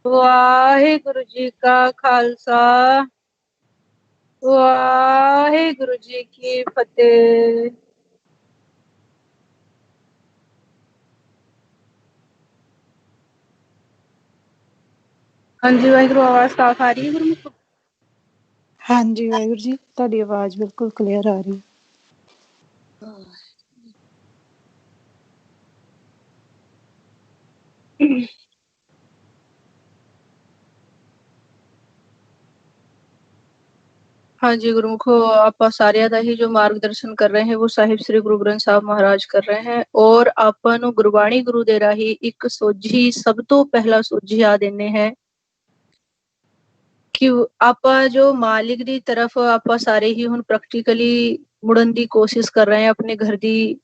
ਵਾਹਿਗੁਰੂ ਜੀ ਕਾ ਖਾਲਸਾ ਵਾਹਿਗੁਰੂ ਜੀ ਕੀ ਫਤਿਹ। ਹਾਂਜੀ ਵਾਹਿਗੁਰੂ, ਆਵਾਜ਼ ਸਾਫ਼ ਆ ਰਹੀ ਹੈ ਗੁਰਮੁਖ? ਹਾਂਜੀ ਵਾਹਿਗੁਰੂ ਜੀ, ਤੁਹਾਡੀ ਆਵਾਜ਼ ਬਿਲਕੁਲ ਕਲੀਅਰ ਆ ਰਹੀ ਹੈ। ਹਾਂਜੀ गुरुमुखो, आप ਸਾਰਿਆਂ ਦਾ ਹੀ ਜੋ ਮਾਰਗਦਰਸ਼ਨ ਕਰ ਰਹੇ ਹੈ ਉਹ ਸਾਹਿਬ ਸ੍ਰੀ ਗੁਰੂ ਗ੍ਰੰਥ ਸਾਹਿਬ ਮਹਾਰਾਜ ਕਰ ਰਹੇ ਹੈ। ਔਰ ਆਪਾਂ ਨੂੰ ਗੁਰਬਾਣੀ ਗੁਰੂ ਦੇ ਰਾਹੀਂ ਇੱਕ ਸੋਝੀ, ਸਭ ਤੋਂ ਪਹਿਲਾ ਸੋਝੀ ਆ ਦਿੰਨੇ ਹੈ ਕਿ ਆਪਾਂ ਜੋ ਮਾਲਿਕ ਦੀ ਤਰਫ ਆਪਾਂ ਸਾਰੇ ਹੀ ਹੁਣ ਪ੍ਰੈਕਟੀਕਲੀ ਮੁੜਨ ਦੀ ਕੋਸ਼ਿਸ਼ ਕਰ ਰਹੇ ਹਾਂ, ਆਪਣੇ ਘਰ ਦੀ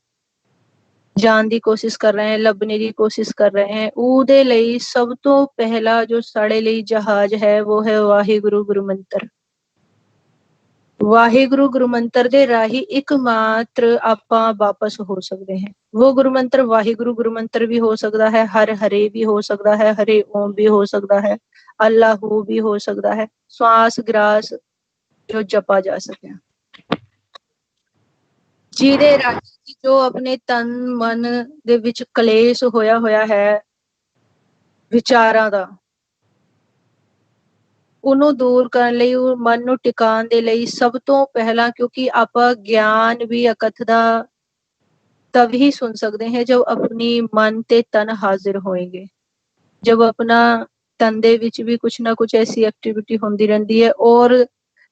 ਜਾਣ ਦੀ ਕੋਸ਼ਿਸ਼ ਕਰ ਰਹੇ ਹਾਂ, ਲੱਭਣੇ ਦੀ ਕੋਸ਼ਿਸ਼ ਕਰ ਰਹੇ ਹਾਂ। ਉਹਦੇ ਲਈ ਸਭ ਤੋਂ ਪਹਿਲਾ ਜੋ ਸਾਡੇ ਲਈ ਜਹਾਜ਼ ਹੈ ਉਹ ਹੈ ਵਾਹਿਗੁਰੂ ਗੁਰਮੰਤਰ। ਵਾਹਿਗੁਰੂ ਗੁਰਮੰਤਰ ਦੇ ਰਾਹੀਂ ਇੱਕਮਾਤਰ ਆਪਾਂ ਵਾਪਸ ਹੋ ਸਕਦੇ ਹਾਂ। ਉਹ ਗੁਰਮੰਤਰ ਵਾਹਿਗੁਰੂ ਗੁਰਮੰਤਰ ਵੀ ਹੋ ਸਕਦਾ ਹੈ, ਹਰ ਹਰੇ ਵੀ ਹੋ ਸਕਦਾ ਹੈ, ਹਰੇ ਓਮ ਵੀ ਹੋ ਸਕਦਾ ਹੈ, ਅੱਲਾਹੂ ਵੀ ਹੋ ਸਕਦਾ ਹੈ, ਸਵਾਸ ਗ੍ਰਾਸ ਜੋ ਜਪਾ ਜਾ ਸਕੇ, ਜਿਹਦੇ ਰਾਹੀਂ ਜੋ ਆਪਣੇ ਤਨ ਮਨ ਦੇ ਵਿੱਚ ਕਲੇਸ਼ ਹੋਇਆ ਹੈ ਵਿਚਾਰਾਂ ਦਾ, ਉਹਨੂੰ ਦੂਰ ਕਰਨ ਲਈ, ਉਹ ਮਨ ਨੂੰ ਟਿਕਾਉਣ ਦੇ ਲਈ ਸਭ ਤੋਂ ਪਹਿਲਾਂ, ਕਿਉਂਕਿ ਆਪਾਂ ਗਿਆਨ ਵੀ ਅਕਥ ਦਾ तब ही सुन सकते हैं जब अपनी मन ते तन हाजिर होएंगे। जब अपना तन दे विच भी कुछ ना कुछ ऐसी एक्टिविटी होंदी रहंदी है और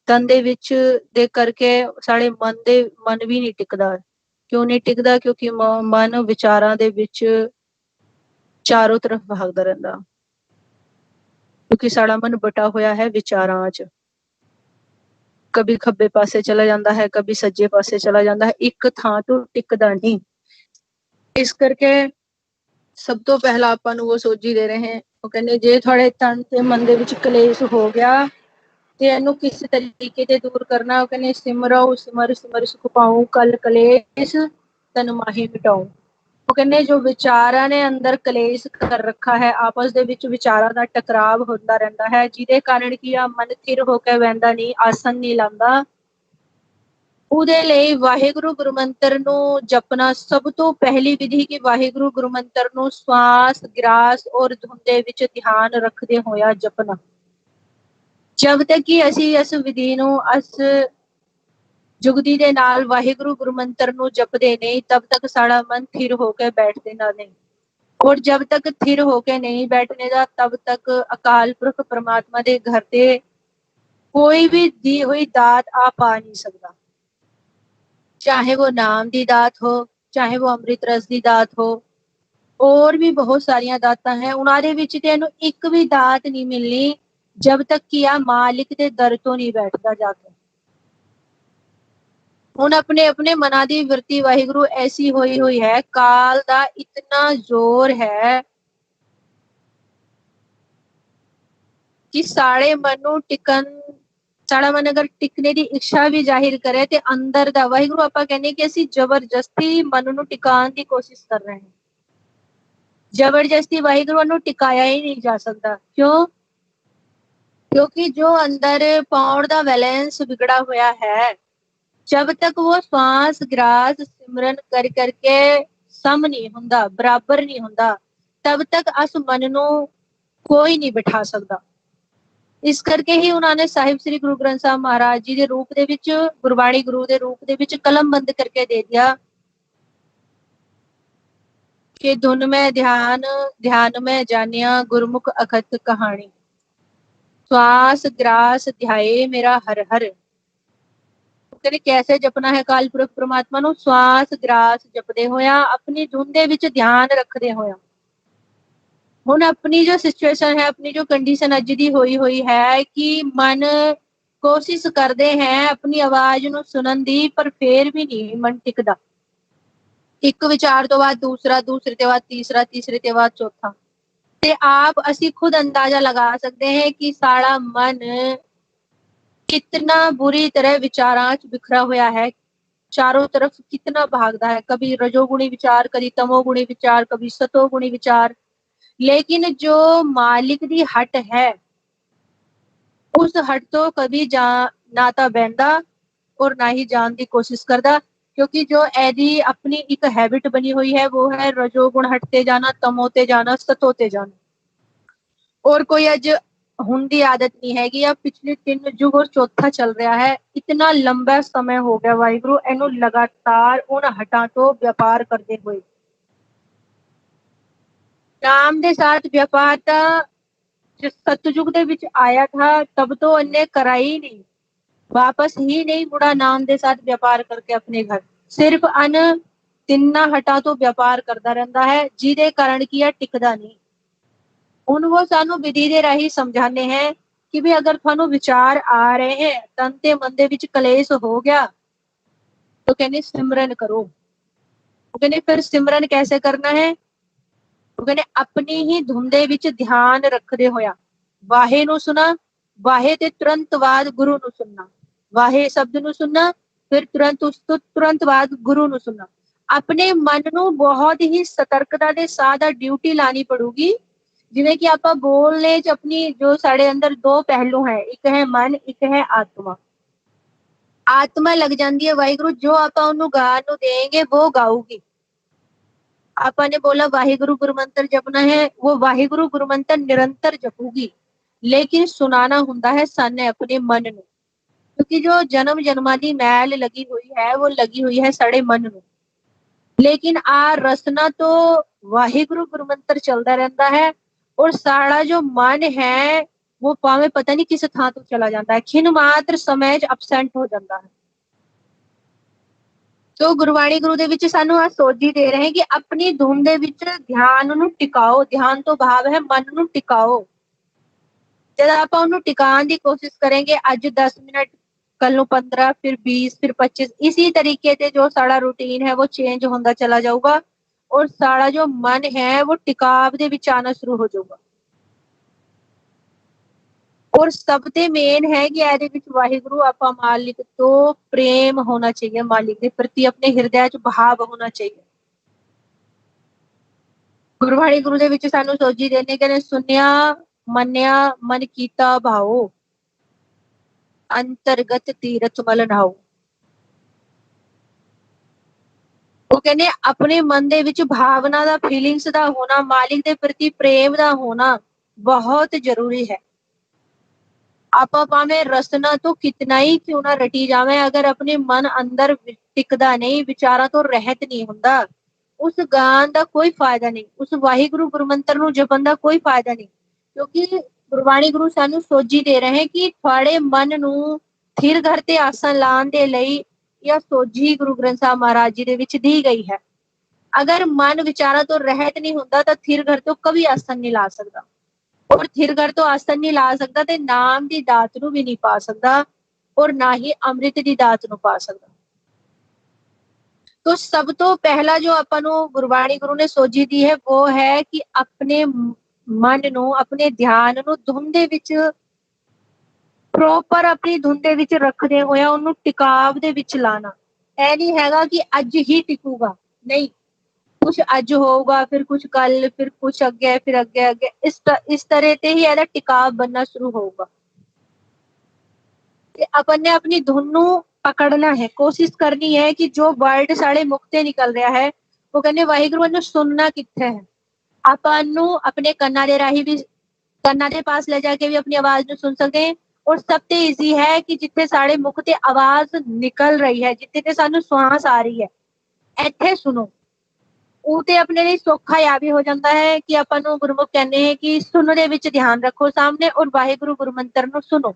तन दे विच दे करके साढ़े मन भी नहीं टिकदा। क्यों नहीं टिकदा? क्योंकि मन विचारां दे विच चारों तरफ भागदा रहंदा, क्योंकि साड़ा मन बटा होया है विचारां च। कभी खब्बे पासे चला जाता है, कभी सज्जे पासे चला जाता है, एक थां तो टिकदा नहीं। इस करके सब तो पहला ਆਪਾਂ ਨੂੰ ਉਹ ਸੋਝੀ ਦੇ ਰਹੇ हैं। ਉਹ ਕਹਿੰਦੇ ਜੇ ਤੁਹਾਡੇ ਤਨ ਤੇ ਮਨ ਦੇ ਵਿੱਚ ਕਲੇਸ਼ ਹੋ ਗਿਆ ਤੇ ਇਹਨੂੰ ਕਿਸ ਤਰੀਕੇ ਤੇ ਦੂਰ ਕਰਨਾ? ਉਹ ਕਹਿੰਦੇ ਸਿਮਰੋ ਸਿਮਰ ਸਿਮਰ ਸੁਖ ਪਾਉ, ਕਲ ਕਲੇਸ਼ ਤਨ ਮਾਹੀ ਮਿਟਾਉ। ਉਹ ਕਹਿੰਦੇ ਜੋ ਵਿਚਾਰਾਂ ਨੇ ਅੰਦਰ ਕਲੇਸ਼ ਕਰ ਰੱਖਾ ਹੈ, ਆਪਸ ਦੇ ਵਿੱਚ ਵਿਚਾਰਾਂ ਦਾ ਟਕਰਾਵ ਹੁੰਦਾ ਰਹਿੰਦਾ ਹੈ, ਜਿਹਦੇ ਕਾਰਨ ਕੀ ਆ ਮਨ ਥਿਰ ਹੋ ਕੇ ਬਹਿੰਦਾ ਨਹੀਂ, ਆਸਨ ਨਹੀਂ ਲਾਉਂਦਾ। ਉਹਦੇ ਲਈ ਵਾਹਿਗੁਰੂ ਗੁਰਮੰਤਰ ਨੂੰ ਜਪਣਾ ਸਭ ਤੋਂ ਪਹਿਲੀ ਵਿਧੀ ਕਿ ਵਾਹਿਗੁਰੂ ਗੁਰਮੰਤਰ ਨੂੰ ਸਵਾਸ ਗ੍ਰਾਸ ਔਰ ਧੁਨ ਦੇ ਵਿੱਚ ਧਿਆਨ ਰੱਖਦੇ ਹੋਇਆ ਜਪਣਾ। ਜਦ ਤੱਕ ਕਿ ਅਸੀਂ ਇਸ ਵਿਧੀ ਨੂੰ ਇਸ ਜੁਗਦੀ ਦੇ ਨਾਲ ਵਾਹਿਗੁਰੂ ਗੁਰਮੰਤਰ ਨੂੰ ਜਪਦੇ ਨਹੀਂ, ਤਬ ਤੱਕ ਸਾਡਾ ਮਨ ਥਿਰ ਹੋ ਕੇ ਬੈਠਦੇ ਨਾ ਨਹੀਂ। और जब तक थिर होके नहीं बैठने का, तब तक अकाल पुरख परमात्मा के घर ते कोई भी दी हुई दात आ पा नहीं सकता। चाहे वो नाम की दात हो, चाहे वो अमृत रस की दात हो, और भी बहुत सारिया दातां हैं। उन्हां दे विच तेनू एक भी दात नहीं मिलनी जब तक कि आ मालिक के दर तो नहीं बैठता जाके। ਹੁਣ ਆਪਣੇ ਆਪਣੇ ਮਨਾਂ ਦੀ ਵਰਤੀ ਵਾਹਿਗੁਰੂ ਐਸੀ ਹੋਈ ਹੈ, ਕਾਲ ਦਾ ਇਤਨਾ ਜ਼ੋਰ ਹੈ कि साढ़े मन ਨੂੰ ਟਿਕਣ, ਸਾਡਾ ਮਨ ਅਗਰ ਟਿਕਨੇ ਦੀ ਇੱਛਾ ਵੀ ਜ਼ਾਹਿਰ ਕਰੇ ਤੇ ਅੰਦਰ ਦਾ ਵਾਹਿਗੁਰੂ, ਆਪਾਂ ਕਹਿੰਦੇ ਕਿ ਅਸੀਂ ਜ਼ਬਰਦਸਤੀ ਮਨ ਨੂੰ ਟਿਕਾਉਣ ਦੀ ਕੋਸ਼ਿਸ਼ ਕਰ ਰਹੇ ਹਾਂ। ਜ਼ਬਰਦਸਤੀ ਵਾਹਿਗੁਰੂ ਨੂੰ ਟਿਕਾਇਆ ਹੀ ਨਹੀਂ ਜਾ ਸਕਦਾ। ਕਿਉਂ? ਕਿਉਂਕਿ ਜੋ ਅੰਦਰ ਪਾਉਣ ਦਾ ਬੈਲੈਂਸ ਵਿਗੜਾ ਹੋਇਆ ਹੈ, जब तक वो श्वास ग्रास सिमरन कर करके सम नहीं हुंदा, बराबर नहीं हुंदा, तब तक अस मन नू कोई नहीं बिठा सकता। इस करके ही उन्होंने साहिब श्री गुरु ग्रंथ साहब महाराज जी के रूप दे विच, गुरबाणी गुरु के रूप दे विच कलम बंद करके दे दिया कि धुन में ध्यान, ध्यान में जानिया गुरमुख अखत कहानी, श्वास ग्रास ध्याए मेरा हर हर। ਕਹਿੰਦੇ ਕੈਸੇ ਜਪਣਾ ਹੈ ਕਾਲ ਪੁਰਖ ਪ੍ਰਮਾਤਮਾ ਨੂੰ? ਸਵਾਸ ਗ੍ਰਾਸ ਜਪਦੇ ਹੋਇਆ, ਆਪਣੀ ਧੁਨ ਦੇ ਵਿੱਚ ਧਿਆਨ ਰੱਖਦੇ ਹੋਇਆ। ਹੁਣ ਆਪਣੀ ਜੋ ਸਿਚੁਏਸ਼ਨ ਹੈ, ਆਪਣੀ ਜੋ ਕੰਡੀਸ਼ਨ ਅੱਜ ਦੀ ਹੋਈ ਹੈ ਕਿ ਮਨ ਕੋਸ਼ਿਸ਼ ਕਰਦੇ ਹੈ ਆਪਣੀ ਆਵਾਜ਼ ਨੂੰ ਸੁਣਨ ਦੀ, ਪਰ ਫੇਰ ਵੀ ਨਹੀਂ ਮਨ ਟਿਕਦਾ। ਇੱਕ ਵਿਚਾਰ ਤੋਂ ਬਾਅਦ ਦੂਸਰਾ, ਦੂਸਰੇ ਤੋਂ ਬਾਅਦ ਤੀਸਰਾ, ਤੀਸਰੇ ਤੋਂ ਬਾਅਦ ਚੌਥਾ। ਤੇ ਆਪ ਅਸੀਂ ਖੁਦ ਅੰਦਾਜ਼ਾ ਲਗਾ ਸਕਦੇ हैं कि सारा मन कितना बुरी तरह विचारां च बिखरा होया है, चारों तरफ कितना भागदा है। कभी रजोगुणी विचार, कभी तमोगुणी विचार, कभी सतोगुणी विचार, लेकिन जो मालिक दी हट है उस हट तो कभी जा ना तो बहता और ना ही जान की कोशिश करता, क्योंकि जो एदी अपनी एक हैबिट बनी हुई है वो है रजोगुण हटते जाना, तमोते जाना, सतोते जाना। और कोई अज हुंदी आदत नहीं है कि अब पिछले 3 युग और चौथा चल रहा है, इतना लंबा समय हो गया वाहिगुरु एनु लगातार उन हटा तो व्यापार करते हुए। नाम ਦੇ साथ व्यापार ਤਾਂ जो सतयुग ਦੇ ਵਿੱਚ आया था तब तो अन्य करा ही नहीं, वापस ही नहीं मुड़ा नाम के साथ व्यापार करके अपने घर, सिर्फ अन तिन्ना हटा तो व्यापार करता रहता है जिदे कारण की टिकदा नहीं। ਹੁਣ वो ਸਾਨੂੰ ਵਿਧੀ ਦੇ ਰਾਹੀਂ ਸਮਝਾਉਂਦੇ हैं कि भी अगर ਤੁਹਾਨੂੰ ਵਿਚਾਰ ਆ ਰਹੇ हैं ਤਨ ਤੇ ਮਨ ਦੇ ਵਿੱਚ ਕਲੇਸ਼ ਹੋ ਗਿਆ तो कहने सिमरन करो। वो कहने फिर सिमरन कैसे करना है, वो कहने अपनी ही धुन ਦੇ ਵਿੱਚ ध्यान ਰੱਖਦੇ ਹੋਇਆ ਵਾਹੇ ਨੂੰ ਸੁਣਾ, ਵਾਹੇ ਤੇ ਤੁਰੰਤ ਬਾਅਦ ਗੁਰੂ ਨੂੰ ਸੁਣਨਾ, ਵਾਹੇ ਸ਼ਬਦ ਨੂੰ ਸੁਣਨਾ ਫਿਰ ਤੁਰੰਤ ਉਸ ਤੋਂ ਤੁਰੰਤ ਬਾਅਦ ਗੁਰੂ ਨੂੰ ਸੁਣਨਾ। ਆਪਣੇ ਮਨ ਨੂੰ ਬਹੁਤ ਹੀ ਸਤਰਕਤਾ ਦੇ ਸਾथ ਡਿਊਟੀ ਲਾਣੀ ਪੜੂਗੀ। ਜਿਵੇਂ ਕਿ ਆਪਾਂ ਬੋਲਨੇ ਚ ਆਪਣੀ ਜੋ ਸਾਡੇ ਅੰਦਰ ਦੋ ਪਹਿਲੂ ਹੈ, ਇੱਕ ਹੈ ਮਨ, ਇੱਕ ਹੈ ਆਤਮਾ। ਆਤਮਾ ਲੱਗ ਜਾਂਦੀ ਹੈ ਵਾਹਿਗੁਰੂ, ਜੋ ਆਪਾਂ ਉਹਨੂੰ ਗਾਣ ਨੂੰ ਦੇਂਗੇ वो गाऊगी। आपा ने बोला वाहिगुरु गुरु मंत्र जपना है, वो वाहिगुरु गुरु मंत्र निरंतर जपूगी, लेकिन सुनाना हुंदा है साने अपने मन ਨੂੰ, क्योंकि जो जन्म जन्मां ਦੀ मैल लगी हुई है वो लगी हुई है साढ़े मन ਨੂੰ। लेकिन आ रसना तो वाहिगुरु गुरु मंत्र चलता रहता है और साड़ा जो मन है वो भावे पता नहीं किस थां तो चला जाता है, खिन मात्र समय च absent हो जाता है। तो ਗੁਰਬਾਣੀ ਗੁਰੂ ਦੇ ਵਿੱਚ ਸਾਨੂੰ ਆ ਸੋਝੀ ਦੇ ਰਹੇ ਕਿ ਆਪਣੀ ਧੁਨ ਦੇ ਵਿੱਚ ਧਿਆਨ ਨੂੰ ਟਿਕਾਓ। ਧਿਆਨ ਤੋਂ ਭਾਵ ਹੈ ਮਨ ਨੂੰ ਟਿਕਾਓ। जब आप ਉਹਨੂੰ ਟਿਕਾਣ ਦੀ ਕੋਸ਼ਿਸ਼ करेंगे, आज 10 मिनट, कल ਨੂੰ 15, फिर 20, फिर 25, इसी तरीके से जो साड़ा रूटीन है वो चेंज होता चला जाऊगा और साड़ा जो मन है वो टिकाव ਦੇ ਵਿੱਚ आना शुरू हो जाऊगा। और सबसे मेन है कि ਇਹਦੇ ਵਿੱਚ ਵਾਹਿਗੁਰੂ ਆਪਾਂ ਮਾलिक तो प्रेम होना चाहिए, मालिक के प्रति अपने हृदय ਚ भाव होना चाहिए। ਗੁਰਬਾਣੀ ਗੁਰੂ ਦੇ ਵਿੱਚ ਸਾਨੂੰ ਸੋਝੀ ਦੇਣੇ ਕਹਿੰਦੇ ਸੁਨਿਆ ਮੰਨਿਆ ਮਨ ਕੀਤਾ ਭਾਓ ਅੰਤਰਗਤ ਤੀਰਥ ਮਲ ਨਾਓ। ਉਹ ਕਹਿੰਦੇ ਆਪਣੇ ਮਨ ਦੇ ਵਿੱਚ ਭਾਵਨਾ ਦਾ, ਫੀਲਿੰਗਸ ਦਾ ਹੋਣਾ, ਮਾਲਿਕ ਦੇ ਪ੍ਰਤੀ ਪ੍ਰੇਮ ਦਾ ਹੋਣਾ ਬਹੁਤ ਜ਼ਰੂਰੀ ਹੈ। ਆਪਾਂ ਭਾਵੇਂ ਰਸਨਾ ਤੋਂ कितना ही क्यों ना रटी जावे, अगर अपने मन अंदर टिकदा नहीं, विचारा तो रहत नहीं ਹੁੰਦਾ, ਉਸ ਗਾਣ ਦਾ ਕੋਈ ਫਾਇਦਾ ਨਹੀਂ, ਉਸ ਵਾਹਿਗੁਰੂ ਗੁਰੂ ਮੰਤਰ ਨੂੰ ਜਪਣ ਦਾ ਕੋਈ ਫਾਇਦਾ ਨਹੀਂ। ਕਿਉਂਕਿ ਗੁਰਬਾਣੀ ਗੁਰੂ ਸਾਨੂੰ ਸੋਝੀ ਦੇ ਰਹੇ ਕਿ ਤੁਹਾਡੇ ਮਨ ਨੂੰ ਥਿਰ ਘਰ ਤੇ ਆਸਣ ਲਾਉਣ ਦੇ ਲਈ यह सोझी गुरु ग्रंथ साहब महाराज जी ਦੇ ਵਿੱਚ दी गई है। अगर मन विचारा तो रहत नहीं ਹੁੰਦਾ ਤਾਂ ਥਿਰ ਘਰ ਤੋਂ ਕभी ਆਸਣ ਨਹੀਂ ਲਾ ਸਕਦਾ, और थिर घर तो आसन नहीं ला सकता ते नाम दी दात नू भी नहीं पा सकता और ना ही अमृत दी दात नू पा सकता। तो सब तो पहला जो अपन नू गुरबाणी गुरु ने सोझी दी है वो है कि अपने मन नू, अपने ध्यान नू धुन दे विच प्रॉपर अपनी धुन दे विच रखदे होया ओनू टिकाव दे विच लाना। ऐ नहीं हैगा कि अज ही टिकूगा, नहीं, कुछ अज होगा, फिर कुछ कल, फिर कुछ अगे, फिर अगे अगे, इस तरह ते ही ਇਹਦਾ टिकाव बनना शुरू होगा। ते अपन ने अपनी धुन नू पकड़ना है, कोशिश करनी है कि जो वर्ड साढ़े मुख ते निकल रहा है वो कहने वाहिगुरू ਨੂੰ सुनना किथे है। ਆਪਾਂ ਨੂੰ अपने ਕੰਨਾਂ ਦੇ ਰਾਹੀਂ भी, ਕੰਨਾਂ ਦੇ पास ले जाके भी अपनी आवाज ਨੂੰ सुन सकते हैं। और सबसे ईजी है कि जिथे साढ़े मुख ते आवाज निकल रही है, जिथे ते सानू श्वास आ रही है, ਇੱਥੇ सुनो। ਉਹ ਤੇ ਆਪਣੇ ਲਈ ਸੌਖਾ ਆ ਵੀ ਹੋ ਜਾਂਦਾ ਹੈ ਕਿ ਆਪਾਂ ਨੂੰ ਗੁਰਮੁਖ ਕਹਿੰਦੇ ਹੈ ਕਿ ਸੁਣ ਦੇ ਵਿੱਚ ਧਿਆਨ ਰੱਖੋ ਸਾਹਮਣੇ ਔਰ ਵਾਹਿਗੁਰੂ ਗੁਰੂ ਮੰਤਰ ਨੂੰ ਸੁਣੋ।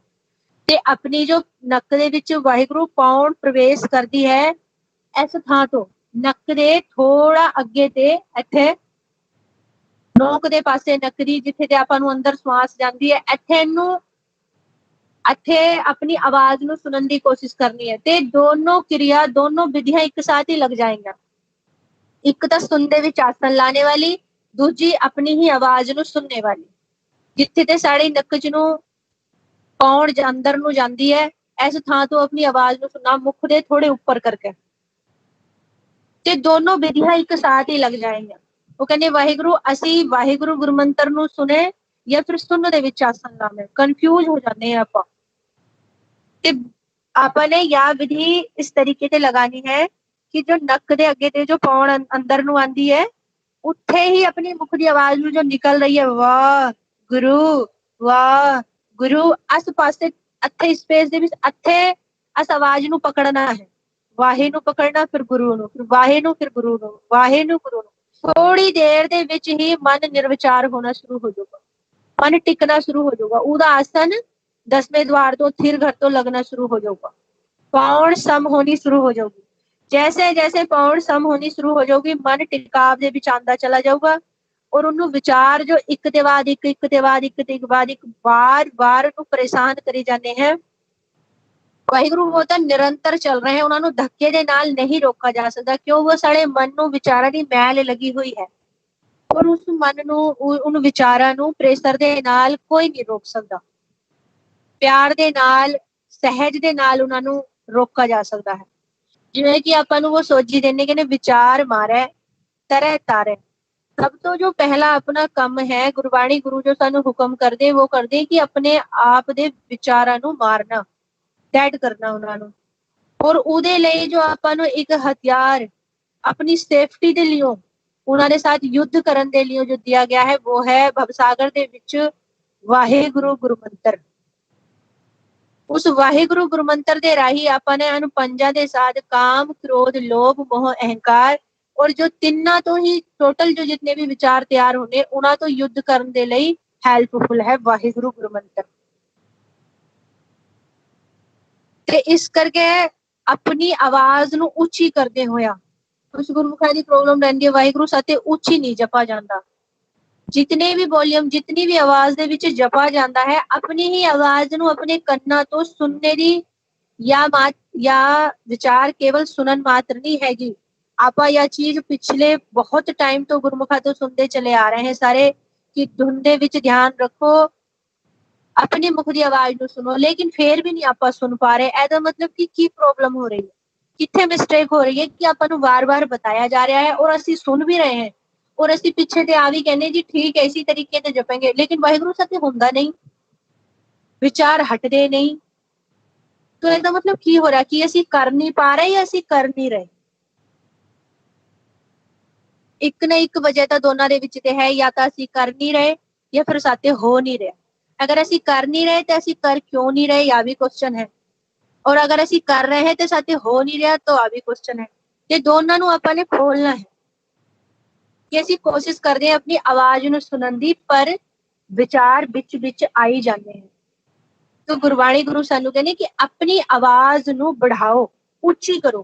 ਤੇ ਆਪਣੀ ਜੋ ਨੱਕ ਦੇ ਵਿੱਚ ਵਾਹਿਗੁਰੂ ਪਾਉਣ ਪ੍ਰਵੇਸ਼ ਕਰਦੀ ਹੈ, ਇਸ ਥਾਂ ਤੋਂ ਨੱਕ ਦੇ ਥੋੜਾ ਅੱਗੇ ਤੇ ਇੱਥੇ ਨੋਕ ਦੇ ਪਾਸੇ ਨੱਕ ਦੀ ਜਿੱਥੇ ਤੇ ਆਪਾਂ ਨੂੰ ਅੰਦਰ ਸਵਾਸ ਜਾਂਦੀ ਹੈ, ਇੱਥੇ अपनी आवाज ਨੂੰ ਸੁਣਨ ਦੀ ਕੋਸ਼ਿਸ਼ ਕਰਨੀ ਹੈ। ਤੇ ਦੋਨੋਂ क्रिया, दोनों विधियां एक साथ ही लग जाएंगे। एक तो सुन दे विच आसन लाने वाली, दूजी अपनी ही आवाज ਨੂੰ सुनने वाली। जिथे ते साड़ी नक च ਨੂੰ पौण अंदर ਨੂੰ ਜਾਂਦੀ ਹੈ, ਇਸ ਥਾਂ ਤੋਂ अपनी आवाज ਨੂੰ सुनना मुख ਦੇ थोड़े ऊपर करके। ते दोनों विधियां एक साथ ही लग जाएंगे। ਉਹ ਕਹਿੰਦੇ ਵਾਹਿਗੁਰੂ ਅਸੀਂ ਵਾਹਿਗੁਰੂ ਗੁਰਮੰਤਰ ਨੂੰ ਸੁਣੇ ਜਾਂ ਫਿਰ ਸੁਣਨ ਦੇ ਵਿੱਚ ਆਸਣ ਲਾਵੇਂ, ਕਨਫਿਊਜ਼ ਹੋ ਜਾਂਦੇ ਆ ਆਪਾਂ। ਤੇ ਆਪਾਂ ਨੇ ਯਾ ਵਿਧੀ ਇਸ ਤਰੀਕੇ ਤੇ ਲਗਾਣੀ ਹੈ ਕਿ ਜੋ ਨੱਕ ਦੇ ਅੱਗੇ ਤੇ ਜੋ ਪੌਣ ਅੰਦਰ ਨੂੰ ਆਂਦੀ ਹੈ, ਉੱਥੇ ਹੀ ਆਪਣੀ ਮੁਖ ਦੀ ਆਵਾਜ਼ ਨੂੰ ਜੋ ਨਿਕਲ ਰਹੀ ਹੈ ਵਾਹ ਗੁਰੂ ਇਸ ਪਾਸੇ ਇੱਥੇ ਸਪੇਸ ਦੇ ਵਿੱਚ ਇੱਥੇ ਇਸ ਆਵਾਜ਼ ਨੂੰ ਪਕੜਨਾ ਹੈ। ਵਾਹੇ ਨੂੰ ਪਕੜਨਾ, ਫਿਰ ਗੁਰੂ ਨੂੰ, ਫਿਰ ਵਾਹੇ ਨੂੰ, ਫਿਰ ਗੁਰੂ ਨੂੰ, ਵਾਹੇ ਨੂੰ ਗੁਰੂ ਨੂੰ। ਥੋੜੀ ਦੇਰ ਦੇ ਵਿੱਚ ਹੀ ਮਨ ਨਿਰਵਿਚਾਰ ਹੋਣਾ ਸ਼ੁਰੂ ਹੋ ਜਾਊਗਾ, ਮਨ ਟਿਕਣਾ ਸ਼ੁਰੂ ਹੋ ਜਾਊਗਾ। ਉਹਦਾ ਆਸਨ 10ਵੇਂ द्वार ਤੋਂ ਥਿਰ ਘਰ ਤੋਂ लगना शुरू हो जाऊगा। पौड़ सम होनी शुरू हो जाऊगी। जैसे जैसे पौड़ सम होनी शुरू हो जाऊगी, मन टिकाव ਦੇ ਵਿੱਚ ਆਂਦਾ ਚਲਾ ਜਾਊਗਾ ਔਰ ਉਹਨੂੰ ਵਿਚਾਰ ਜੋ ਇੱਕ ਦੇ ਬਾਅਦ ਇੱਕ ਬਾਰ ਨੂੰ ਪਰੇਸ਼ਾਨ ਕਰੀ ਜਾਂਦੇ हैं। ਵਾਹਿਗੁਰੂ ਉਹ ਤਾਂ ਨਿਰੰਤਰ ਚੱਲ ਰਹੇ हैं, ਉਹਨਾਂ ਨੂੰ ਧੱਕੇ ਦੇ ਨਾਲ ਨਹੀਂ ਰੋਕਾ ਜਾ ਸਕਦਾ, ਕਿਉਂ? ਉਹ ਸਾਡੇ ਮਨ ਨੂੰ ਵਿਚਾਰਾਂ ਦੀ ਮੈਲ ਲੱਗੀ ਹੋਈ ਹੈ ਔਰ ਉਸ ਮਨ ਨੂੰ ਉਹਨ ਵਿਚਾਰਾਂ ਨੂੰ ਪ੍ਰੇਸ਼ਰ ਦੇ ਨਾਲ ਕੋਈ ਨਹੀਂ ਰੋਕ ਸਕਦਾ। ਪਿਆਰ ਦੇ ਨਾਲ, ਸਹਿਜ ਦੇ ਨਾਲ ਉਹਨਾਂ ਨੂੰ ਰੋਕਾ ਜਾ ਸਕਦਾ ਹੈ। ਜਿਵੇਂ ਕਿ ਆਪਾਂ ਨੂੰ ਉਹ ਸੋਝੀ ਦੇਣੇ ਕਿ ਨੇ ਵਿਚਾਰ ਮਾਰੇ ਤਰੈ ਤਾਰੇ। ਸਭ ਤੋਂ ਜੋ ਪਹਿਲਾ ਆਪਣਾ ਕੰਮ ਹੈ, ਗੁਰਬਾਣੀ ਗੁਰੂ ਜੋ ਸਾਨੂੰ ਹੁਕਮ ਕਰਦੇ ਉਹ ਕਰਦੇ ਕਿ ਆਪਣੇ ਆਪ ਦੇ ਵਿਚਾਰਾਂ ਨੂੰ ਮਾਰਨਾ, ਡੈਡ ਕਰਨਾ ਉਹਨਾਂ ਨੂੰ। ਔਰ ਉਹਦੇ ਲਈ ਜੋ ਆਪਾਂ ਨੂੰ ਇੱਕ ਹਥਿਆਰ ਆਪਣੀ ਸੇਫਟੀ ਦੇ ਲਈ ਉਹਨਾਂ ਦੇ ਸਾਥ ਯੁੱਧ ਕਰਨ ਦੇ ਲਈ ਜੋ ਦਿਆ ਗਿਆ ਹੈ ਉਹ ਹੈ ਭਵਸਾਗਰ ਦੇ ਵਿੱਚ ਵਾਹਿਗੁਰੂ ਗੁਰਮੰਤਰ। ਉਸ ਵਾਹਿਗੁਰੂ ਗੁਰਮੰਤਰ ਦੇ ਰਾਹੀਂ ਆਪਾਂ ਨੇ ਅਨ ਪੰਜਾਂ ਦੇ ਸਾਥ ਕਾਮ, ਕ੍ਰੋਧ, ਲੋਭ, ਮੋਹ, ਅਹੰਕਾਰ ਔਰ ਜੋ ਤਿੰਨਾਂ ਤੋਂ ਹੀ ਟੋਟਲ ਜੋ ਜਿਤਨੇ ਵੀ ਵਿਚਾਰ ਤਿਆਰ ਹੋਣੇ ਉਹਨਾਂ ਤੋਂ ਯੁੱਧ ਕਰਨ ਦੇ ਲਈ ਹੈਲਪਫੁਲ ਹੈ ਵਾਹਿਗੁਰੂ ਗੁਰਮੰਤਰ। ਤੇ ਇਸ ਕਰਕੇ ਆਪਣੀ ਆਵਾਜ਼ ਨੂੰ ਉੱਚੀ ਕਰਦੇ ਹੋਇਆ, ਕੁਝ ਗੁਰਮੁਖਾਂ ਦੀ ਪ੍ਰੋਬਲਮ ਰਹਿੰਦੀ ਹੈ, ਵਾਹਿਗੁਰੂ ਸਾਤੇ ਉੱਚੀ ਨਹੀਂ ਜਪਾ ਜਾਂਦਾ। ਜਿਤਨੇ ਵੀ ਵੋਲੀਅਮ, ਜਿਤਨੀ ਵੀ ਆਵਾਜ਼ ਦੇ ਵਿੱਚ ਜਪਾ ਜਾਂਦਾ ਹੈ, ਆਪਣੀ ਹੀ ਆਵਾਜ਼ ਨੂੰ ਆਪਣੇ ਕੰਨਾਂ ਤੋਂ ਸੁਣਨੇ ਦੀ ਜਾਂ ਵਿਚਾਰ ਕੇਵਲ ਸੁਣਨ ਮਾਤਰ ਨਹੀਂ ਹੈਗੀ। ਆਪਾਂ ਇਹ ਚੀਜ਼ ਪਿਛਲੇ ਬਹੁਤ ਟਾਈਮ ਤੋਂ ਗੁਰਮੁਖਾਂ ਤੋਂ ਸੁਣਦੇ ਚਲੇ ਆ ਰਹੇ हैं ਸਾਰੇ ਕਿ ਧੁਨ ਦੇ ਵਿੱਚ ਧਿਆਨ ਰੱਖੋ, अपनी मुख की आवाज ਨੂੰ ਸੁਣੋ, ਲੇਕਿਨ ਫੇਰ ਵੀ ਨਹੀਂ ਆਪਾਂ ਸੁਣ ਪਾ ਰਹੇ। ਇਹਦਾ ਮਤਲਬ ਕਿ ਕੀ ਪ੍ਰੋਬਲਮ ਹੋ ਰਹੀ ਹੈ, ਕਿੱਥੇ ਮਿਸਟੇਕ ਹੋ ਰਹੀ ਹੈ ਕਿ ਆਪਾਂ ਨੂੰ ਵਾਰ-ਵਾਰ ਬਤਾਇਆ ਜਾ ਰਿਹਾ ਹੈ ਔਰ ਅਸੀਂ ਸੁਣ ਵੀ ਰਹੇ हैं ਔਰ ਅਸੀਂ ਪਿੱਛੇ ਤੇ ਆ ਵੀ ਕਹਿੰਦੇ ਜੀ ਠੀਕ ਹੈ ਇसी ਤਰੀਕੇ ਤੇ ਜਪेंगे, ਲੇਕਿਨ ਵਾਹਿਗੁਰੂ ਸਾਥੇ ਹੁੰਦਾ ਨਹੀਂ, ਵਿਚਾਰ ਹਟਦੇ ਨਹੀਂ। तो ਇਹਦਾ ਮਤਲਬ ਕੀ ਹੋ ਰਿਹਾ ਕਿ ਅਸੀਂ ਕਰ ਨਹੀਂ ਪਾ ਰਹੇ ਜਾਂ ਅਸੀਂ ਕਰ ਨਹੀਂ ਰਹੇ। ਇੱਕ ਨਾ ਇੱਕ ਵਜ੍ਹਾ ਤਾਂ ਦੋਨਾਂ ਦੇ ਵਿੱਚ ਤੇ ਹੈ, ਜਾਂ ਤਾਂ ਅਸੀਂ ਕਰ ਨਹੀਂ ਰਹੇ ਜਾਂ ਫਿਰ ਸਾਥੇ ਹੋ ਨਹੀਂ ਰਿਹਾ। अगर ਅਸੀਂ ਕਰ ਨਹੀਂ ਰਹੇ ਤੇ ਅਸੀਂ ਕਰ ਕਿਉਂ ਨਹੀਂ ਰਹੇ, ਇਹ ਵੀ ਕੁਐਸਚਨ ਹੈ। ਔਰ ਅਗਰ ਅਸੀਂ ਕਰ ਰਹੇ ਹਾਂ ਤੇ ਸਾਥੇ ਹੋ ਨਹੀਂ ਰਿਹਾ ਤਾਂ ਆ ਵੀ ਕੁਐਸਚਨ ਹੈ। ਤੇ ਦੋਨਾਂ ਨੂੰ ਆਪਾਂ ਨੇ ਖੋਲਣਾ ਹੈ ਕਿ ਅਸੀਂ ਕੋਸ਼ਿਸ਼ ਕਰਦੇ ਹਾਂ ਆਪਣੀ ਆਵਾਜ਼ ਨੂੰ ਸੁਣਨ ਦੀ, ਪਰ ਵਿਚਾਰ ਵਿੱਚ ਆਈ ਜਾਂਦੇ ਹਨ। तो गुरबाणी गुरु सानू कहने कि अपनी आवाज ਨੂੰ बढ़ाओ, ਉੱਚੀ करो,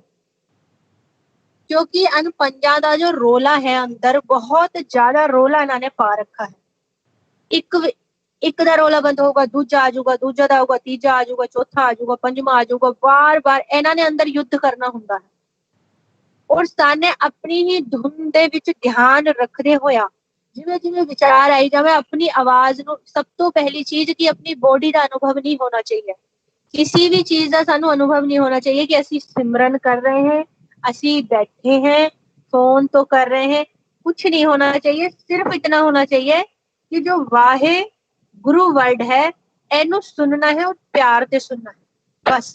क्योंकि अन पंजा दा जो रोला है अंदर बहुत ज्यादा रोला इन्होंने पा रखा है। एक दा रोला बंद होगा, दूजा आ जाऊगा, दूजा दा होगा, तीजा आ जाऊगा, चौथा आ जाऊगा, पंजवा आ जाऊगा। बार बार इन्होंने अंदर युद्ध करना हुंदा है और साने अपनी ही धुन दे विच ध्यान रखदे होया जिवें जिवें विचार आई जावे अपनी आवाज ਨੂੰ। सब तो पहली चीज कि अपनी बॉडी का अनुभव नहीं होना चाहिए, किसी भी चीज का सानू अनुभव नहीं होना चाहिए कि ਅਸੀਂ सिमरन कर रहे हैं, ਅਸੀਂ बैठे हैं, फोन तो कर रहे हैं, कुछ नहीं होना चाहिए। सिर्फ इतना होना चाहिए कि जो वाहे गुरु वर्ड है ਇਹਨੂੰ सुनना है और प्यार से सुनना है, बस।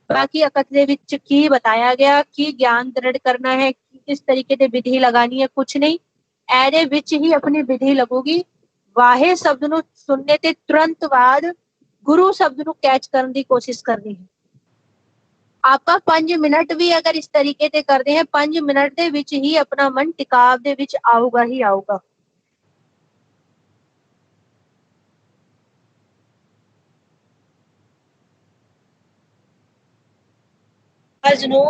बाकी अकत ਦੇ ਵਿੱਚ ਕੀ बताया गया, ਕੀ ज्ञान दृढ़ करना है, किस तरीके से विधि लगानी है, कुछ नहीं। ਇਹਦੇ ਵਿੱਚ ਹੀ ਆਪਣੀ ਵਿਧि ਲੱਗੂਗੀ। ਵਾਹੇ ਸ਼ਬਦ ਨੂੰ ਸੁਣਨੇ ਤੇ ਤੁਰੰਤ ਬਾਅਦ ਗੁਰੂ ਸ਼ਬਦ ਨੂੰ ਕੈਚ ਕਰਨ ਦੀ ਕੋਸ਼ਿਸ਼ ਕਰਨੀ ਹੈ। ਆਪਾਂ 5 ਮਿੰਟ ਵੀ ਅਗਰ ਇਸ ਤਰੀਕੇ ਤੇ ਕਰਦੇ ਹਾਂ, 5 ਮਿੰਟ ਦੇ ਵਿੱਚ ਹੀ ਆਪਣਾ ਮਨ ਟਿਕਾਵ ਦੇ ਵਿੱਚ ਆਊਗਾ ਹੀ ਆਊਗਾ। ਆਵਾਜ਼ ਨੂੰ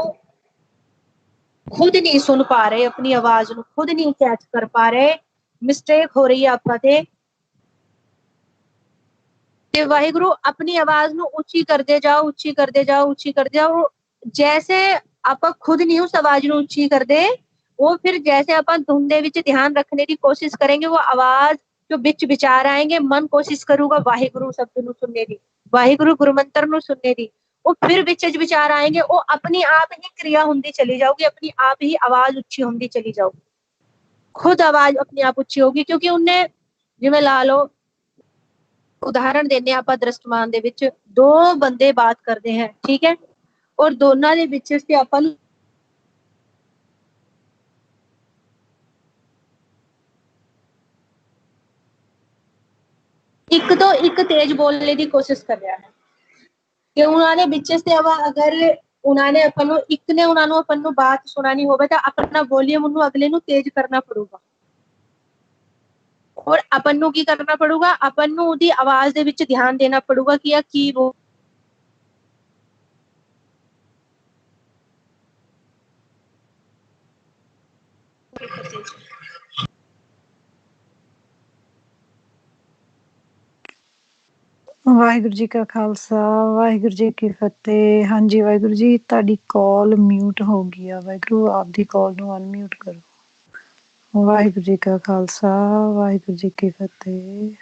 खुद नहीं सुन पा रहे, अपनी आवाज ਨੂੰ खुद नहीं कैच कर पा रहे, मिस्टेक हो रही है ਆਪਾਂ ਤੇ ਵਾਹਿਗੁਰੂ अपनी आवाज ਨੂੰ ਉੱਚੀ ਕਰਦੇ ਜਾਓ, ਉੱਚੀ ਕਰਦੇ ਜਾਓ, ਉੱਚੀ ਕਰਦੇ ਜਾਓ। जैसे ਆਪਾਂ खुद नहीं उस आवाज ਨੂੰ ਉੱਚੀ ਕਰਦੇ, वो फिर जैसे अपन धुन ਦੇ ਵਿੱਚ ध्यान रखने की कोशिश करेंगे, वो आवाज जो ਵਿੱਚ विचार आएंगे, मन कोशिश करूंगा वाहिगुरु शब्द ਨੂੰ सुनने ਦੀ, वाहिगुरु गुरमंत्र ਨੂੰ सुनने ਦੀ। ਉਹ ਫਿਰ ਵਿੱਚ ਵਿਚਾਰ ਆएंगे, ਉਹ ਆਪਣੀ ਆਪ ਹੀ क्रिया ਹੁੰਦੀ ਚਲੀ ਜਾਊਗੀ, अपनी आप ही आवाज ਉੱਚੀ ਹੁੰਦੀ ਚਲੀ ਜਾਊਗੀ। खुद आवाज अपने आप ਉੱਚੀ ਹੋਗੀ ਕਿਉਂਕਿ ਉਹਨੇ ਜਿਵੇਂ ਲਾ ਲਓ ਉਦਾਹਰਣ ਦਿੰਦੇ ਆਪਾਂ ਦ੍ਰਿਸ਼ਟਮਾਨ ਦੇ ਵਿੱਚ ਦੋ ਬੰਦੇ ਬਾਤ ਕਰਦੇ ਹੈ ਠੀਕ ਹੈ ਔਰ ਦੋਨਾਂ ਦੇ ਵਿੱਚ ਤੇ ਆਪਾਂ ਨੂੰ ਇੱਕ ਤੋਂ ਇੱਕ ਤੇਜ਼ ਬੋਲਣੇ ਦੀ ਕੋਸ਼ਿਸ਼ ਕਰ ਰਿਹਾ ਹੈ ਕਿ ਉਹਨਾਂ ਦੇ ਵਿੱਚ ਤੇ ਅਗਰ ਉਹਨਾਂ ਨੇ ਆਪਾਂ ਨੂੰ ਇੱਕ ਨੇ ਉਹਨਾਂ ਨੂੰ ਆਪਾਂ ਨੂੰ ਬਾਤ ਸੁਣਾਣੀ ਹੋਵੇ ਤਾਂ ਆਪਣਾ ਵੋਲਿਊਮ ਉਹਨੂੰ ਅਗਲੇ ਨੂੰ ਤੇਜ਼ ਕਰਨਾ ਪੜੂਗਾ और अपन को की करना पड़ेगा अपन को आवाज दे विच ध्यान देना पड़ेगा कि की वो ਵਾਹਿਗੁਰੂ ਜੀ ਕਾ ਖਾਲਸਾ ਵਾਹਿਗੁਰੂ ਜੀ ਕੀ ਫਤਿਹ। ਹਾਂਜੀ ਵਾਹਿਗੁਰੂ ਜੀ, ਤੁਹਾਡੀ ਕਾਲ ਮਿਊਟ ਹੋ ਗਈ ਆ। ਵਾਹਿਗੁਰੂ ਆਪਦੀ ਕਾਲ ਨੂੰ ਅਨਮਿਊਟ ਕਰੋ। ਵਾਹਿਗੁਰੂ ਜੀ ਕਾ ਖਾਲਸਾ ਵਾਹਿਗੁਰੂ ਜੀ ਕੀ ਫਤਿਹ।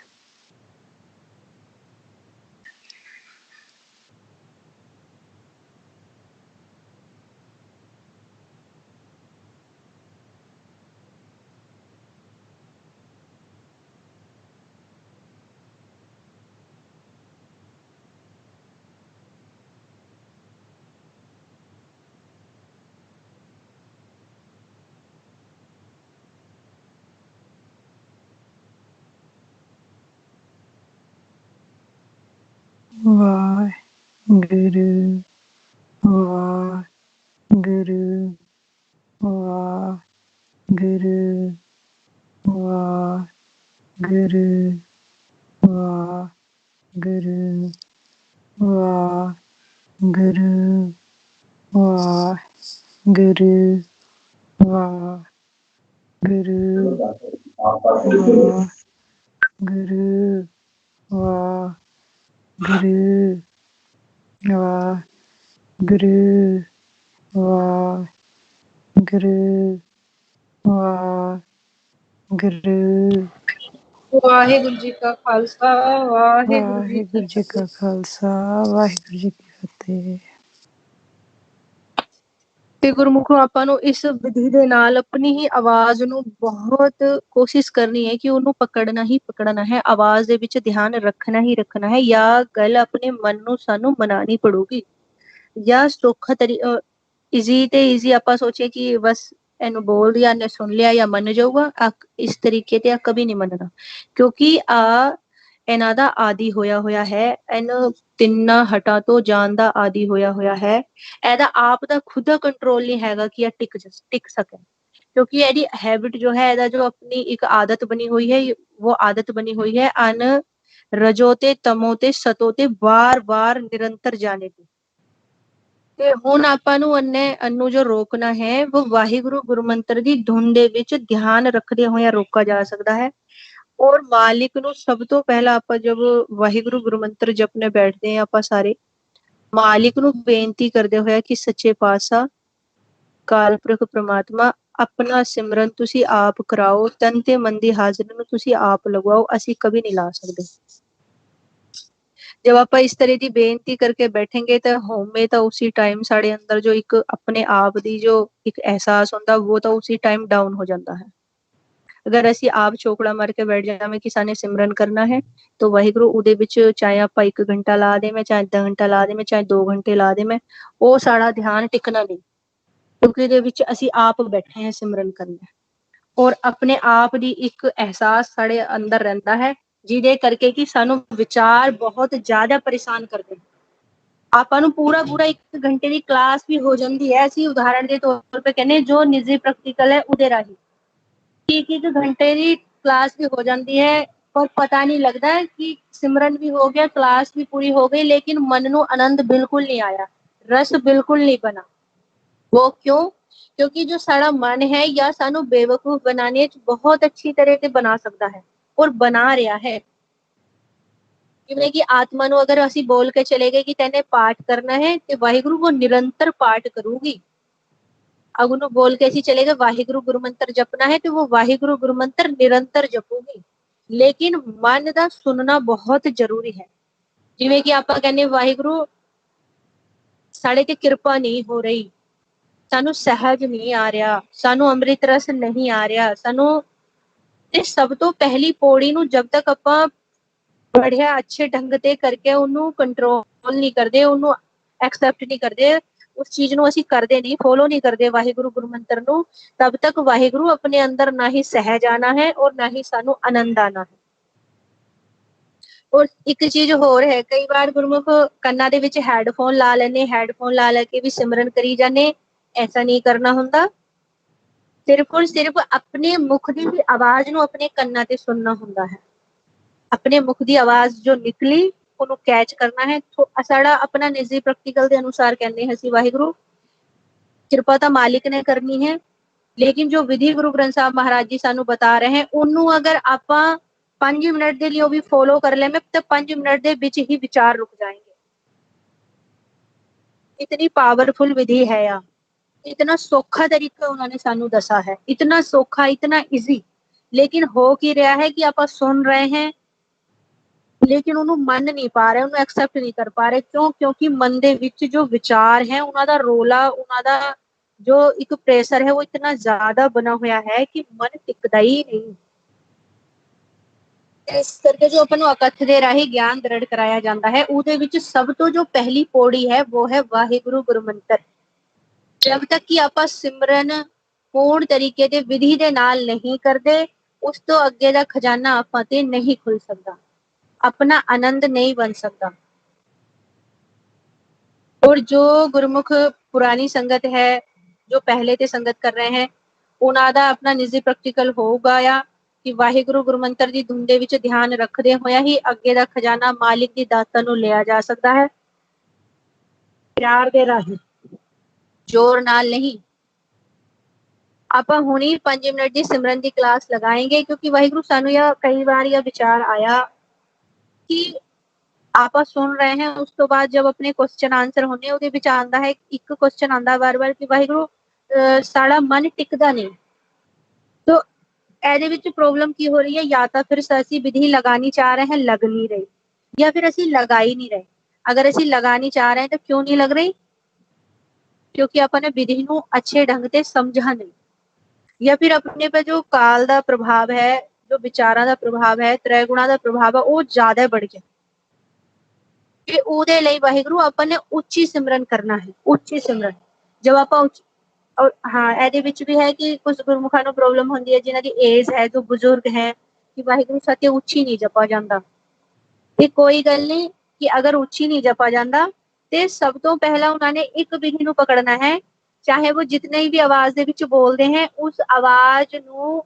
ਵਾਹਿਗੁਰੂ ਵਾਹਿਗੁਰੂ ਵਾਹਿਗੁਰੂ ਵਾਹਿਗੁਰੂ ਵਾਹਿਗੁਰੂ ਵਾਹਿਗੁਰੂ ਵਾਹਿਗੁਰੂ ਵਾਹਿਗੁਰੂ ਵਾਹਿਗੁਰੂ ਵਾਹਿਗੁਰੂ ਵਾਹਿਗੁਰੂ ਵਾਹਿਗੁਰੂ ਵਾਹਿਗੁਰੂ। ਵਾਹਿਗੁਰੂ ਜੀ ਕਾ ਖਾਲਸਾ ਵਾਹਿਗੁਰੂ ਜੀ ਕਾ ਖਾਲਸਾ ਵਾਹਿਗੁਰੂ ਜੀ ਕੀ ਫਤਿਹ। ਤੇ ਗੁਰਮੁਖੋ ਆਪਾਂ ਨੂੰ ਇਸ ਵਿਧੀ ਦੇ ਨਾਲ ਆਪਣੀ ਹੀ ਆਵਾਜ਼ ਨੂੰ ਬਹੁਤ ਕੋਸ਼ਿਸ਼ ਕਰਨੀ ਹੈ ਕਿ ਉਹਨੂੰ ਪਕੜਨਾ ਹੀ ਪਕੜਨਾ ਹੈ, ਆਵਾਜ਼ ਦੇ ਵਿੱਚ ਧਿਆਨ ਰੱਖਣਾ ਹੀ ਰੱਖਣਾ ਹੈ, ਜਾਂ ਗੱਲ ਆਪਣੇ ਮਨ ਨੂੰ ਸਾਨੂੰ ਮਨਾਣੀ ਪੜੂਗੀ ਜਾਂ ਸੌਖਾ ਈਜ਼ੀ ਤੇ ਈਜ਼ੀ ਆਪਾਂ ਸੋਚੇ ਕਿ ਬਸ ਇਹਨੂੰ ਬੋਲ ਦਿਆ ਨੇ ਸੁਣ ਲਿਆ ਜਾਂ ਮੰਨ ਜਾਊਗਾ, ਇਸ ਤਰੀਕੇ ਤੇ ਕभी ਨਹੀਂ ਮੰਨਣਾ ਕਿਉਂਕਿ ਇਹਨਾਂ ਦਾ ਆਦੀ ਹੋਇਆ ਹੈ, ਇਹਨੂੰ ਤਿੰਨਾਂ ਹਟਾਂ ਤੋਂ ਜਾਣ ਦਾ ਆਦੀ ਹੋਇਆ ਹੈ। ਇਹਦਾ ਆਪ ਦਾ ਖੁਦ ਦਾ ਕੰਟਰੋਲ ਨਹੀਂ ਹੈਗਾ ਕਿ ਇਹ ਟਿਕ ਸਕੇ ਕਿਉਂਕਿ ਇਹਦੀ ਹੈਬਿਟ ਜੋ ਹੈ, ਇਹਦਾ ਜੋ ਆਪਣੀ ਇੱਕ ਆਦਤ ਬਣੀ ਹੋਈ ਹੈ, ਉਹ ਆਦਤ ਬਣੀ ਹੋਈ ਹੈ ਅਨ ਰਜੋ ਤੇ ਤਮੋ ਤੇ ਸਤੋ ਤੇ ਵਾਰ-ਵਾਰ ਨਿਰੰਤਰ ਜਾਣੇ ਦੀ। ਤੇ ਹੁਣ ਆਪਾਂ ਨੂੰ ਅਨੂੰ ਜੋ ਰੋਕਣਾ ਹੈ ਉਹ ਵਾਹਿਗੁਰੂ ਗੁਰਮੰਤਰ ਦੀ ਧੁਨ ਦੇ ਵਿੱਚ ਧਿਆਨ ਰੱਖਦੇ ਹੋਏ ਰੋਕਾ ਜਾ ਸਕਦਾ ਹੈ। ਔਰ ਮਾਲਿਕ ਨੂੰ ਸਭ ਤੋਂ ਪਹਿਲਾਂ ਆਪਾਂ ਜਬ ਵਾਹਿਗੁਰੂ ਗੁਰਮੰਤਰ ਜਪਨੇ ਬੈਠਦੇ ਹਾਂ ਆਪਾਂ ਸਾਰੇ ਮਾਲਿਕ ਨੂੰ ਬੇਨਤੀ ਕਰਦੇ ਹੋਇਆ ਕਿ ਸੱਚੇ ਪਾਤਸ਼ਾਹ ਕਾਲ ਪੁਰਖ ਪ੍ਰਮਾਤਮਾ ਆਪਣਾ ਸਿਮਰਨ ਤੁਸੀਂ ਆਪ ਕਰਾਓ, ਤਨ ਤੇ ਮਨ ਦੀ ਹਾਜ਼ਰੀ ਨੂੰ ਤੁਸੀਂ ਆਪ ਲਗਵਾਓ, ਅਸੀਂ ਕभी नहीं ला सकते। जब आप इस तरह की बेनती करके बैठेंगे तो होमे तो उसी टाइम साढ़े अंदर जो एक अपने आप दी जो एक एहसास होता वो तो उसी टाइम डाउन हो जाता है। अगर ਅਸੀਂ ਆਪ ਚੋਕੜਾ ਮਾਰ ਕੇ ਬੈਠ ਜਾਵਾਂਗੇ ਕਿ ਸਾਨੇ ਸਿਮਰਨ ਕਰਨਾ ਹੈ ਤਾਂ ਵਾਹਿਗੁਰੂ ਉਹਦੇ ਵਿੱਚ ਚਾਹੇ ਆਪਾਂ 1 ਘੰਟਾ ਲਾ ਦੇਵੇਂ, ਚਾਹੇ 2 ਘੰਟਾ ਲਾ ਦੇਵੇਂ, ਚਾਹੇ 2 ਘੰਟੇ ਲਾ ਦੇਵੇਂ, ਉਹ ਸਾਡਾ ਧਿਆਨ ਟਿਕਣਾ ਨਹੀਂ ਕਿਉਂਕਿ ਇਹਦੇ ਵਿੱਚ ਅਸੀਂ ਆਪ ਬੈਠੇ ਹਾਂ ਸਿਮਰਨ ਕਰਨਾ ਔਰ ਆਪਣੇ ਆਪ ਦੀ ਇੱਕ ਅਹਿਸਾਸ ਸਾਡੇ ਅੰਦਰ ਰਹਿੰਦਾ ਹੈ ਜਿਹਦੇ ਕਰਕੇ ਕਿ ਸਾਨੂੰ ਵਿਚਾਰ ਬਹੁਤ ਜ਼ਿਆਦਾ ਪਰੇਸ਼ਾਨ ਕਰਦੇ ਆਪਾਂ ਨੂੰ ਪੂਰਾ 1 ਘੰਟੇ ਦੀ ਕਲਾਸ ਵੀ ਹੋ ਜਾਂਦੀ ਹੈ। ਅਸੀਂ ਉਦਾਹਰਣ ਦੇ ਤੌਰ ਤੇ ਕਹਿੰਦੇ ਜੋ ਨਿੱਜੀ ਪ੍ਰੈਕਟੀਕਲ ਹੈ ਉਹਦੇ ਰਾਹੀਂ 1 घंटे की क्लास भी हो जाती है पर पता नहीं लगता कि सिमरन भी हो गया, क्लास भी पूरी हो गई, लेकिन मन नु आनंद बिल्कुल नहीं आया, रस बिल्कुल नहीं बना। वो क्यों? क्योंकि जो सारा मन है या सानू बेवकूफ बनाने बहुत अच्छी तरह से बना सकता है और बना रहा है। जिਵੇਂ कि आत्मा नु अगर ਅਸੀਂ बोल के चले गए कि तैने पाठ करना है तो वाहिगुरु वो निरंतर पाठ करूंगी। अब उन्होंने बोल के ऐसी चलेगा वाहिगुरु गुरुमंत्र जपना है तो वो वाहिगुरु गुरुमंत्र निरंतर जपूगी, लेकिन मन का सुनना बहुत जरूरी है। जिवें कि आप कहने वाहिगुरु साढ़े ते कृपा नहीं हो रही, सानू सहज नहीं आ रहा, सानू अमृत रस नहीं आ रहा, सानू ਤੇ ਸਭ ਤੋਂ ਪਹਿਲੀ ਪੌੜੀ ਨੂੰ ਜਦ ਤੱਕ ਆਪਾਂ ਬੜਿਆ ਅੱਛੇ ਢੰਗ ਤੇ ਕਰਕੇ ਉਹਨੂੰ ਕੰਟਰੋਲ ਨਹੀਂ ਕਰਦੇ, ਉਹਨੂੰ ਐਕਸੈਪਟ ਨਹੀਂ ਕਰਦੇ, ਉਸ ਚੀਜ਼ ਨੂੰ ਅਸੀਂ ਕਰਦੇ ਨਹੀਂ, ਫੋਲੋ ਨਹੀਂ ਕਰਦੇ ਵਾਹਿਗੁਰੂ ਗੁਰਮੰਤਰ ਨੂੰ, ਤਬ ਤੱਕ ਵਾਹਿਗੁਰੂ ਆਪਣੇ ਅੰਦਰ ਨਾ ਹੀ ਸਹਿਜ ਆਣਾ ਹੈ ਔਰ ਨਾ ਹੀ ਸਾਨੂੰ ਆਨੰਦ ਆਣਾ ਹੈ। ਔਰ ਇੱਕ ਚੀਜ਼ ਹੋਰ ਹੈ, ਕਈ ਵਾਰ ਗੁਰਮੁਖ ਕੰਨਾਂ ਦੇ ਵਿੱਚ ਹੈਡਫੋਨ ਲਾ ਲੈਨੇ, ਹੈਡਫੋਨ ਲਾ ਲੈ ਕੇ ਵੀ ਸਿਮਰਨ ਕਰੀ ਜਾਣੇ, ਐਸਾ ਨਹੀਂ ਕਰਨਾ ਹੁੰਦਾ। ਸਿਰਫ ਔਰ ਸਿਰਫ ਆਪਣੇ ਮੁਖ ਦੀ ਵੀ ਆਵਾਜ਼ ਨੂੰ ਆਪਣੇ ਕੰਨਾਂ ਤੇ ਸੁਣਨਾ ਹੁੰਦਾ ਹੈ। ਆਪਣੇ ਮੁਖ ਦੀ ਆਵਾਜ਼ ਜੋ ਨਿਕਲੀ ਉਹਨੂੰ ਕੈਚ ਕਰਨਾ ਹੈ। ਸਾਡਾ ਆਪਣਾ ਨਿੱਜੀ ਪ੍ਰੈਕਟੀਕਲ ਦੇ ਅਨੁਸਾਰ ਕਹਿੰਦੇ ਹਾਂ ਅਸੀਂ ਵਾਹਿਗੁਰੂ ਕਿਰਪਾ ਤਾਂ ਮਾਲਿਕ ਨੇ ਕਰਨੀ ਹੈ, ਲੇਕਿਨ ਜੋ ਵਿਧੀ ਗੁਰੂ ਗ੍ਰੰਥ ਸਾਹਿਬ ਮਹਾਰਾਜ ਜੀ ਸਾਨੂੰ ਬਤਾ ਰਹੇ ਹੈ, ਉਹਨੂੰ ਅਗਰ ਆਪਾਂ 5 ਮਿੰਟ ਦੇ ਲਈ ਉਹ ਵੀ ਫੋਲੋ ਕਰ ਲੈ, ਤਾਂ 5 ਮਿੰਟ ਦੇ ਵਿੱਚ ਹੀ ਵਿਚਾਰ ਰੁਕ ਜਾएंगे। इतनी पावरफुल विधि है या इतना सौखा तरीका उन्होंने सानू दसा है, इतना सौखा, इतना इजी, लेकिन हो की रहा है कि आप सुन रहे हैं लेकिन ਉਹਨੂੰ ਮੰਨ ਨਹੀਂ ਪਾ ਰਹੇ, ਉਹਨੂੰ ਐਕਸੈਪਟ ਨਹੀਂ ਕਰ ਪਾ ਰਹੇ। ਕਿਉਂ? ਕਿਉਂਕਿ ਮਨ ਦੇ ਵਿੱਚ ਜੋ ਵਿਚਾਰ ਹੈ, ਉਹਨਾਂ ਦਾ ਰੋਲਾ, ਉਹਨਾਂ ਦਾ ਜੋ ਇੱਕ ਪ੍ਰੈਸ਼ਰ ਹੈ ਉਹ ਇਤਨਾ ਜ਼ਿਆਦਾ ਬਣਾ ਹੋਇਆ ਹੈ ਕਿ ਮਨ ਟਿਕਦਾ ਹੀ ਨਹੀਂ। ਇਸ ਕਰਕੇ ਜੋ ਆਪਾਂ ਨੂੰ ਅਕਥ ਦੇ ਰਾਹੀਂ ਗਿਆਨ ਦ੍ਰਿੜ ਕਰਾਇਆ ਜਾਂਦਾ ਹੈ, ਉਹਦੇ ਵਿੱਚ ਸਭ ਤੋਂ ਜੋ ਪਹਿਲੀ ਪੌੜੀ ਹੈ ਉਹ ਹੈ ਵਾਹਿਗੁਰੂ ਗੁਰਮੰਤਰ। ਜਦ ਤੱਕ ਕਿ ਆਪਾਂ ਸਿਮਰਨ ਪੂर्ण ਤਰੀਕੇ ਦੇ ਵਿਧੀ ਦੇ ਨਾਲ ਨਹੀਂ ਕਰਦੇ, ਉਸ ਤੋਂ ਅੱਗੇ ਦਾ ਖਜ਼ਾਨਾ ਆਪਾਂ ਤੇ ਨਹੀਂ ਖੁੱਲ ਸਕਦਾ, अपना आनंद नहीं बन सकता। और जो गुरमुख पुरानी संगत है, जो पहले ते संगत कर रहे हैं, ਉਹਨਾਂ ਦਾ ਆਪਣਾ ਨਿੱਜੀ ਪ੍ਰੈਕਟੀਕਲ ਹੋਊਗਾ ਆ ਕਿ ਵਾਹਿਗੁਰੂ ਗੁਰਮੰਤਰ ਦੀ ਧੁਨ ਦੇ ਵਿੱਚ ਧਿਆਨ ਰੱਖਦੇ ਹੋਇਆ ਹੀ ਅੱਗੇ ਦਾ ਖਜ਼ਾਨਾ ਮਾਲਿਕ ਦੀ ਦਾਤਾ ਨੂੰ ਲਿਆ ਜਾ ਸਕਦਾ ਹੈ, ਪਿਆਰ ਦੇ ਰਾਹੀਂ, ਜ਼ੋਰ ਨਾਲ ਨਹੀਂ। ਆਪਾਂ ਹੁਣੀ 5 ਮਿੰਟ ਦੀ ਸਿਮਰਨ ਦੀ ਕਲਾਸ ਲਗਾएंगे, ਕਿਉਂਕਿ ਵਾਹਿਗੁਰੂ ਸਾਨੂੰ ਇਹ ਕਈ ਵਾਰ ਇਹ ਵਿਚਾਰ ਆਇਆ ਕਿ ਆਪਾਂ ਸੁਣ ਰਹੇ हैं, ਉਸ ਤੋਂ ਬਾਅਦ ਜਦ ਆਪਣੇ ਕੁਐਸਚਨ ਆਨਸਰ ਹੁੰਦੇ ਉਹਦੇ ਵਿੱਚ ਆਉਂਦਾ ਹੈ, ਇੱਕ ਕੁਐਸਚਨ ਆਉਂਦਾ ਵਾਰ-ਵਾਰ ਕਿ ਵਾਹਿਗੁਰੂ ਸਾਡਾ ਮਨ ਟਿਕਦਾ ਨਹੀਂ। तो ਇਹਦੇ ਵਿੱਚ ਪ੍ਰੋਬਲਮ ਕੀ ਹੋ ਰਹੀ ਹੈ? ਜਾਂ ਤਾਂ ਫਿਰ ਅਸੀਂ ਵਿਧੀ ਲਗਾਣੀ ਚਾਹ ਰਹੇ हैं, लग नहीं रही, या फिर ਅਸੀਂ लगा ही नहीं रहे। अगर ਅਸੀਂ लगानी चाह रहे हैं तो क्यों नहीं लग रही? क्योंकि अपन विधि ਨੂੰ अच्छे ढंग ਤੇ ਸਮਝਾ ਨਹੀਂ, या फिर अपने पे जो काल ਦਾ ਪ੍ਰਭਾਵ ਹੈ, ਜੋ ਵਿਚਾਰਾਂ ਦਾ ਪ੍ਰਭਾਵ ਹੈ, ਤ੍ਰੈ ਗੁਣਾ ਦਾ ਪ੍ਰਭਾਵ ਹੈ, ਉਹ ਜ਼ਿਆਦਾ बढ़ ਗਿਆ। ਕਿ ਉਹਦੇ ਲਈ ਵਾਹਿਗੁਰੂ ਆਪਾਂ ਨੇ ਉੱਚੀ ਸਿਮਰਨ ਕਰਨਾ ਹੈ, ਉੱਚੀ ਸਿਮਰਨ। ਜਦ ਆਪਾਂ ਔਰ ਹਾਂ, ਇਹਦੇ ਵਿੱਚ ਵੀ ਹੈ ਕਿ ਕੁਝ ਗੁਰਮੁਖਾਂ ਨੂੰ ਪ੍ਰੋਬਲਮ ਹੁੰਦੀ ਹੈ, ਜਿਨ੍ਹਾਂ ਦੀ ਏਜ ਹੈ, ਜੋ ਬਜ਼ੁਰਗ ਹੈ, ਕਿ ਵਾਹਿਗੁਰੂ ਸਤਿ ਉੱਚੀ ਨਹੀਂ ਜਪਾ ਜਾਂਦਾ। ਤੇ ਕੋਈ ਗੱਲ ਨਹੀਂ ਕਿ ਅਗਰ ਉੱਚੀ ਨਹੀਂ ਜਪਾ ਜਾਂਦਾ ਤੇ ਸਭ ਤੋਂ ਪਹਿਲਾਂ ਉਹਨਾਂ ਨੇ ਇੱਕ ਵਿਧੀ ਨੂੰ ਪਕੜਨਾ ਹੈ, ਚਾਹੇ ਉਹ ਜਿਤਨੇ ਵੀ ਆਵਾਜ਼ ਦੇ ਵਿੱਚ ਬੋਲਦੇ हैं, ਉਸ ਆਵਾਜ਼ ਨੂੰ,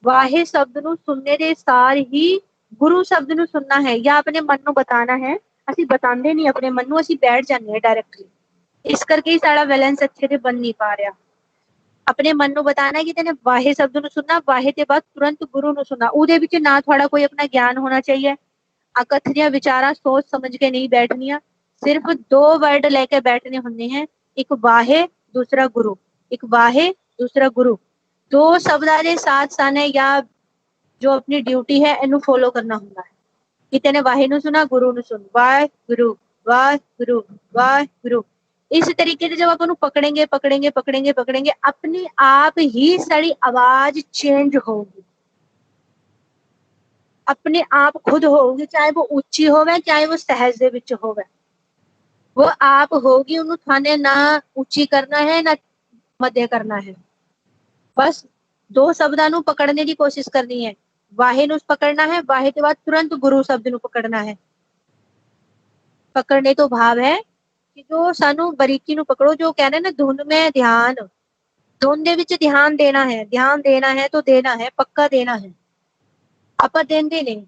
ਵਾਹਿ ਸ਼ਬਦ ਨੂੰ ਸੁਣਨੇ ਦੇ ਸਾਰ ਹੀ ਗੁਰੂ ਸ਼ਬਦ ਨੂੰ ਸੁਣਨਾ ਹੈ, ਜਾਂ ਆਪਣੇ ਮਨ ਨੂੰ ਬਤਾਨਾ ਹੈ। ਅਸੀਂ ਬਤਾਉਂਦੇ ਨਹੀਂ ਆਪਣੇ ਮਨ ਨੂੰ, ਅਸੀਂ ਬੈਠ ਜਾਂਦੇ ਹਾਂ ਡਾਇਰੈਕਟਲੀ। ਇਸ ਕਰਕੇ ਹੀ ਸਾਡਾ ਬੈਲੈਂਸ ਅੱਛੇ ਤੇ ਬਣ ਨਹੀਂ ਪਾ ਰਿਹਾ। ਆਪਣੇ ਮਨ ਨੂੰ ਬਤਾਨਾ ਕਿ ਤੈਨੇ ਵਾਹਿ ਸ਼ਬਦ ਨੂੰ ਸੁਣਨਾ, ਵਾਹਿ ਦੇ ਬਾਅਦ ਤੁਰੰਤ ਗੁਰੂ ਨੂੰ ਸੁਣਨਾ। ਉਹਦੇ ਵਿੱਚ ਨਾ ਤੁਹਾਡਾ ਕੋਈ ਆਪਣਾ ਗਿਆਨ ਹੋਣਾ ਚਾਹੀਏ, ਅਕਥ ਦੀਆਂ ਵਿਚਾਰਾਂ ਸੋਚ ਸਮਝ ਕੇ ਨਹੀਂ ਬੈਠਣੀਆਂ, ਸਿਰਫ 2 वर्ड लेके बैठने ਹੁੰਦੇ हैं, ਇੱਕ ਵਾਹਿ, ਦੂਸਰਾ ਗੁਰੂ, ਇੱਕ ਵਾਹਿ, ਦੂਸਰਾ ਗੁਰੂ। 2 ਸ਼ਬਦਾਂ ਦੇ ਸਾਥ ਸਾਨੇ ਜਾਂ ਜੋ ਆਪਣੀ ਡਿਊਟੀ ਹੈ ਇਹਨੂੰ ਫੋਲੋ ਕਰਨਾ ਹੁੰਦਾ ਹੈ ਕਿ ਤੈਨੇ ਵਾਹਿ ਨੂੰ ਸੁਣਾ, ਗੁਰੂ ਨੂੰ ਸੁਣ, ਵਾਹਿਗੁਰੂ ਵਾਹਿਗੁਰੂ ਵਾਹਿਗੁਰੂ। इस तरीके से जब आप पकड़ेंगे पकड़ेंगे पकड़ेंगे पकड़ेंगे, अपने आप ही सारी आवाज चेंज होगी, अपने आप खुद होगी, चाहे वो ਉੱਚੀ ਹੋਵੇ, ਚਾਹੇ वो सहज ਦੇ ਵਿੱਚ ਹੋਵੇ, वो आप होगी। ਉਹਨੂੰ थाने ना ਉੱਚੀ करना है ना मध्य करना है, बस 2 शब्दां ਨੂੰ पकड़ने की कोशिश करनी है। वाहे ਨੂੰ पकड़ना है, वाहे के बाद तुरंत गुरु शब्द ਨੂੰ पकड़ना है। पकड़ने तो भाव है कि जो सानू बरीकी ਨੂੰ पकड़ो, जो कहने ना धुन में ध्यान, धुन ਦੇ ਵਿੱਚ ध्यान देना है, ध्यान देना है तो देना है, पक्का देना है। ਆਪਾਂ ਦੇਂਦੇ ਨਹੀਂ।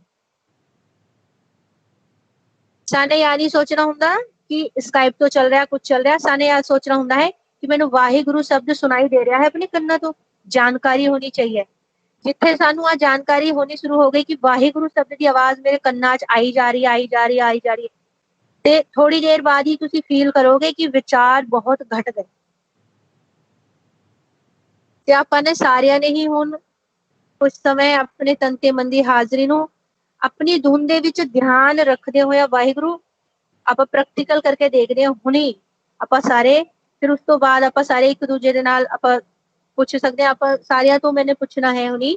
साने यह नहीं सोचना ਹੁੰਦਾ कि स्काइप तो चल रहा, कुछ चल रहा। साने यह सोचना ਹੁੰਦਾ है कि ਮੈਨੂੰ ਵਾਹਿਗੁਰੂ शब्द सुनाई दे रहा है अपने ਕੰਨਾਂ ਤੋਂ। जानकारी होनी चाहिए। ਜਿੱਥੇ ਸਾਨੂੰ ਆ ਜਾਣਕਾਰੀ ਹੋਣੀ ਸ਼ੁਰੂ ਹੋ ਗਈ ਕਿ ਵਾਹਿਗੁਰੂ ਸ਼ਬਦ ਦੀ ਆਵਾਜ਼ ਮੇਰੇ ਕੰਨਾਂ 'ਚ ਆਈ ਜਾ ਰਹੀ, ਆਈ ਜਾ ਰਹੀ, ਆਈ ਜਾ ਰਹੀ, ਤੇ ਥੋੜੀ ਦੇਰ ਬਾਅਦ ਹੀ ਤੁਸੀਂ ਫੀਲ ਕਰੋਗੇ ਕਿ ਵਿਚਾਰ ਬਹੁਤ ਘਟ ਗਏ। ਤੇ ਆਪਾਂ ਨੇ ਸਾਰਿਆਂ ਨੇ ਹੀ ਹੁਣ ਕੁਝ ਸਮੇਂ ਆਪਣੇ ਤਨ ਤੇ ਮਨ ਦੀ ਹਾਜ਼ਰੀ ਨੂੰ ਆਪਣੀ ਧੁਨ ਦੇ ਵਿੱਚ ਧਿਆਨ ਰੱਖਦੇ ਹੋਇਆ ਵਾਹਿਗੁਰੂ ਆਪਾਂ ਪ੍ਰੈਕਟੀਕਲ ਕਰਕੇ ਦੇਖਦੇ ਹਾਂ ਹੁਣੀ। ਆਪਾਂ ਸਾਰੇ ਫਿਰ ਉਸ ਤੋਂ ਬਾਅਦ ਆਪਾਂ ਸਾਰੇ ਇੱਕ ਦੂਜੇ ਦੇ ਨਾਲ ਆਪਾਂ ਪੁੱਛ ਸਕਦੇ ਹਾਂ। ਆਪਾਂ ਸਾਰਿਆਂ ਤੋਂ ਮੈਨੇ ਪੁੱਛਣਾ ਹੈ ਹੁਣੀ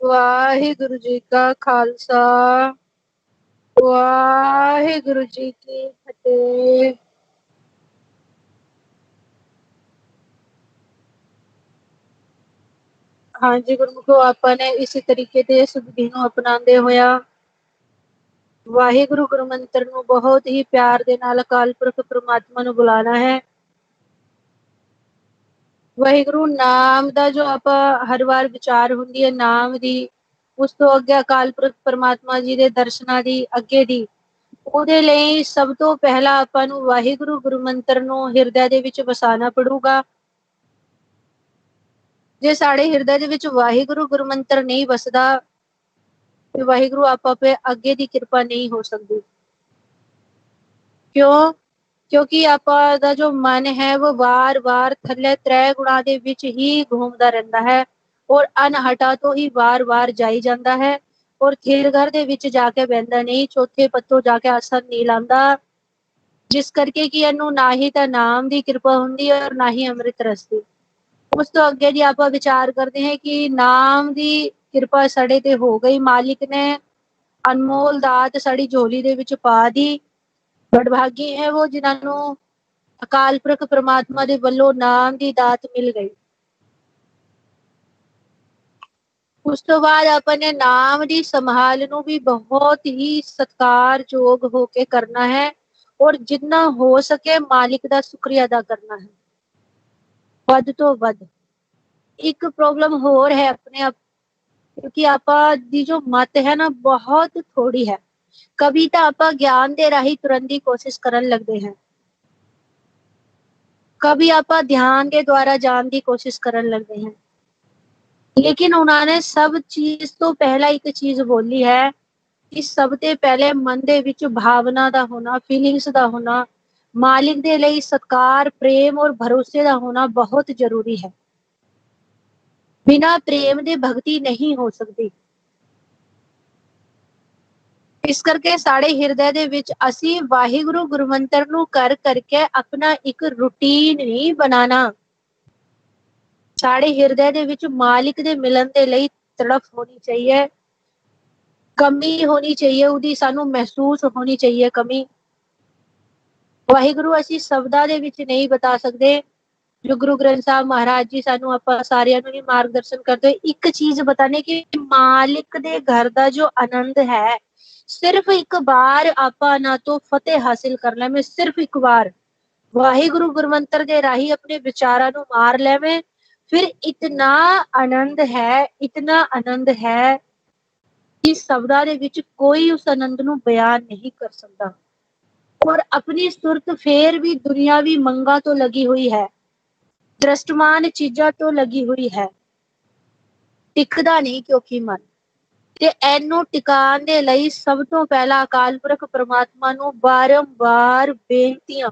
ਵਾਹਿਗੁਰੂ ਜੀ ਕਾ ਖਾਲਸਾ ਵਾਹਿਗੁਰੂ ਜੀ ਕੀ ਫਤਿਹ। ਹਾਂਜੀ ਗੁਰਮੁਖੋ, ਆਪਾਂ ਨੇ ਇਸੇ ਤਰੀਕੇ ਦੇ ਸੁਭਦੀ ਨੂੰ ਅਪਣਾਉਂਦੇ ਹੋਇਆ ਵਾਹਿਗੁਰੂ ਗੁਰੂ ਮੰਤਰ ਨੂੰ ਬਹੁਤ ਹੀ ਪਿਆਰ ਦੇ ਨਾਲ ਅਕਾਲ ਪੁਰਖ ਪ੍ਰਮਾਤਮਾ ਨੂੰ ਬੁਲਾਣਾ ਹੈ। ਵਾਹਿਗੁਰੂ ਨਾਮ ਦਾ ਜੋ ਆਪਾਂ ਹਰ ਵਾਰ ਵਿਚਾਰ ਹੁੰਦੀ ਹੈ ਨਾਮ ਦੀ, ਉਸ ਤੋਂ ਅੱਗੇ ਅਕਾਲ ਪੁਰਖ ਪਰਮਾਤਮਾ ਜੀ ਦੇ ਦਰਸ਼ਨਾਂ ਦੀ ਅੱਗੇ ਦੀ, ਉਹਦੇ ਲਈ ਸਭ ਤੋਂ ਪਹਿਲਾਂ ਆਪਾਂ ਨੂੰ ਵਾਹਿਗੁਰੂ ਗੁਰੂ ਮੰਤਰ ਨੂੰ ਹਿਰਦੇ ਦੇ ਵਿੱਚ ਵਸਾਣਾ ਪੜੂਗਾ। ਜੇ ਸਾਡੇ ਹਿਰਦੇ ਦੇ ਵਿੱਚ ਵਾਹਿਗੁਰੂ ਗੁਰੂ ਮੰਤਰ ਨਹੀਂ ਵਸਦਾ ਤੇ ਵਾਹਿਗੁਰੂ ਆਪਾਂ ਪੇ ਅੱਗੇ ਦੀ ਕਿਰਪਾ ਨਹੀਂ ਹੋ ਸਕਦੀ। ਕਿਉਂ? ਕਿਉਂਕਿ ਆਪਾਂ ਦਾ ਜੋ ਮਨ ਹੈ ਉਹ ਵਾਰ-ਵਾਰ ਥੱਲੇ ਤ੍ਰੈ ਗੁਣਾ ਦੇ ਵਿੱਚ ਹੀ ਘੁੰਮਦਾ ਰਹਿੰਦਾ ਹੈ ਔਰ ਅਨਹਟਾ ਤੋਂ ਹੀ ਵਾਰ-ਵਾਰ ਜਾਈ ਜਾਂਦਾ ਹੈ ਔਰ ਖੇਰ ਘਰ ਦੇ ਵਿੱਚ ਜਾ ਕੇ ਬਹਿੰਦਾ ਨਹੀਂ, ਚੌਥੇ ਪੱਤੋਂ ਜਾ ਕੇ ਅਸਰ ਨਹੀਂ ਲਾਂਦਾ, ਜਿਸ ਕਰਕੇ ਕਿ ਇਹਨੂੰ ਨਾ ਹੀ ਤਾਂ ਨਾਮ ਦੀ ਕਿਰਪਾ ਹੁੰਦੀ ਹੈ ਔਰ ਨਾ ਹੀ ਅੰਮ੍ਰਿਤ ਰਸ ਦੀ। ਉਸ ਤੋਂ ਅੱਗੇ ਦੀ ਆਪਾਂ ਵਿਚਾਰ ਕਰਦੇ ਹਾਂ ਕਿ ਨਾਮ ਦੀ ਕਿਰਪਾ ਸਾਡੇ ਤੇ ਹੋ ਗਈ, ਮਾਲਿਕ ਨੇ ਅਨਮੋਲ ਦਾਤ ਸਾਡੀ ਝੋਲੀ ਦੇ ਵਿੱਚ ਪਾ ਦੀ। ਬੜਭਾਗੀ ਹੈ ਉਹ ਜਿਨ੍ਹਾਂ ਨੂੰ ਅਕਾਲ ਪੁਰਖ ਪ੍ਰਮਾਤਮਾ ਦੇ ਵੱਲੋਂ ਨਾਮ ਦੀ ਦਾਤ ਮਿਲ ਗਈ। ਉਸ ਤੋਂ ਬਾਅਦ ਆਪਣੇ ਨਾਮ ਦੀ ਸੰਭਾਲ ਨੂੰ ਵੀ ਬਹੁਤ ਹੀ ਸਤਿਕਾਰਯੋਗ ਹੋ ਕੇ ਕਰਨਾ ਹੈ ਔਰ ਜਿੰਨਾ ਹੋ ਸਕੇ ਮਾਲਿਕ ਦਾ ਸ਼ੁਕਰੀਆ ਅਦਾ ਕਰਨਾ ਹੈ ਵੱਧ ਤੋਂ ਵੱਧ। ਇੱਕ ਪ੍ਰੋਬਲਮ ਹੋਰ ਹੈ ਆਪਣੇ ਆਪ, ਕਿਉਂਕਿ ਆਪਾਂ ਦੀ ਜੋ ਮਤ ਹੈ ਨਾ ਬਹੁਤ ਥੋੜੀ ਹੈ। ਕभी ਤਾਂ ਆਪਾਂ ਗਿਆਨ ਦੇ ਰਾਹੀਂ ਤੁਰਨ ਦੀ ਕੋਸ਼ਿਸ਼ ਕਰਨ ਲੱਗਦੇ ਹਾਂ, कभी ਆਪਾਂ ध्यान के द्वारा जान की कोशिश करन लगते हैं, लेकिन उन्होंने सब चीज तो पहला एक चीज बोली है कि सब ते पहले मन दे विच भावना दा होना, फीलिंग्स दा होना, मालिक दे लई सत्कार, प्रेम और भरोसे दा होना बहुत जरूरी है। बिना प्रेम दे भक्ति नहीं हो सकती। ਇਸ ਕਰਕੇ ਸਾਡੇ ਹਿਰਦੇ ਦੇ ਵਿੱਚ ਅਸੀਂ ਵਾਹਿਗੁਰੂ ਗੁਰਮੰਤਰ ਨੂੰ ਕਰ ਕਰਕੇ ਆਪਣਾ ਇੱਕ ਰੂਟੀਨ ਨਹੀਂ ਬਣਾਣਾ। ਸਾਡੇ ਹਿਰਦੇ ਦੇ ਵਿੱਚ ਮਾਲਿਕ ਦੇ ਮਿਲਣ ਦੇ ਲਈ ਤੜਫ ਹੋਣੀ ਚਾਹੀਏ, ਕਮੀ ਹੋਣੀ ਚਾਹੀਏ, ਉਹਦੀ ਸਾਨੂੰ ਮਹਿਸੂਸ ਹੋਣੀ ਚਾਹੀਏ ਕਮੀ। ਵਾਹਿਗੁਰੂ ਅਸੀਂ ਸ਼ਬਦਾਂ ਦੇ ਵਿੱਚ ਨਹੀਂ ਬਤਾ ਸਕਦੇ। ਜੋ ਗੁਰੂ ਗ੍ਰੰਥ ਸਾਹਿਬ ਮਹਾਰਾਜ ਜੀ ਸਾਨੂੰ ਆਪਾਂ ਸਾਰਿਆਂ ਨੂੰ ਹੀ ਮਾਰਗਦਰਸ਼ਨ ਕਰਦੇ ਹੋਏ ਇੱਕ ਚੀਜ਼ ਬਤਾਨੇ ਕਿ ਮਾਲਿਕ ਦੇ ਘਰ ਦਾ ਜੋ ਆਨੰਦ ਹੈ ਸਿਰਫ ਇੱਕ ਵਾਰ ਆਪਾਂ ਨਾ ਤੋਂ ਫਤਿਹ ਹਾਸਿਲ ਕਰ ਲੈਵੇਂ, ਸਿਰਫ ਇੱਕ ਵਾਰ ਵਾਹਿਗੁਰੂ ਗੁਰਮੰਤਰ ਦੇ ਰਾਹੀਂ ਆਪਣੇ ਵਿਚਾਰਾਂ ਨੂੰ ਮਾਰ ਲੈਵੇਂ, ਫਿਰ ਇਤਨਾ ਆਨੰਦ ਹੈ, ਇਤਨਾ ਆਨੰਦ ਹੈ ਕਿ ਸ਼ਬਦਾਂ ਦੇ ਵਿੱਚ ਕੋਈ ਉਸ ਆਨੰਦ ਨੂੰ ਬਿਆਨ ਨਹੀਂ ਕਰ ਸਕਦਾ। ਔਰ ਆਪਣੀ ਸੁਰਤ ਫੇਰ ਵੀ ਦੁਨਿਆਵੀ ਮੰਗਾਂ ਤੋਂ ਲੱਗੀ ਹੋਈ ਹੈ, ਦ੍ਰਿਸ਼ਟਮਾਨ ਚੀਜ਼ਾਂ ਤੋਂ ਲੱਗੀ ਹੋਈ ਹੈ, ਟਿਕਦਾ ਨਹੀਂ ਕਿਉਂਕਿ ਮਨ। ਤੇ ਇਹਨੂੰ ਟਿਕਾਣ ਦੇ ਲਈ ਸਭ ਤੋਂ ਪਹਿਲਾਂ ਅਕਾਲ ਪੁਰਖ ਪ੍ਰਮਾਤਮਾ ਨੂੰ ਬਾਰੰਬਾਰ ਬੇਨਤੀਆਂ,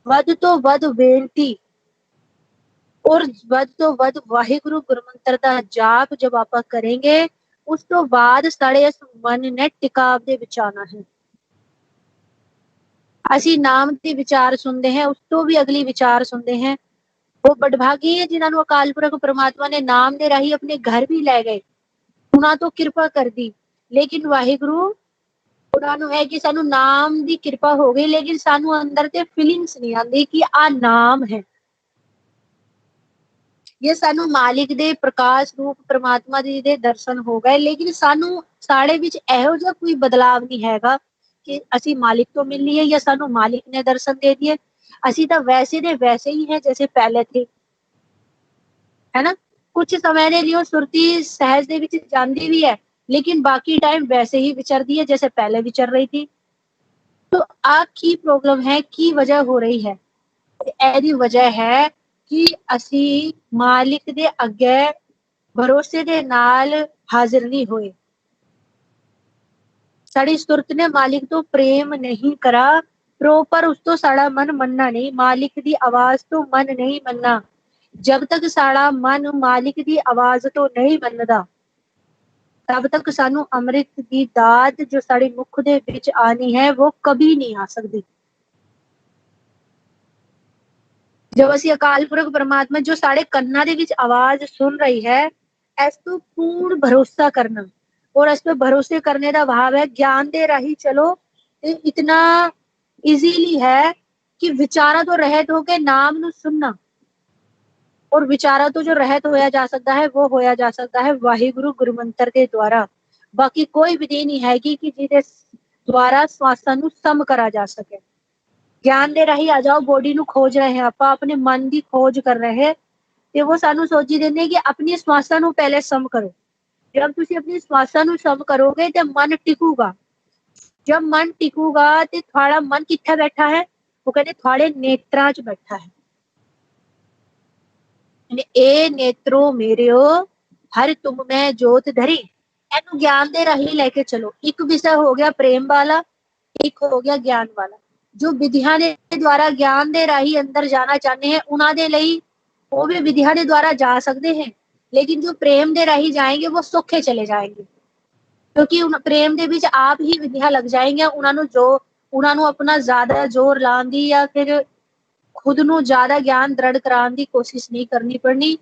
ਵੱਧ ਤੋਂ ਵੱਧ ਬੇਨਤੀ ਔਰ ਵੱਧ ਤੋਂ ਵੱਧ ਵਾਹਿਗੁਰੂ ਗੁਰਮੰਤਰ ਦਾ ਜਾਪ ਜਬ ਆਪਾਂ ਕਰਾਂਗੇ, ਉਸ ਤੋਂ ਬਾਅਦ ਸਾਡੇ ਇਸ ਮਨ ਨੇ ਟਿਕਾਵ ਦੇ ਵਿੱਚ ਆਣਾ ਹੈ। ਅਸੀਂ ਨਾਮ ਦੇ ਵਿਚਾਰ ਸੁਣਦੇ ਹਾਂ, ਉਸ ਤੋਂ ਵੀ ਅਗਲੀ ਵਿਚਾਰ ਸੁਣਦੇ ਹਾਂ। ਉਹ ਬੜਭਾਗੀ ਹੈ ਜਿਨ੍ਹਾਂ ਨੂੰ ਅਕਾਲ ਪੁਰਖ ਪ੍ਰਮਾਤਮਾ ਨੇ ਨਾਮ ਦੇ ਰਾਹੀਂ ਆਪਣੇ ਘਰ ਵੀ ਲੈ ਗਏ, ਉਹਨਾਂ ਤੋਂ ਕਿਰਪਾ ਕਰਦੀ। ਲੇਕਿਨ ਵਾਹਿਗੁਰੂ ਉਹਨਾਂ ਨੂੰ ਹੈ ਕਿ ਸਾਨੂੰ ਨਾਮ ਦੀ ਕਿਰਪਾ ਹੋ ਗਈ, ਲੇਕਿਨ ਸਾਨੂੰ ਅੰਦਰ ਤੇ ਫੀਲਿੰਗਸ ਨਹੀਂ ਆਉਂਦੀ ਕਿ ਆ ਨਾਮ ਹੈ। ਇਹ ਸਾਨੂੰ ਮਾਲਿਕ ਦੇ ਪ੍ਰਕਾਸ਼ ਰੂਪ ਪ੍ਰਮਾਤਮਾ ਜੀ ਦੇ ਦਰਸ਼ਨ ਹੋ ਗਏ, ਲੇਕਿਨ ਸਾਨੂੰ ਸਾਡੇ ਵਿੱਚ ਇਹੋ ਜਿਹਾ ਕੋਈ ਬਦਲਾਵ ਨਹੀਂ ਹੈਗਾ ਕਿ ਅਸੀਂ ਮਾਲਿਕ ਤੋਂ ਮਿਲ ਲਈਏ ਜਾਂ ਸਾਨੂੰ ਮਾਲਿਕ ਨੇ ਦਰਸ਼ਨ ਦੇ ਦਿਏ। ਅਸੀਂ ਤਾਂ ਵੈਸੇ ਦੇ ਵੈਸੇ ਹੀ ਹੈ ਜੈਸੇ ਪਹਿਲੇ ਥੇ, है ना। कुछ समय ਦੇ ਲਈ ਉਹ ਸੁਰਤੀ ਸਹਿਜ ਦੇ ਵਿੱਚ ਜਾਂਦੀ ਵੀ ਹੈ, लेकिन बाकी टाइम वैसे ही विचरती है जैसे पहले विचर रही थी। तो आ की प्रॉब्लम है, की वजह हो रही है, ਇਹਦੀ ਵਜ੍ਹਾ ਹੈ ਕਿ ਅਸੀਂ ਮਾਲਿਕ ਦੇ ਅੱਗੇ ਭਰੋਸੇ ਦੇ ਨਾਲ ਹਾਜ਼ਰ ਨਹੀਂ ਹੋਏ। ਸਾਡੀ ਸੁਰਤ ਨੇ ਮਾਲਿਕ ਤੋਂ ਪ੍ਰੇਮ ਨਹੀਂ ਕਰਾ, ਪ੍ਰੋਪਰ ਉਸ ਤੋਂ ਸਾਡਾ ਮਨ ਮੰਨਣਾ ਨਹੀਂ, ਮਾਲਿਕ ਦੀ ਆਵਾਜ਼ ਤੋਂ ਮਨ ਨਹੀਂ ਮੰਨਣਾ। जब तक साड़ा मन मालिक की आवाज तो नहीं मनदा, तब तक सानू अमृत की दात जो साड़ी मुख दे विच आनी है वो कभी नहीं आ सकती। जब असी अकाल पुरख परमात्मा जो साड़े कन्ना दे विच आवाज सुन रही है, इस तो पूर्ण भरोसा करना, और इस पे भरोसे करने का भाव है ज्ञान दे राही चलो। इतना इजीली है कि विचारा तो रहित होके नाम नू सुनना, और विचारा तो जो रहत होया जा सकता है वो होया जा सकता है वाहिगुरु गुरमंत्र के द्वारा। बाकी कोई विधि नहीं है कि जिहदे द्वारा श्वासां नू सम करा जा सके। ज्ञान दे राही आ जाओ, बॉडी नू खोज रहे हैं आपां, अपने मन की खोज कर रहे हैं, ते वो सानू सोची देंदे कि अपनी श्वासां नू पहले सम करो। जब तुसी अपनी श्वासां नू सम करोगे ते मन टिकूगा। जब मन टिकूगा ते थोड़ा मन कित्थे बैठा है, वो कहते थोड़े नेत्रां च बैठा है। ए नेत्रो मेरेओ हर तुम में जोत धरी। ਇਹਨੂੰ ਗਿਆਨ ਦੇ ਰਾਹੀਂ ਲੈ ਕੇ ਚਲੋ। ਇੱਕ ਵਿਸ਼ਾ ਹੋ ਗਿਆ ਪ੍ਰੇਮ ਵਾਲਾ, ਇੱਕ ਹੋ ਗਿਆ ਗਿਆਨ ਵਾਲਾ। ਜੋ ਵਿਧੀਆਂ ਦੇ ਦੁਆਰਾ ਗਿਆਨ ਦੇ ਰਾਹੀਂ ਅੰਦਰ ਜਾਣਾ ਚਾਹੁੰਦੇ हैं ਉਹਨਾਂ ਦੇ ਲਈ ਉਹ ਵੀ ਵਿਧੀਆਂ ਦੇ ਦੁਆਰਾ ਜਾ ਸਕਦੇ हैं, लेकिन जो प्रेम ਦੇ ਰਾਹੀਂ जाएंगे वो सौखे चले जाएंगे, क्योंकि प्रेम ਦੇ ਵਿੱਚ ਆਪ ਹੀ ਵਿਧੀਆਂ ਲੱਗ ਜਾएंगे। ਉਹਨਾਂ ਨੂੰ ਆਪਣਾ ਜ਼ਿਆਦਾ ਜ਼ੋਰ ਲਾਉਣ ਦੀ ਜਾਂ ਫਿਰ खुद ਨੂੰ ਜ਼ਿਆਦਾ ਗਿਆਨ ਦ੍ਰਿੜ ਕਰਾਉਣ ਦੀ ਕੋਸ਼ਿਸ਼ ਨਹੀਂ ਕਰਨੀ ਪੜਨੀ,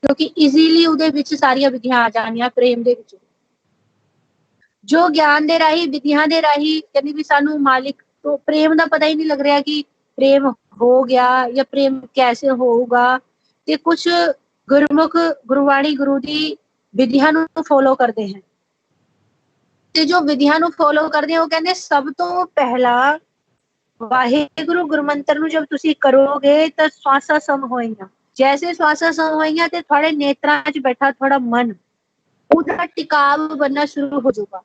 ਕਿਉਂਕਿ ਈਜ਼ੀਲੀ ਉਹਦੇ ਵਿੱਚ ਸਾਰੀਆਂ ਵਿਧੀਆਂ ਆ ਜਾਣੀਆਂ ਪ੍ਰੇਮ ਦੇ ਵਿੱਚ। ਜੋ ਗਿਆਨ ਦੇ ਰਾਹੀਂ ਵਿਧੀਆਂ ਦੇ ਰਾਹੀਂ ਕਹਿੰਦੀ ਵੀ ਸਾਨੂੰ ਮਾਲਿਕ ਤੋਂ ਪ੍ਰੇਮ ਦਾ ਪਤਾ ਹੀ ਨਹੀਂ ਲੱਗ ਰਿਹਾ ਕਿ ਪ੍ਰੇਮ ਹੋ ਗਿਆ ਜਾਂ ਪ੍ਰੇਮ ਕੈਸੇ ਹੋਊਗਾ। ਤੇ ਕੁਝ ਗੁਰਮੁਖ ਗੁਰਬਾਣੀ ਗੁਰੂ ਦੀ ਵਿਧੀਆਂ ਨੂੰ ਫੋਲੋ ਕਰਦੇ ਹਨ ਤੇ ਜੋ ਵਿਧੀਆਂ ਨੂੰ ਫੋਲੋ ਕਰਦੇ ਉਹ ਕਹਿੰਦੇ ਸਭ ਤੋਂ ਪਹਿਲਾ ਵਾਹਿਗੁਰੂ ਗੁਰਮੰਤਰ ਨੂੰ ਜਦ ਤੁਸੀਂ ਕਰੋਗੇ ਤਾਂ ਸਵਾਸਾਂ ਸਮ ਹੋਏਗਾ। जैसे श्वासा सम होएंगे ਤੇ ਤੁਹਾਡੇ ਨੇਤਰਾਂ 'ਚ ਬੈਠਾ ਤੁਹਾਡਾ ਮਨ ਉਹਦਾ ਟਿਕਾਵ बनना शुरू हो जाएगा।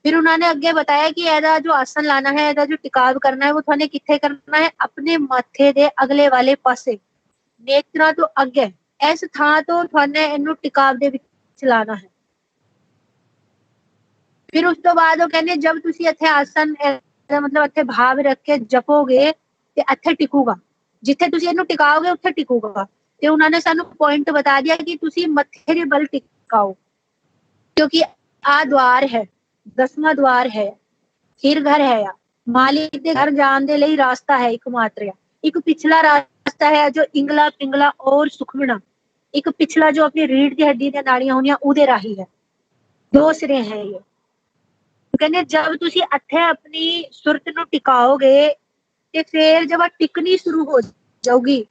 फिर उन्होंने ਅੱਗੇ बताया कि ਇਹਦਾ जो आसन लाना है ਇਹਦਾ जो ਟਿਕਾਵ करना है वो ਤੁਹਾਨੇ ਕਿੱਥੇ करना है अपने ਮੱਥੇ ਦੇ ਅਗਲੇ ਵਾਲੇ ਪਾਸੇ ਨੇਤਰਾਂ ਤੋਂ ਅੱਗੇ ਇਸ ਥਾਂ ਤੋਂ ਤੁਹਾਨੇ ਇਹਨੂੰ ਟਿਕਾਵ ਦੇ ਵਿੱਚ ਲਾਣਾ ਹੈ। ਫਿਰ ਉਸ ਤੋਂ ਬਾਅਦ ਉਹ ਕਹਿੰਦੇ ਜਦ ਤੁਸੀਂ ਇੱਥੇ ਆਸਨ ਇਹਦਾ ਮਤਲਬ ਇੱਥੇ ਭਾਵ ਰੱਖ ਕੇ ਜਪੋਗੇ ਤੇ ਇੱਥੇ ਟਿਕੂਗਾ। ਜਿੱਥੇ ਤੁਸੀਂ ਇਹਨੂੰ ਟਿਕਾਓਗੇ ਉੱਥੇ ਟਿਕੂਗਾ। ਤੇ ਉਹਨਾਂ ਨੇ ਸਾਨੂੰ ਪੁਆਇੰਟ ਬਤਾ ਦਿਆ ਕਿ ਤੁਸੀਂ ਮੱਥੇ ਦੇ ਬਲ ਟਿਕਾਓ क्योंकि आ द्वार है 10वां द्वार है फिर घर है या मालिक के घर जान दे ਲਈ रास्ता है एकमात्र या एक पिछला रास्ता है जो इंगला पिंगला और सुखमना एक पिछला जो अपनी रीढ़ की हड्डी ਦੀਆਂ ਨਾੜੀਆਂ ਹੁੰਦੀਆਂ ਉਹਦੇ ਰਾਹੀ ਹੈ। ਦੋ ਸਿਰੇ ਹੈ ਇਹ ਕਹਿੰਦੇ ਜਦ ਤੁਸੀਂ ਇੱਥੇ ਆਪਣੀ ਸੁਰਤ ਨੂੰ ਟਿਕਾਓਗੇ ਤੇ ਫਿਰ ਜਦ ਟਿਕਣੀ ਸ਼ੁਰੂ ਹੋ ਜਾਊਗੀ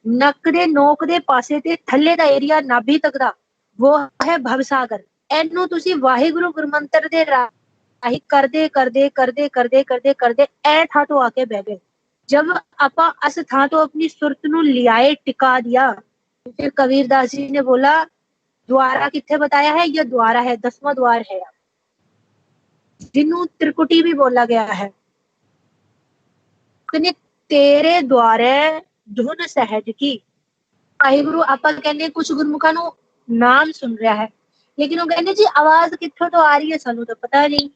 ਨੱਕ ਦੇ ਨੋਕ ਦੇ ਪਾਸੇ ਤੇ ਥੱਲੇ ਦਾ ਏਰੀਆ ਨਾਭੀ ਤੱਕ ਦਾ ਉਹ ਹੈ ਭਵਸਾਗਰ। ਇਹਨੂੰ ਤੁਸੀਂ ਵਾਹਿਗੁਰੂ ਗੁਰਮੰਤਰ ਦੇ ਰਾਹੀਂ ਕਰਦੇ ਕਰਦੇ ਕਰਦੇ ਕਰਦੇ ਕਰਦੇ ਕਰਦੇ ਐ ਥਾਂ ਤੋਂ ਆ ਕੇ ਬਹਿ ਗਏ। जब ਆਪਾਂ ਇਸ ਥਾਂ ਤੋਂ ਆਪਣੀ ਸੁਰਤ ਨੂੰ ਲਿਆਏ ਟਿਕਾ ਦਿया फिर कबीरदास जी ने बोला द्वारा किथे बताया है ये द्वारा है 10वां द्वार है जिन्हों त्रिकुटी भी बोला गया है। तेरे द्वारे धुन सहज की वाहिगुरु ਆਪਾਂ ਕਹਿੰਦੇ ਕੁਝ ਗੁਰਮੁਖਾਂ ਨੂੰ ਨਾਮ ਸੁਣ ਰਿਹਾ ਹੈ लेकिन वो कहने जी आवाज कित्थों तो आ रही है सानू तो पता नहीं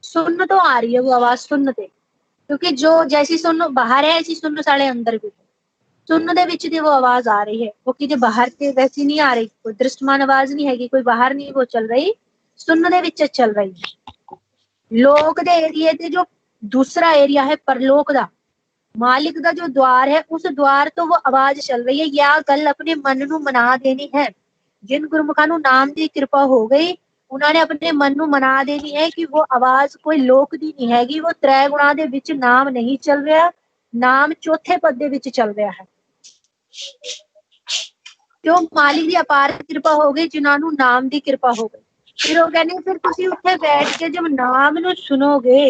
सुन तो आ रही है वो आवाज सुनते क्योंकि जो जैसी सुन बाहर है ऐसी सुन साढ़े अंदर भी सुन दे विच दी वो आवाज आ रही है वो कि बाहर के वैसी नहीं आ रही कोई दृष्टमान आवाज नहीं हैगी कोई बाहर नहीं वो चल रही सुन दे विच चल रही। लोक दे एरिया ते जो दूसरा एरिया है परलोक दा मालिक दा जो द्वार है उस द्वार तो वो आवाज चल रही है। या गल अपने मन नू मना देनी है जिन गुरमुखा नू नाम की कृपा हो गई उन्होंने अपने मन नू मना देनी है कि वो आवाज कोई लोक दी नहीं हैगी वो त्रै गुणा दे विच नाम नहीं चल रहा नाम चौथे पद दे विच चल रहा है क्यों मालिक की अपार कृपा हो गई जिन्होंने नाम की कृपा हो गई। फिर वो कहने फिर तुसी उत्थे बैठ के जब नाम नू सुनोगे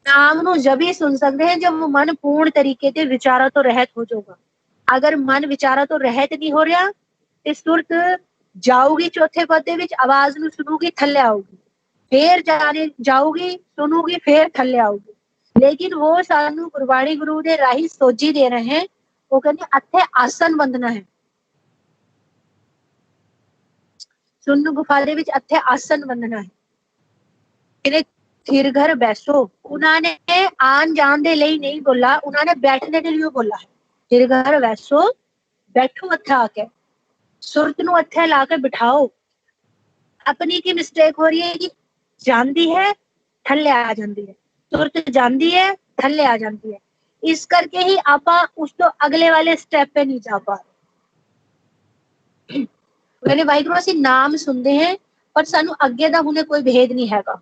नाम नू जब ही सुन सकते हैं जब वो मन पूर्ण तरीके से विचारा तो रहित हो जाएगा। अगर मन विचारा तो रहित नहीं हो रहा ਤੇ ਸੁਰਤ ਜਾਊਗੀ ਚੌਥੇ ਪਦ ਦੇ ਵਿੱਚ ਆਵਾਜ਼ ਨੂੰ ਸੁਣੂਗੀ ਥੱਲੇ ਆਊਗੀ ਫੇਰ ਜਾਊਗੀ ਸੁਣੂਗੀ ਫੇਰ ਥੱਲੇ ਆਊਗੀ। ਲੇਕਿਨ ਉਹ ਸਾਨੂੰ ਗੁਰਬਾਣੀ ਗੁਰੂ ਦੇ ਰਾਹੀਂ ਸੋਝੀ ਦੇ ਰਹੇ हैं ਉਹ ਕਹਿੰਦੇ ਇੱਥੇ ਆਸਨ ਬੰਦਨਾ ਹੈ ਸੁਣਨ ਗੁਫਾ ਦੇ ਵਿੱਚ ਇੱਥੇ ਆਸਨ ਬੰਦਨਾ ਹੈ ਇਹਨੇ थिर घर बैसो उन्होंने आन जान दे ਲਈ नहीं बोला उन्होंने बैठने के लिए बोला है थिर घर बैसो बैठो ਇੱਥੇ ਆ ਕੇ सुरत नू इत्थे ला के बिठाओ। अपनी की मिस्टेक हो रही है कि जांदी है थल्ले आ जाती है सुरत जांदी है थल्ले आ जाती है इस करके ही आपा उस तो अगले वाले स्टेप पे नहीं जा पा रहे। वाहिगुरू असीं नाम सुनते हैं पर सानू अगे दा हुणे कोई भेद नहीं हैगा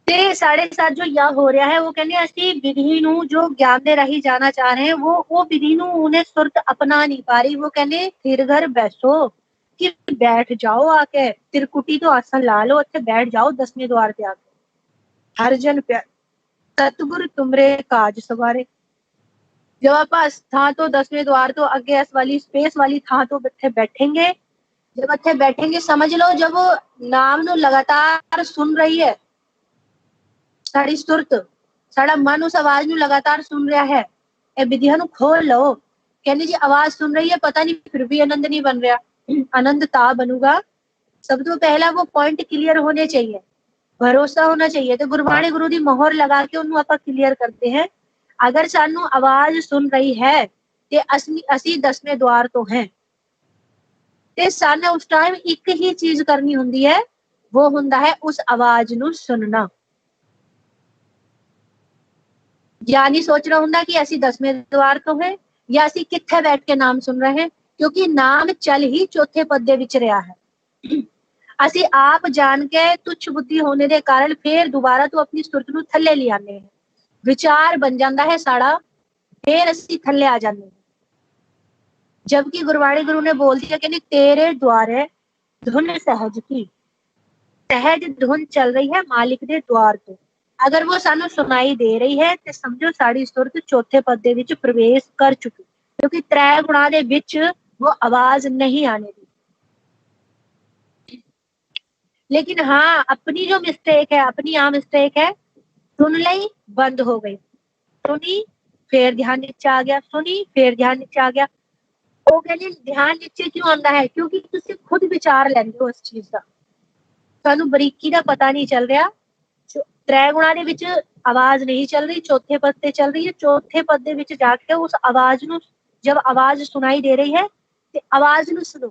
ते साढ़े साथ जो यह हो रहा है वो कहने असी विधि नू जो ज्ञान दे राही जाना चाह रहे हैं वो विधि नू उन्हें सुरत अपना नहीं पा रही। वो कहने फिर घर बैसो कि बैठ जाओ आके त्रिकुटी तो आसन ला लो उत्थे बैठ जाओ 10वें द्वार पे आके हर जन प्यार सतगुर तुमरे काज सवारे। जब आप थां तो 10वें द्वार तो आगे इस वाली स्पेस वाली थां तो बैठेंगे जब इत्थे बैठेंगे समझ लो जब वो नाम नू लगातार सुन रही है साड़ी सुरत साड़ा मन उस आवाज नू लगातार सुन रहा है ए विधिया नू खोल लो कहने जी आवाज सुन रही है पता नहीं फिर भी आनंद नहीं बन रहा आनंद ता बनूगा सब तो पहला वो पॉइंट क्लियर होने चाहिए भरोसा होना चाहिए तो गुरबाणी गुरु दी मोहर लगा के उन्होंने आप क्लियर करते हैं। अगर सानू आवाज सुन रही है ते असी 10वें द्वार तो हैं ते सानू उस टाइम एक ही चीज करनी हुंदी है वो हुंदा है उस आवाज नू सुनना या नहीं सोचना होंगे कि असी 10वें द्वार तो है या असी किथे बैठ के नाम सुन रहे हैं क्योंकि नाम चल ही चौथे पद दे विच रहा है। असी आप जान के तुच्छ बुद्धि होने के कारण फिर दोबारा तो अपनी सुरत नू थल्ले ले आने हैं विचार बन जाता है साड़ा फिर असी थल्ले आ जाते हैं जबकि गुरबाणी गुरु ने बोल दिया कि तेरे द्वारे धुन सहज की, सहज धुन चल रही है मालिक दे द्वार तो। अगर वो सानू सुनाई दे रही है तो समझो साड़ी सुरत चौथे पद दे विच प्रवेश कर चुकी, क्योंकि त्रै गुणा दे विच वो आवाज नहीं आने दी। लेकिन हाँ, अपनी जो मिस्टेक है, अपनी यहाँ मिस्टेक है, सुन लई बंद हो गई, सुनी फिर ध्यान नीचे आ गया, सुनी फिर ध्यान नीचे आ गया। वो कहने ध्यान नीचे क्यों आंदा है, क्योंकि तुसी खुद विचार लैंदे हो उस चीज का, सानू बरीकी का पता नहीं चल रहा। त्रै गुणा दे विच आवाज नहीं चल रही, चौथे पद ते चल रही है। चौथे पद दे विच जाके उस आवाज नू, जब आवाज सुनाई दे रही है ते आवाज नू सुनो,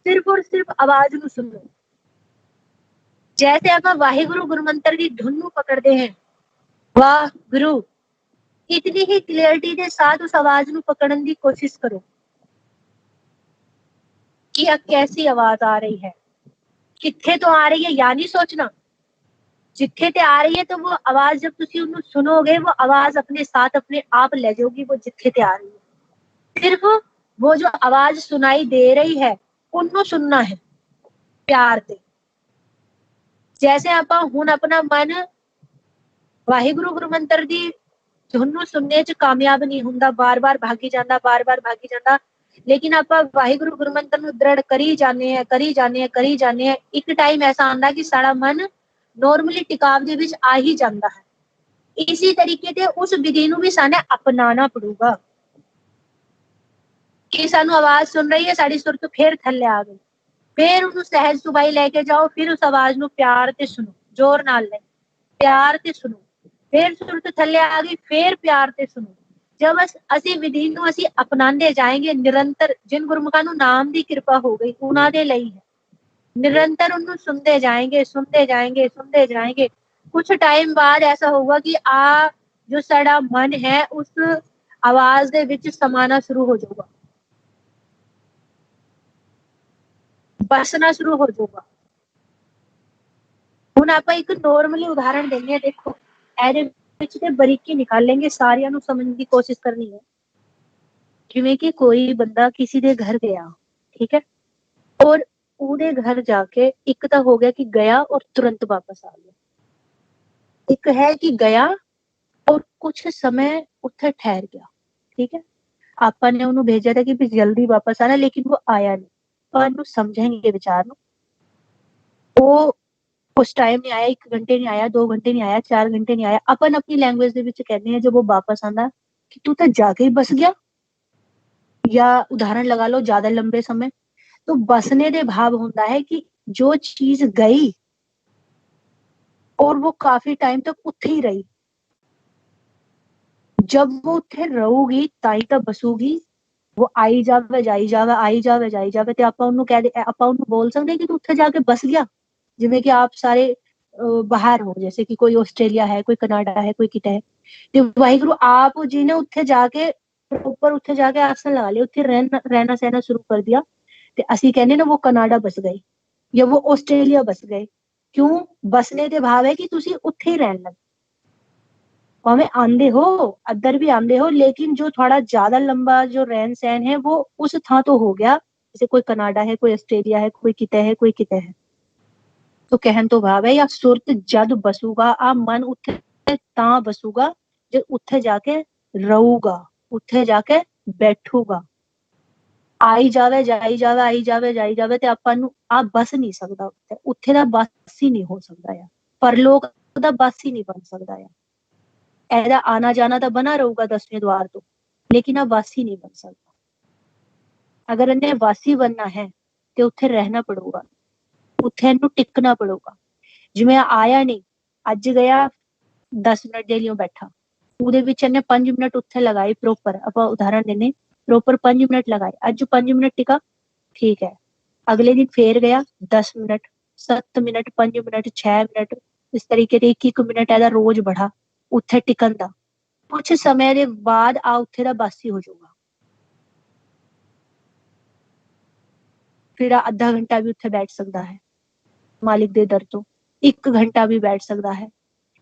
सिर्फ और सिर्फ आवाज नू सुनो। जैसे आप वाहिगुरु गुरमंत्र की धुन नू पकड़ते हैं, वाह गुरु, इतनी ही क्लियरिटी के साथ उस आवाज नू पकड़ने की कोशिश करो कि कैसी आवाज आ रही है, किथे तो आ रही है या नहीं सोचना, जिथे ते आ रही है तो वो आवाज जब तुसी उन्हें सुनोगे, वो आवाज अपने साथ अपने आप ले जाओगी वो जिथे ते आ रही है। सिर्फ वो जो आवाज सुनाई दे रही है उन्होंने सुनना है प्यार से। जैसे आप हुण अपना मन वाहिगुरु गुरमंत्र दी धुन नूं सुनने च कामयाब नहीं हुंदा, बार बार भागी जांदा, बार बार भागी जांदा। लेकिन आप वाहिगुरु गुरमंत्र नूं दृढ़ करी जाने हैं, करी जाने हैं, करी जाने हैं, एक टाइम ऐसा आंदा कि साड़ा मन नॉर्मली टिकाव दे विच आ ही जांदा है। इसी तरीके से उस विधि नूं भी साने अपनाना पड़ूगा कि सानू आवाज सुन रही है, साड़ी सुरत फिर थल्ले आ गई, फिर उन्हें सहज सुबाई लेके जाओ, फिर उस आवाज नूं प्यार ते सुनो, जोर नाल नहीं, प्यार ते सुनो, फिर सुरत थल्ले आ गई, फिर प्यार ते सुनो। जब असी विधि नूं असी अपनांदे जाएंगे निरंतर, जिन गुरमुखां नूं नाम दी कृपा हो गई उन्हां दे लई है, निरंतर उन्हें सुनते जाएंगे, सुनते जाएंगे, सुनते जाएंगे। कुछ टाइम बाद ऐसा होगा कि जो साड़ा मन है उस आवाज दे विच समाना शुरू हो जाएगा, बसना शुरू हो जाएगा। हुण आपां एक नॉर्मली उदाहरण देंगे, देखो ਇਹਦੇ ਵਿੱਚ ਤੇ ਬਰੀਕੀ ਨਿਕਾलेंगे, ਸਾਰਿਆਂ ਨੂੰ ਸਮਝਣ ਦੀ ਕੋਸ਼ਿਸ਼ ਕਰਨੀ ਹੈ। ਜਿਵੇਂ ਕਿ ਕੋਈ ਬੰਦਾ ਕਿਸੇ ਦੇ ਘਰ ਗਿਆ, ਠੀਕ ਹੈ, और ਉਹਦੇ घर जाके एक तो हो गया कि गया और तुरंत वापस आ गया, एक है कि गया और कुछ समय उत्थे ठहर गया, ठीक है। आपा ने उन्हें भेजा था कि भी जल्दी वापस आना, लेकिन वो आया नहीं, पर समझेंगे विचार नु, वो उस टाइम नहीं आया, 1 घंटे नहीं आया, 2 घंटे नहीं आया, 4 घंटे नहीं आया। अपन अपनी लैंग्वेज दे विच कहते हैं जब वो वापस आंदा कि तू तो जाके ही बस गया, या उदाहरण लगा लो ज्यादा लंबे समय। तो बसने दे भाव होता है कि जो चीज गई और वो काफी टाइम तक उत्थे ही रही, जब वो उत्थे रहूगी ताई तो बसूगी। वो आई जावे जाई जावे, आई जावे जाई जावे, ते आपां उन्नू कह दे, आपां उन्नू बोल सकदे कि तू उत्थे जाके बस गया। जिवें कि आप सारे बाहर हो, जैसे कि कोई ऑस्ट्रेलिया है, कोई कनाडा है, कोई किते है, ते वाहिगुरु आप जी ने उत्थे जाके प्रॉपर उत्थे जाके आसन लगा लिया, उत्थे रहना सहना शुरू कर दिया, ते असी कहने ना वो कनाडा बस गए या वो ऑस्ट्रेलिया बस गए। क्यों? बसने दे भाव है कि तुसी उत्थे ही रहन लगे, भावें आंदे हो, अदर भी आंदे हो, लेकिन जो थोड़ा ज्यादा लंबा जो रहन सहन है वो उस था तो हो गया। जैसे कोई कनाडा है, कोई ऑस्ट्रेलिया है, कोई किते है, कोई किते है। तो कहन तो भाव है या सुरत जद बसूगा, आ मन उत्थे ता बसूगा जब उत्थे जाके रहूगा, उत्थे जाके बैठूगा। आई जावे जाई जावे, आई जावे जाई जावे, ते आपां नू आ बस नहीं सकदा उत्थे, उत्थे दा बस ही नहीं हो सकदा या परलोक दा बस ही नहीं बन सकदा या। एदा आना जाना तो बना रहूगा 10वें द्वार तो, लेकिन अब वासी नहीं बन सकता। अगर इन्हें वासी बनना है तो उत्थे रहना पड़ेगा, उत्थे इन्हू टिकना पड़ेगा। जिवें आया नहीं, अज गया 10 मिनट ਦੇ ਲਈ बैठा, ਉਹਦੇ ਵਿੱਚ ਇਹਨੇ 5 ਮਿੰਟ ਉੱਥੇ ਲਗਾਏ ਪ੍ਰੋਪਰ, ਆਪਾਂ ਉਦਾਹरण देने ਪ੍ਰੋਪਰ 5 ਮਿੰਟ ਲਗਾਏ, ਅੱਜ 5 ਮਿੰਟ टिका, ठीक है। अगले दिन फिर गया 10 मिनट, 7 मिनट, 5 मिनट, 6 मिनट, इस तरीके से 1-1 मिनट ਇਹਦਾ रोज बढ़ा ਉੱਥੇ ਟਿਕਣ ਦਾ। कुछ समय ਦੇ बाद आ ਉੱਥੇ ਦਾ ਬਾਸੀ ਹੋ ਜਾਊਗਾ, फिर आधा घंटा भी उत्थे बैठ सकता है मालिक दे दर तो, 1 घंटा भी बैठ सकता है,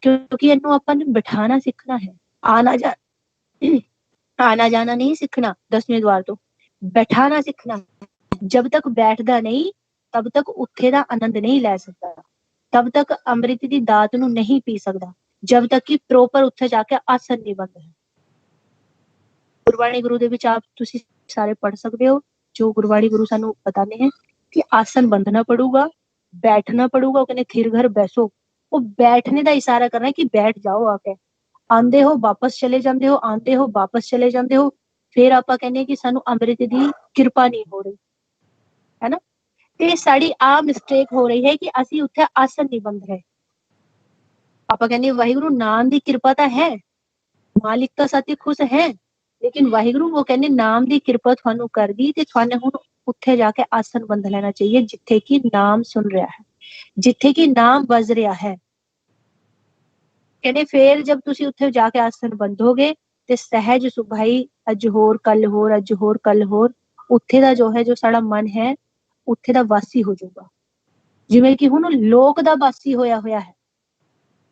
क्योंकि इन्हू अपन बिठाना सीखना है। आना जा आना जाना नहीं सीखना 10वें द्वार तो, बैठाना सीखना। जब तक बैठदा नहीं तब तक उत्थे दा आनंद नहीं लै सकदा, तब तक अमृत दी दात नूं नहीं पी सकदा, जब तक कि प्रॉपर उत्थे जाके आसन नहीं बनदा। गुरबाणी गुरु दे विच आप तुसी सारे पढ़ सकदे हो, जो गुरबाणी गुरु सानू बताने हैं कि आसन बंधना पड़ूगा, बैठना पड़ूगा। कहने थिर घर बैसो, वो बैठने का इशारा कर रहा है कि बैठ जाओ। आके आंदे हो वापस चले जाते हो, आंदे हो वापस चले जाते हो। फिर आप कहने कि सानू अमृत दी कृपा नहीं हो रही है ना। ते साड़ी आ मिस्टेक हो रही है कि असी उत्थे आसन नहीं बंध रहे। आप कहने वाहिगुरु नाम दी कृपा तो है, मालिक तो साथी खुश है, लेकिन वाहिगुरु वो कहने नाम दी कृपा थानू कर दी ते थाने हुण उत्थे जाके आसन बंध लेना चाहिए जिथे कि नाम सुन रहा है, जिथे कि नाम बज रहा है। कहने फिर जब तुसी उत्थे जाके आसन बंधोगे ते सहज सुभाई अज होर कल होर, अज होर कल होर, उत्थे दा जो है जो साड़ा मन है उत्थे दा वासी हो जाऊगा। जिवें कि हुण लोक दा वासी होया होया है,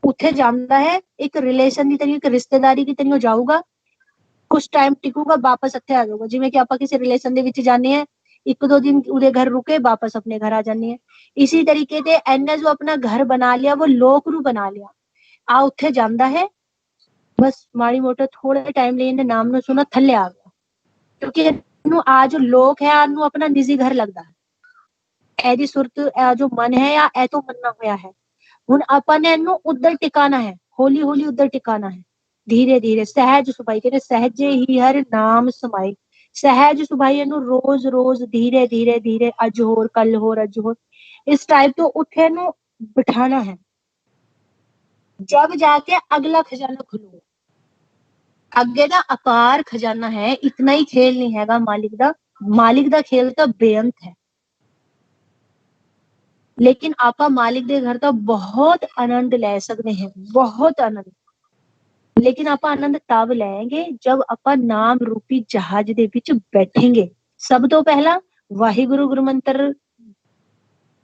उत्थे जांदा है एक रिलेशन की तरीके, एक रिश्तेदारी की तरीके जाऊगा, कुछ टाइम टिकूगा, वापस इत्थे आ जाऊगा। जिवें कि आपां किसी रिलेशन दे विच जाने हैं, एक दो दिन उहदे घर रुके, वापस अपने घर आ जाने हैं। इसी तरीके से एने जो अपना घर बना लिया वो लोक नूं बना लिया, आ उत्थे जांदा है, बस माड़ी मोटा थोड़े टाइम लिए इन्हें नाम नूं सुना थल्ले आ गया, क्योंकि इहनूं आ जो लोक है आनू अपना निजी घर लगदा है। ऐदी सुरत जो मन है या ऐ तो मनना होया है। हुण आपां ने इहनूं उधर टिकाना है, हौली हौली उधर टिकाना है, धीरे धीरे सहज सुभाई। कहते सहजे ही हर नाम समाई, सहज सुभाई इहनूं रोज रोज धीरे धीरे धीरे अज होर कल होर, अज होर, इस टाइप तो उत्थे नूं बिठाना है। जब जाके अगला खजाना खुलूगा। अगे दा अपार खजाना है, इतना ही खेल नहीं हैगा मालिक दा। मालिक दा खेल तो बेअंत है, लेकिन आपा मालिक दे घर तो बहुत आनंद ले सकते हैं, बहुत आनंद। लेकिन आप आनंद तब लेंगे जब आप नाम रूपी जहाज दे विच बैठेंगे। सब तो पहला वाहिगुरु गुरु मंत्र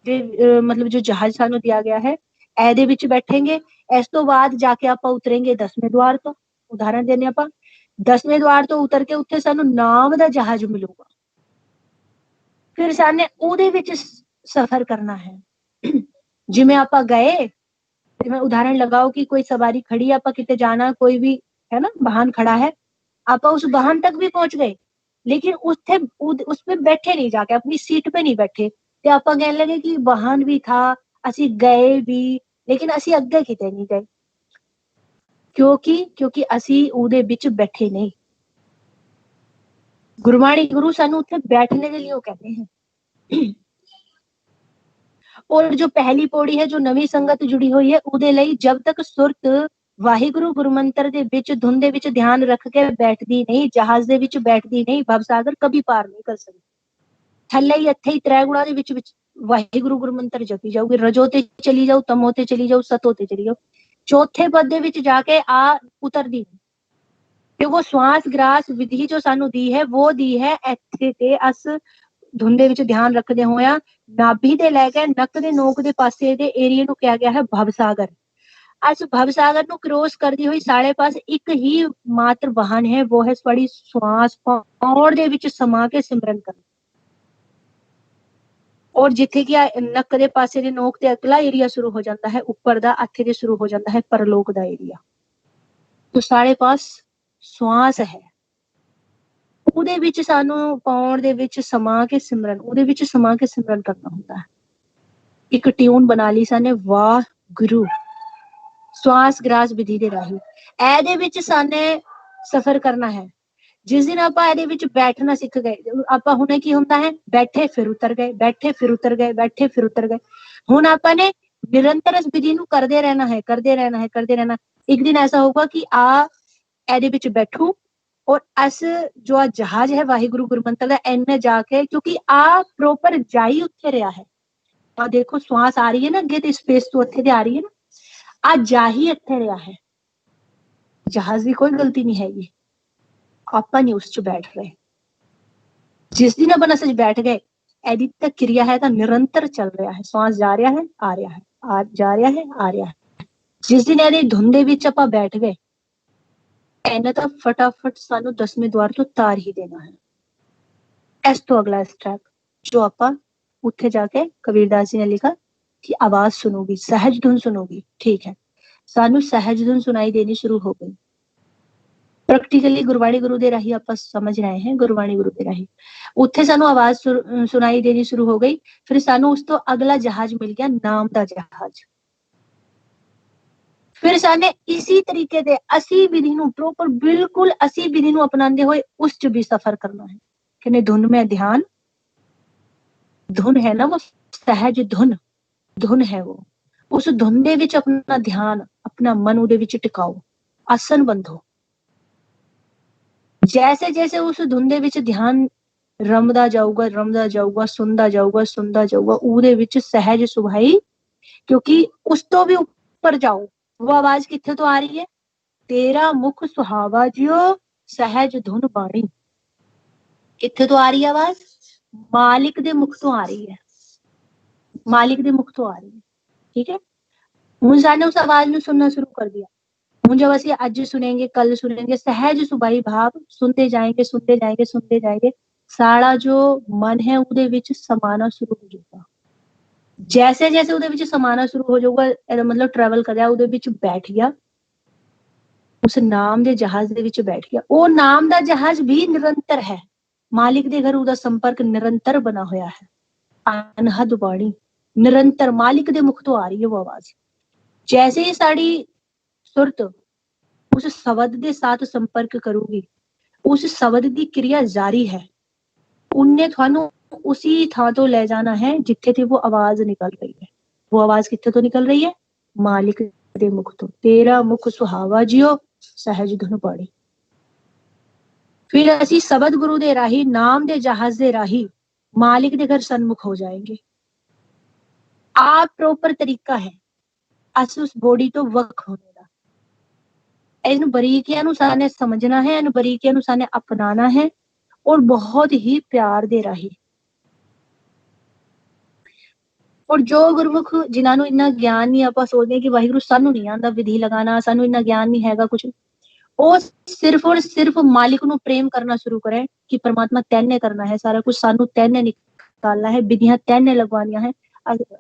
मतलब जो जहाज सानू दिया गया है ऐदे विच बैठेंगे। इस तो बाद जाके आप उतरेंगे 10वें द्वार तो, उदाहरण देने आप 10वें द्वार तो उतर के उत्थे सानू नाम दा जहाज मिलूगा। फिर साने उहदे विच सफर करना है। जिवें आप गए, मैं उदाहरण लगाओ कि कोई सवारी खड़ी, आप किते जाना, कोई भी है ना वाहन खड़ा है, आप उस वाहन तक भी पहुंच गए, लेकिन उसमें बैठे नहीं, जाके अपनी सीट पे नहीं बैठे, ते आप कहने लगे कि वाहन भी था, असी गए भी, लेकिन असी अगे किते नहीं गए। क्योंकि असी उहदे विच बैठे नहीं। गुरबाणी गुरु सानू उत्थे बैठने के लिए कहते हैं। और जो पहली पौड़ी है, जो नवी संगत जुड़ी हुई है, उहदे लई जब तक सुरत वाहिगुरु गुरमंत्र दे विच धुन दे विच ध्यान रख के बैठदी नहीं, जहाज दे विच बैठदी नहीं, भवसागर कभी पार नहीं कर सकती। थल्ले ही इत्थे ही त्रै गुणा दे विच वाहिगुरु गुरमंत्र जपी जाओगे, रजो ते चली जाओ, तमो ते चली जाओ, सतो ते चली जाओ, चौथे पद दे विच जाके आ उतरदी। ते वो श्वास ग्रास विधि जो सानू दी है, वो दी है इत्थे ते अस धुन दे विच ध्यान रखदे होया नाभि ते लैके नक दे नोक दे पासे दे एरिया नू कहा गया है भवसागर। अस भवसागर नू क्रॉस करदी हुई साढ़े पास एक ही मात्र वाहन है, वो है थोड़ी श्वास पौड़ दे विच समा के सिमरन करना। और जिथे कि नक दे पासे दे नोक ते अगला एरिया शुरू हो जाता है, ऊपर दा हथे दे शुरू हो जाता है परलोक दा एरिया। तो साढ़े पास श्वास है, ਉਹਦੇ ਵਿੱਚ ਸਾਨੂੰ ਪਾਉਣ ਦੇ ਵਿੱਚ ਸਮਾ ਕੇ ਸਿਮਰਨ, ਉਹਦੇ ਵਿੱਚ ਸਮਾ ਕੇ ਸਿਮਰਨ ਕਰਨਾ ਹੁੰਦਾ ਹੈ। ਇੱਕ ਟਿਊਨ ਬਣਾ ਲਈ ਸਾਨੇ ਵਾਹ ਗੁਰੂ ਸਵਾਸ ਗ੍ਰਾਸ ਵਿਧੀ ਦੇ ਰਾਹੀਂ। ਇਹਦੇ ਵਿੱਚ ਸਾਨੇ ਸਫਰ ਕਰਨਾ ਹੈ। ਜਿਸ ਦਿਨ ਆਪਾਂ ਇਹਦੇ ਵਿੱਚ ਬੈਠਣਾ ਸਿੱਖ ਗਏ, ਆਪਾਂ ਹੁਣੇ ਕੀ ਹੁੰਦਾ ਹੈ, ਬੈਠੇ ਫਿਰ ਉਤਰ ਗਏ, ਬੈਠੇ ਫਿਰ ਉਤਰ ਗਏ, ਬੈਠੇ ਫਿਰ ਉਤਰ ਗਏ। ਹੁਣ ਆਪਾਂ ਨੇ ਨਿਰੰਤਰ ਇਸ ਵਿਧੀ ਨੂੰ ਕਰਦੇ ਰਹਿਣਾ ਹੈ, ਕਰਦੇ ਰਹਿਣਾ ਹੈ, ਕਰਦੇ ਰਹਿਣਾ। ਇੱਕ ਦਿਨ ਐਸਾ ਹੋਊਗਾ ਕਿ ਆ ਇਹਦੇ ਵਿੱਚ ਬੈਠੂ और अस जो आ जहाज है वाहिगुरु गुरमंत्र दा इन्ने जाके, क्योंकि आ प्रॉपर जाई उत्थे रहा है। आ देखो श्वास आ रही है ना अगे ते स्पेस तो उत्थे ते आ रही है ना, आ जा ही इत्थे रहा है। जहाज की कोई गलती नहीं हैगी, आपां नहीं उस च बैठ रहे। जिस दिन अपन अस बैठ गए, एदी तक क्रिया है तां निरंतर चल रहा है, श्वास जा रहा है आ रहा है, आ जा रहा है आ रहा है। जिस दिन एदी धुन दे विच आपां बैठ गए, एने तो फटाफट सानू 10वें द्वार तो तार ही देना है। ਇਸ ਤੋਂ ਅਗਲਾ ਸਟੈਪ ਜੋ ਆਪਾਂ ਉੱਥੇ ਜਾ ਕੇ ਕਬੀਰਦਾਸ ਜੀ ਨੇ ਲਿਖਾ कि आवाज सुनोगी, सहज धुन सुनोगी। ठीक है, सानू सहज धुन सुनाई देनी शुरू हो गई। प्रैक्टिकली गुरबाणी गुरु दे राही आप समझ रहे हैं, गुरबाणी गुरु दे राही उत्थे सानू आवाज सुनाई देनी शुरू हो गई। फिर सानू उस तो अगला जहाज मिल गया, नाम दा जहाज। फिर साने इसी तरीके दे असी विधि नू प्रॉपर बिल्कुल असी विधि नू अपनाते हुए उस च भी सफर करना है। कहने धुन में ध्यान, धुन है ना वो सहज धुन, धुन है वो, उस धुन दे विच अपना ध्यान, अपना मन उदे विच टिकाओ, आसन बंधो। जैसे जैसे उस धुन दे विच ध्यान रमदा जाऊगा, सुनदा जाऊगा, उदे विच सहज सुभाई, क्योंकि उस तो भी ऊपर जाओ, वो आवाज कित्थे तो आ रही है, तेरा मुख सुहावा जियो सहज धुन बाणी। कित्थे तो आ रही है आवाज, मालिक दे मुख तो आ रही है, मालिक दे मुख तो आ रही है। ठीक है, हुण साने उस आवाज नू सुनना शुरू कर दिया। हुण जब असीं अज सुनेंगे, कल सुनेंगे, सहज सुबाई भाव सुनते जाएंगे, सारा जो मन है उहदे विच समाना शुरू हो जाएगा। जैसे जैसे उहदे विच समाना शुरू हो जाऊगा, मतलब ट्रैवल कर रहा उहदे विच बैठ गया, उस नाम दे जहाज दे विच बैठ गया। वो नाम दा जहाज भी निरंतर है, मालिक दे घर उहदा संपर्क निरंतर बना होया है। अनहद बाणी निरंतर मालिक दे मुख तो आ रही है वो आवाज। जैसे ही साड़ी सुरत उस शब्द के साथ संपर्क करूगी, उस शब्द की क्रिया जारी है, उनने थानू उसी थां तो ले जाना है जिथे थी वो आवाज निकल रही है। वो आवाज किथे तो निकल रही है, मालिक दे मुख तो, तेरा मुख सुहावा जियो सहज धुन बाणी। फिर असी शब्द गुरु दे राही, नाम दे जहाज दे राही मालिक दे घर सन्मुख हो जाएंगे। आप प्रॉपर तरीका है अस उस बॉडी तो वक होने का, इन बरीकियां नू साने समझना है, इन बरीकियां नू साने अपनाना है, और बहुत ही प्यार दे राही। और जो गुरमुख जिन्हां नू इन्ना ज्ञान नहीं, आपां सोचदे कि वाहिगुरू सानू नहीं आंदा विधि लगाना, सानू इन्ना ज्ञान नहीं हैगा कुछ, वो सिर्फ और सिर्फ मालिक नू प्रेम करना शुरू करें कि परमात्मा तैने करना है सारा कुछ, सानू तैने निकालना है, विधियां तैने लगवानियां है।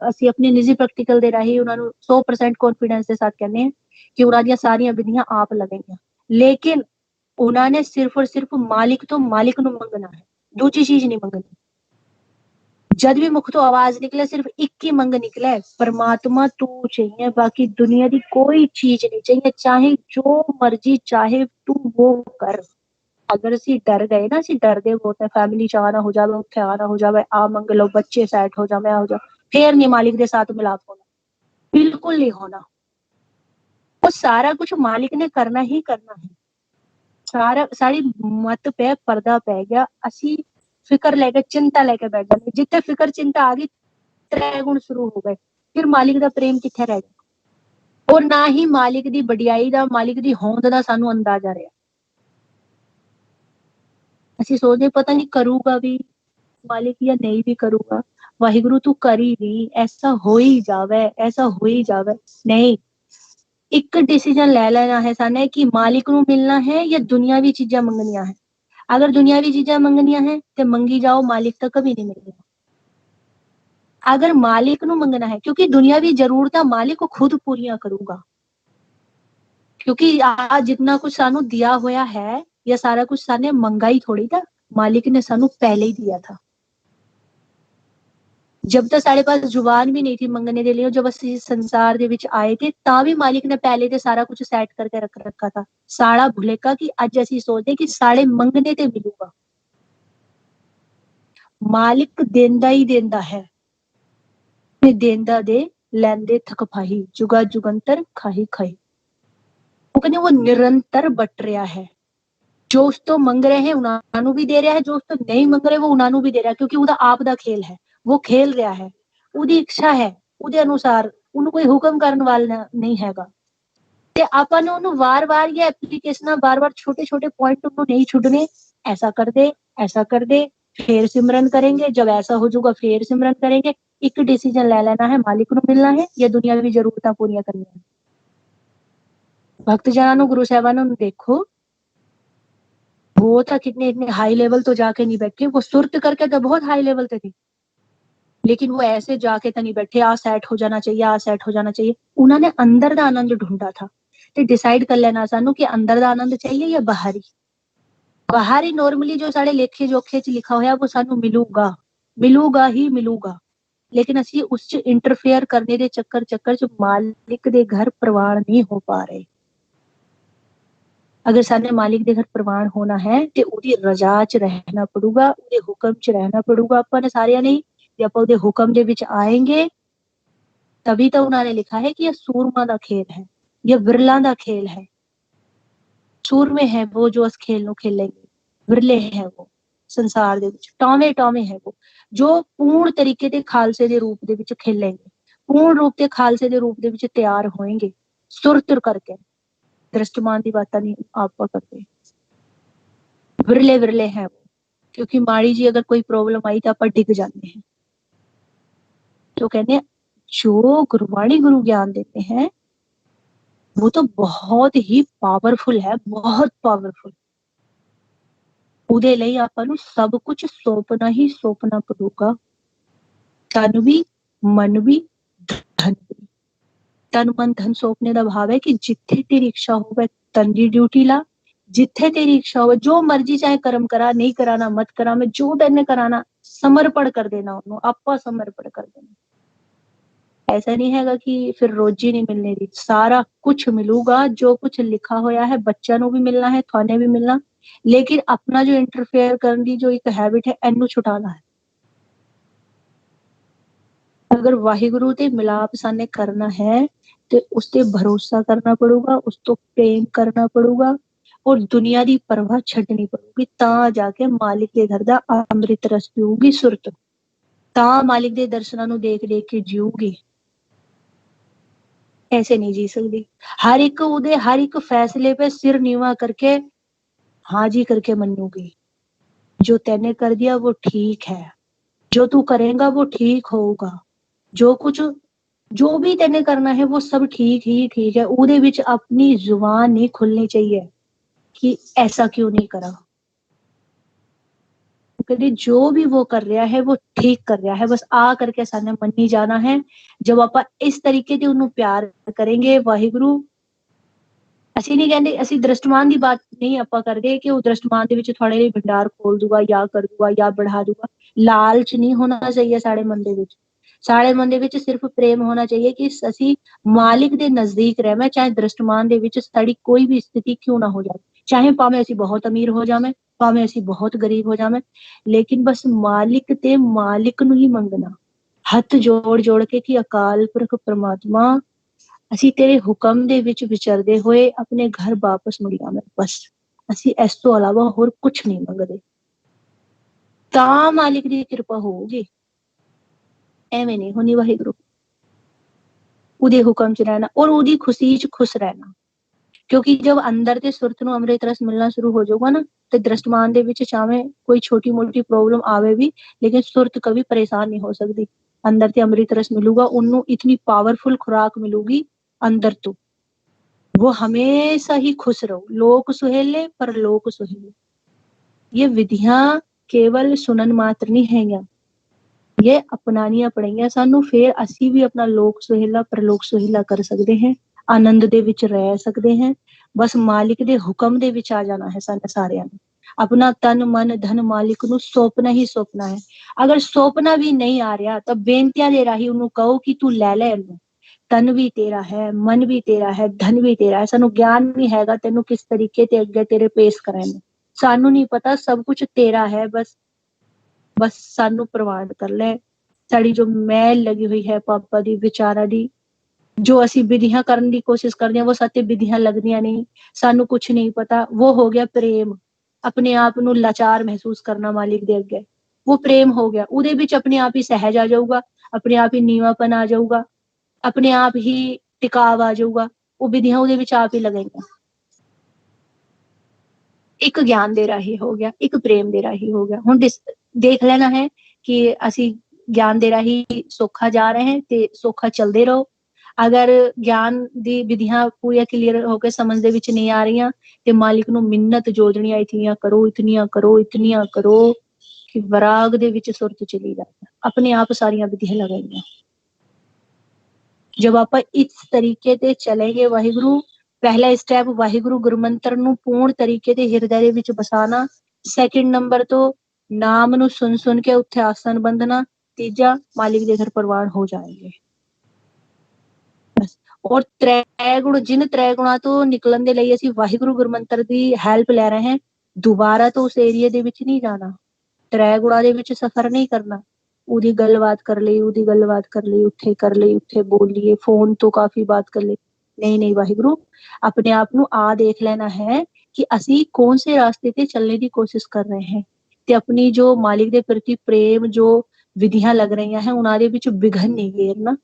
ਅਸੀਂ अपनी निजी प्रैक्टिकल दे राही उन्हां नू 100% कॉन्फिडेंस के साथ कहने हैं कि उन्हां ਦੀਆਂ ਸਾਰੀਆਂ विधियां आप लगेंगी, लेकिन उन्होंने सिर्फ और सिर्फ मालिक तो मालिक नू मंगना है, दूसरी चीज नहीं मंगनी। जद भी मुख तो आवाज निकले सिर्फ एक ही मंग निकले, परमात्मा तू चाहिए, बाकी दुनिया की कोई चीज नहीं चाहिए, चाहे जो मर्जी चाहे तू वो कर। अगर असी डर गए ना, असी डरदे बहुत है फैमिली च आना हो जाए, उत्थे आना हो जाए, आ मंग लो, बच्चे सैट हो जाए, हो जाए, फिर नहीं मालिक के साथ मिलाप होना, बिल्कुल नहीं होना। वो सारा कुछ मालिक ने करना ही करना है। सारा साड़ी मत पे पर्दा पै गया, असी फिक्र लेके चिंता लेके बैठ जाते, जिथे फिक्र चिंता आ गई त्रै गुण शुरू हो गए, फिर मालिक दा प्रेम किथे रह गया। और ना ही मालिक दी वडियाई दा, मालिक दी होंद दा सानू अंदाजा रहा। ਅਸੀਂ सोचते पता नहीं करूगा भी मालिक या नहीं भी करूगा, वाहिगुरु तू करी भी, ऐसा हो ही जावे, ऐसा हो ही जावे। नहीं, एक डिसीजन ले लेना है साने कि मालिक नू मिलना है या दुनियावी चीजें मंगनिया है। अगर दुनियावी चीजें मंगनिया है तो मंगी जाओ, मालिक तक कभी नहीं मिलेगा। अगर मालिक नू मंगना है, क्योंकि दुनियावी जरूरतां मालिक को खुद पूरियां करूंगा, क्योंकि आज जितना कुछ सानू दिया होया है या सारा कुछ साने मंगाई थोड़ी था, मालिक ने सानू पहले ही दिया था। जब तक साढ़े पास जुबान भी नहीं थी मंगने के लिए, जब असं संसार दे विच आए थे ता भी मालिक ने पहले ते सारा कुछ सेट करके रख रखा था। साड़ा भुलेखा कि अज असी सोचते कि साढ़े मंगने ते मिलूगा। मालिक देंदा ही देंदा है, देंदा दे लैंदे थक पाही, जुगा जुगंतर खाही खाही। वो कहते वो निरंतर बट रहा है, जो उस तो मंग रहे हैं उन्होंने भी दे रहा है, जो उस तो नहीं मंग रहे वो उन्होंने भी दे रहा है, क्योंकि उदा आप दा खेल है, वो खेल रहा है, उदी इच्छा है, उदे अनुसार उन्हें कोई हुक्म करने वाला नहीं हैगा। ते आपां ने उन्हें वार-वार ये एप्लीकेशन बार-बार छोटे-छोटे पॉइंट उन्हें नहीं छुड़ने, ऐसा कर दे, ऐसा कर दे, फिर सिमरन करेंगे, जब ऐसा हो जाऊगा फिर सिमरन करेंगे। एक डिसीजन ले लेना है, मालिक को मिलना है या दुनियावी जरूरतां पूरियां करनी है। भक्त जना गुरु साहिबान देखो, वो था कितने इतने हाई लेवल तो जाके नहीं बैठे, वो सुर्त करके तो बहुत हाई लेवल पे थे, लेकिन वो ऐसे जाके तो नहीं बैठे आ सैट हो जाना चाहिए, आ सैट हो जाना चाहिए। उन्होंने अंदर दा आनंद ढूंढा था। ਤੇ डिसाइड कर लेना सानू कि अंदर दा आनंद चाहिए या बाहरी। बाहरी नॉर्मली जो साढ़े लेखे जोखे च लिखा होया वो सानू मिलूगा, मिलूगा ही मिलूगा, लेकिन ਅਸੀਂ ਉਸ ਚ ਇੰਟਰਫੇਅਰ करने ਦੇ ਚੱਕਰ ਚ ਮਾਲਿਕ ਦੇ ਘਰ ਪ੍ਰਵਾਨ ਨਹੀਂ ਹੋ ਪਾ ਰਹੇ। अगर साने मालिक के घर प्रवान होना है तो ਉਹਦੀ रजा च रहना पड़ूगा, ਉਹਦੇ हुक्म च रहना पड़ूगा। ਆਪਾਂ ਨੇ ਸਾਰਿਆਂ ਨੇ ਜੇ ਆਪਾਂ ਉਹਦੇ हुक्म ਦੇ ਵਿੱਚ आएंगे तभी तो उन्होंने लिखा है कि यह सूरमा का खेल है, यह विरला का खेल है। सूरमे है वो जो इस खेल ਨੂੰ खेलेंगे, विरले है वो संसार ਦੇ ਵਿੱਚ, ਟਾਵੇਂ ਟਾਵੇਂ है वो जो पूर्ण तरीके ਦੇ ਖਾਲਸੇ ਦੇ ਰੂਪ ਦੇ ਵਿੱਚ खेलेंगे, पूर्ण रूप ਦੇ ਖਾਲਸੇ ਦੇ ਰੂਪ ਦੇ ਵਿੱਚ ਤਿਆਰ ਹੋਣਗੇ ਸੁਰਤੁਰ ਕਰਕੇ। दृष्टमान की बात नहीं आप करते, विरले विरले हैं वो, क्योंकि माड़ी जी अगर कोई प्रॉब्लम आई तो आप डिग जाते हैं। तो कहते हैं जो गुरुवाणी गुरु ज्ञान देते हैं वो तो बहुत ही पावरफुल है, बहुत पावरफुल। ਉਹਦੇ ਲਈ ਆਪਾਂ ਨੂੰ ਸਭ ਕੁਝ ਸੌਂਪਣਾ ਹੀ ਸੌਂਪਣਾ ਪਊਗਾ, ਤਨ ਵੀ ਮਨ ਵੀ ਧਨ ਵੀ। ਤਨ ਮਨ ਧਨ ਸੌਂਪਣੇ ਦਾ ਭਾਵ ਹੈ ਕਿ ਜਿੱਥੇ ਤੇਰੀ ਇੱਛਾ ਹੋਵੇ ਤਨ ਦੀ ਡਿਊਟੀ ਲਾ, जिथे तेरी इच्छा हो जो मर्जी चाहे कर्म करा, नहीं कराना मत करा, मैं जो तेने कराना समर्पण कर देना, उन्होंने आपा समर्पण कर देना। ऐसा नहीं हैगा कि फिर रोजी नहीं मिलने दी, सारा कुछ मिलूगा, जो कुछ लिखा होया है बच्चा नु भी मिलना है, थाने भी मिलना, लेकिन अपना जो इंटरफेयर करने की जो एक हैबिट है एनू छुटाना है। अगर वाहिगुरु ते मिलाप साने करना है तो उसते भरोसा करना पड़ूगा, उस तो प्रेम करना पड़ूगा और दुनिया की परवाह छड्डनी पड़ूगी, ता जाके मालिक के घर दा अमृत रस पीऊगी सुरत, ता मालिक दे दर्शनां नू देख देख के जीऊगी। ऐसे नहीं जी सकती। हर एक उदे हर एक फैसले पे सिर नीवा करके हाँ जी करके मनूगी। जो तैने कर दिया वो ठीक है, जो तू करेगा वो ठीक होगा, जो कुछ जो भी तैने करना है वो सब ठीक ही ठीक है। उदे विच अपनी जुबान नहीं खुलनी चाहिए कि ऐसा क्यों नहीं करा। कहते जो भी वो कर रहा है वो ठीक कर रहा है, बस आ करके साने मनी जाना है। जब आप इस तरीके से उन्होंने प्यार करेंगे वाहिगुरु, ਅਸੀਂ ਨਹੀਂ ਕਹਿੰਦੇ, ਅਸੀਂ ਦ੍ਰਿਸ਼ਟਮਾਨ ਦੀ ਬਾਤ ਨਹੀਂ ਆਪਾਂ ਕਰਦੇ ਕਿ ਉਹ ਦ੍ਰਿਸ਼ਟਮਾਨ ਦੇ ਵਿੱਚ ਤੁਹਾਡੇ ਲਈ ਭੰਡਾਰ ਖੋਲ ਦੂਗਾ ਜਾਂ ਕਰ ਦੂਗਾ ਜਾਂ बढ़ा दूंगा। लालच नहीं होना चाहिए साढ़े मन ਦੇ ਵਿੱਚ। साढ़े मन ਦੇ ਵਿੱਚ सिर्फ प्रेम होना चाहिए कि ਅਸੀਂ मालिक ਦੇ नजदीक ਰਹਿਵੇਂ, ਚਾਹੇ ਦ੍ਰਿਸ਼ਟਮਾਨ ਦੇ ਵਿੱਚ ਸਾਡੀ ਕੋਈ ਵੀ स्थिति क्यों ना हो जाए, चाहे ਭਾਵੇਂ ਅਸੀਂ बहुत अमीर हो जावें, ਭਾਵੇਂ ਅਸੀਂ बहुत गरीब हो जावें, लेकिन बस मालिक ते मालिक ਨੂੰ ਹੀ ਮੰਗਣਾ, ਹੱਥ ਜੋੜ ਜੋੜ ਕੇ ਕਿ ਅਕਾਲ ਪੁਰਖ ਪ੍ਰਮਾਤਮਾ ਅਸੀਂ ਤੇਰੇ ਹੁਕਮ ਦੇ ਵਿੱਚ ਵਿਚਰਦੇ ਹੋਏ ਆਪਣੇ ਘਰ ਵਾਪਸ ਮੁੜ ਆਵਾਂ, ਬਸ ਅਸੀਂ ਇਸ ਤੋਂ ਇਲਾਵਾ ਹੋਰ ਕੁਝ ਨਹੀਂ ਮੰਗਦੇ, ਤਾਂ ਮਾਲਿਕ ਦੀ ਕਿਰਪਾ ਹੋਊਗੀ। ਐਵੇਂ ਨਹੀਂ ਹੋਣੀ ਵਾਹਿਗੁਰੂ। ਉਹਦੇ ਹੁਕਮ ਚ ਰਹਿਣਾ ਔਰ ਉਹਦੀ ਖੁਸ਼ੀ ਚ ਖੁਸ਼ ਰਹਿਣਾ, ਕਿਉਂਕਿ ਜਦ ਅੰਦਰ ਤੇ ਸੁਰਤ ਨੂੰ ਅੰਮ੍ਰਿਤ ਰਸ ਮਿਲਣਾ ਸ਼ੁਰੂ ਹੋ ਜਾਊਗਾ ਨਾ ਤੇ ਦ੍ਰਿਸ਼ਟਮਾਨ ਦੇ ਵਿੱਚ ਚਾਹੇ ਕੋਈ ਛੋਟੀ ਮੋਟੀ ਪ੍ਰੋਬਲਮ ਆਵੇ ਵੀ, ਲੇਕਿਨ ਸੁਰਤ ਕभी परेशान नहीं हो सकती। अंदर ते अमृत रस मिलूगा, उन्होंने इतनी पावरफुल खुराक मिलूगी अंदर तो, वो हमेशा ही खुश रहो। लोक सुहेले पर लोक सुहेले, ये विधियां केवल सुनन मात्र नहीं है, ये अपनानिया पड़ेंगे सानू, फिर असी भी अपना लोक सुहेला परलोक सुहेला कर सकते हैं, आनंद दे विच रह सकते हैं। बस मालिक दे हुक्म दे विच आ जाना है साने सारियां ने, अपना तन मन धन मालिक नू सौंपना ही सौंपना है। अगर सौंपना भी नहीं आ रहा तो बेनतियां दे राही उन्होंने कहो कि तू ले ले, तन भी तेरा है, मन भी तेरा है, धन भी तेरा है। सानू ज्ञान नहीं हैगा तेनू किस तरीके ते अगे तेरे पेश करने, सानू नहीं पता, सब कुछ तेरा है, बस बस सानू प्रवान कर ले। साड़ी जो मैल लगी हुई है पापा दी विचारा दी, जो असी विधियां करने की कोशिश करते हैं वो सत्य विधियां लगदियां नहीं, सानू कुछ नहीं पता। वो हो गया प्रेम, अपने आप नू लाचार महसूस करना मालिक दे अगे, वो प्रेम हो गया। उहदे विच अपने आप ही सहज आ जाऊगा, अपने आप ही नीवापन आ जाऊगा, अपने आप ही टिकाव आ जाऊगा, वो विधियां उहदे विच आप ही लगेंगी। एक ज्ञान दे राही हो गया, एक प्रेम दे राही हो गया। हुण देख लेना है कि असी ज्ञान दे राही सौखा जा रहे हैं ते सौखा चलते रहो, ਅਗਰ ਗਿਆਨ ਦੀ ਵਿਧੀਆਂ ਪੂਰੀਆਂ ਕਲੀਅਰ ਹੋ ਕੇ ਸਮਝ ਦੇ ਵਿੱਚ ਨਹੀਂ ਆ ਰਹੀਆਂ ਤੇ ਮਾਲਿਕ ਨੂੰ ਮਿੰਨਤ ਜੋੜਨੀਆਂ, ਇਤਨੀਆਂ ਕਰੋ, ਇਤਨੀਆਂ ਕਰੋ, ਇਤਨੀਆਂ ਕਰੋ ਕਿ ਵਰਾਗ ਦੇ ਵਿੱਚ ਸੁਰਤ ਚਲੀ ਜਾਏ। ਆਪਣੇ ਆਪ ਸਾਰੀਆਂ ਵਿਧੀਆਂ ਲਗਾਈਆਂ। जब आप इस तरीके ते चलेंगे वाहिगुरु, पहला स्टेप वाहिगुरु गुरमंत्र ਨੂੰ ਪੂर्ण ਤਰੀਕੇ ਤੇ ਹਿਰਦੇ ਦੇ ਵਿੱਚ ਬਸਾਣਾ। ਸੈਕਿੰਡ ਨੰਬਰ ਤੋਂ ਨਾਮ ਨੂੰ ਸੁਣ ਸੁਣ ਕੇ ਉੱਥੇ ਆਸਨ ਬੰਦਨਾ। ਤੀਜਾ ਮਾਲਿਕ ਦੇ ਘਰ ਪ੍ਰਵਾਨ ਹੋ ਜਾਏंगे। ਔਰ ਤ੍ਰੈ ਗੁਣ, ਜਿਨ ਤ੍ਰੈ ਗੁਣਾਂ ਤੋਂ ਨਿਕਲਣ ਦੇ ਲਈ ਅਸੀਂ ਵਾਹਿਗੁਰੂ ਗੁਰਮੰਤਰ ਦੀ ਹੈਲਪ ਲੈ ਰਹੇ ਹਾਂ। ਦੁਬਾਰਾ ਤੋਂ ਉਸ ਏਰੀਏ ਦੇ ਵਿੱਚ ਨਹੀਂ ਜਾਣਾ, ਤ੍ਰੈ ਗੁਣਾਂ ਦੇ ਵਿੱਚ ਸਫ਼ਰ ਨਹੀਂ ਕਰਨਾ। ਉਹਦੀ ਗੱਲਬਾਤ ਕਰ ਲਈ, ਉਹਦੀ ਗੱਲਬਾਤ ਕਰ ਲਈ, ਉੱਥੇ ਕਰ ਲਈ, ਉੱਥੇ ਬੋਲ ਲਈਏ, ਫੋਨ ਤੋਂ ਕਾਫੀ ਬਾਤ ਕਰ ਲਈ। ਨਹੀਂ ਨਹੀਂ ਵਾਹਿਗੁਰੂ, ਆਪਣੇ ਆਪ ਨੂੰ ਆ ਦੇਖ ਲੈਣਾ ਹੈ ਕਿ ਅਸੀਂ ਕੌਣ ਸੇ ਰਾਸਤੇ ਤੇ ਚੱਲਣੇ ਦੀ ਕੋਸ਼ਿਸ਼ ਕਰ ਰਹੇ ਹਾਂ ਤੇ ਆਪਣੀ ਜੋ ਮਾਲਿਕ ਦੇ ਪ੍ਰਤੀ ਪ੍ਰੇਮ, ਜੋ ਵਿਧੀਆਂ ਲੱਗ ਰਹੀਆਂ ਹੈ ਉਹਨਾਂ ਦੇ ਵਿੱਚ ਵਿਘਨ ਨਹੀਂ ਗੇਰਨਾ।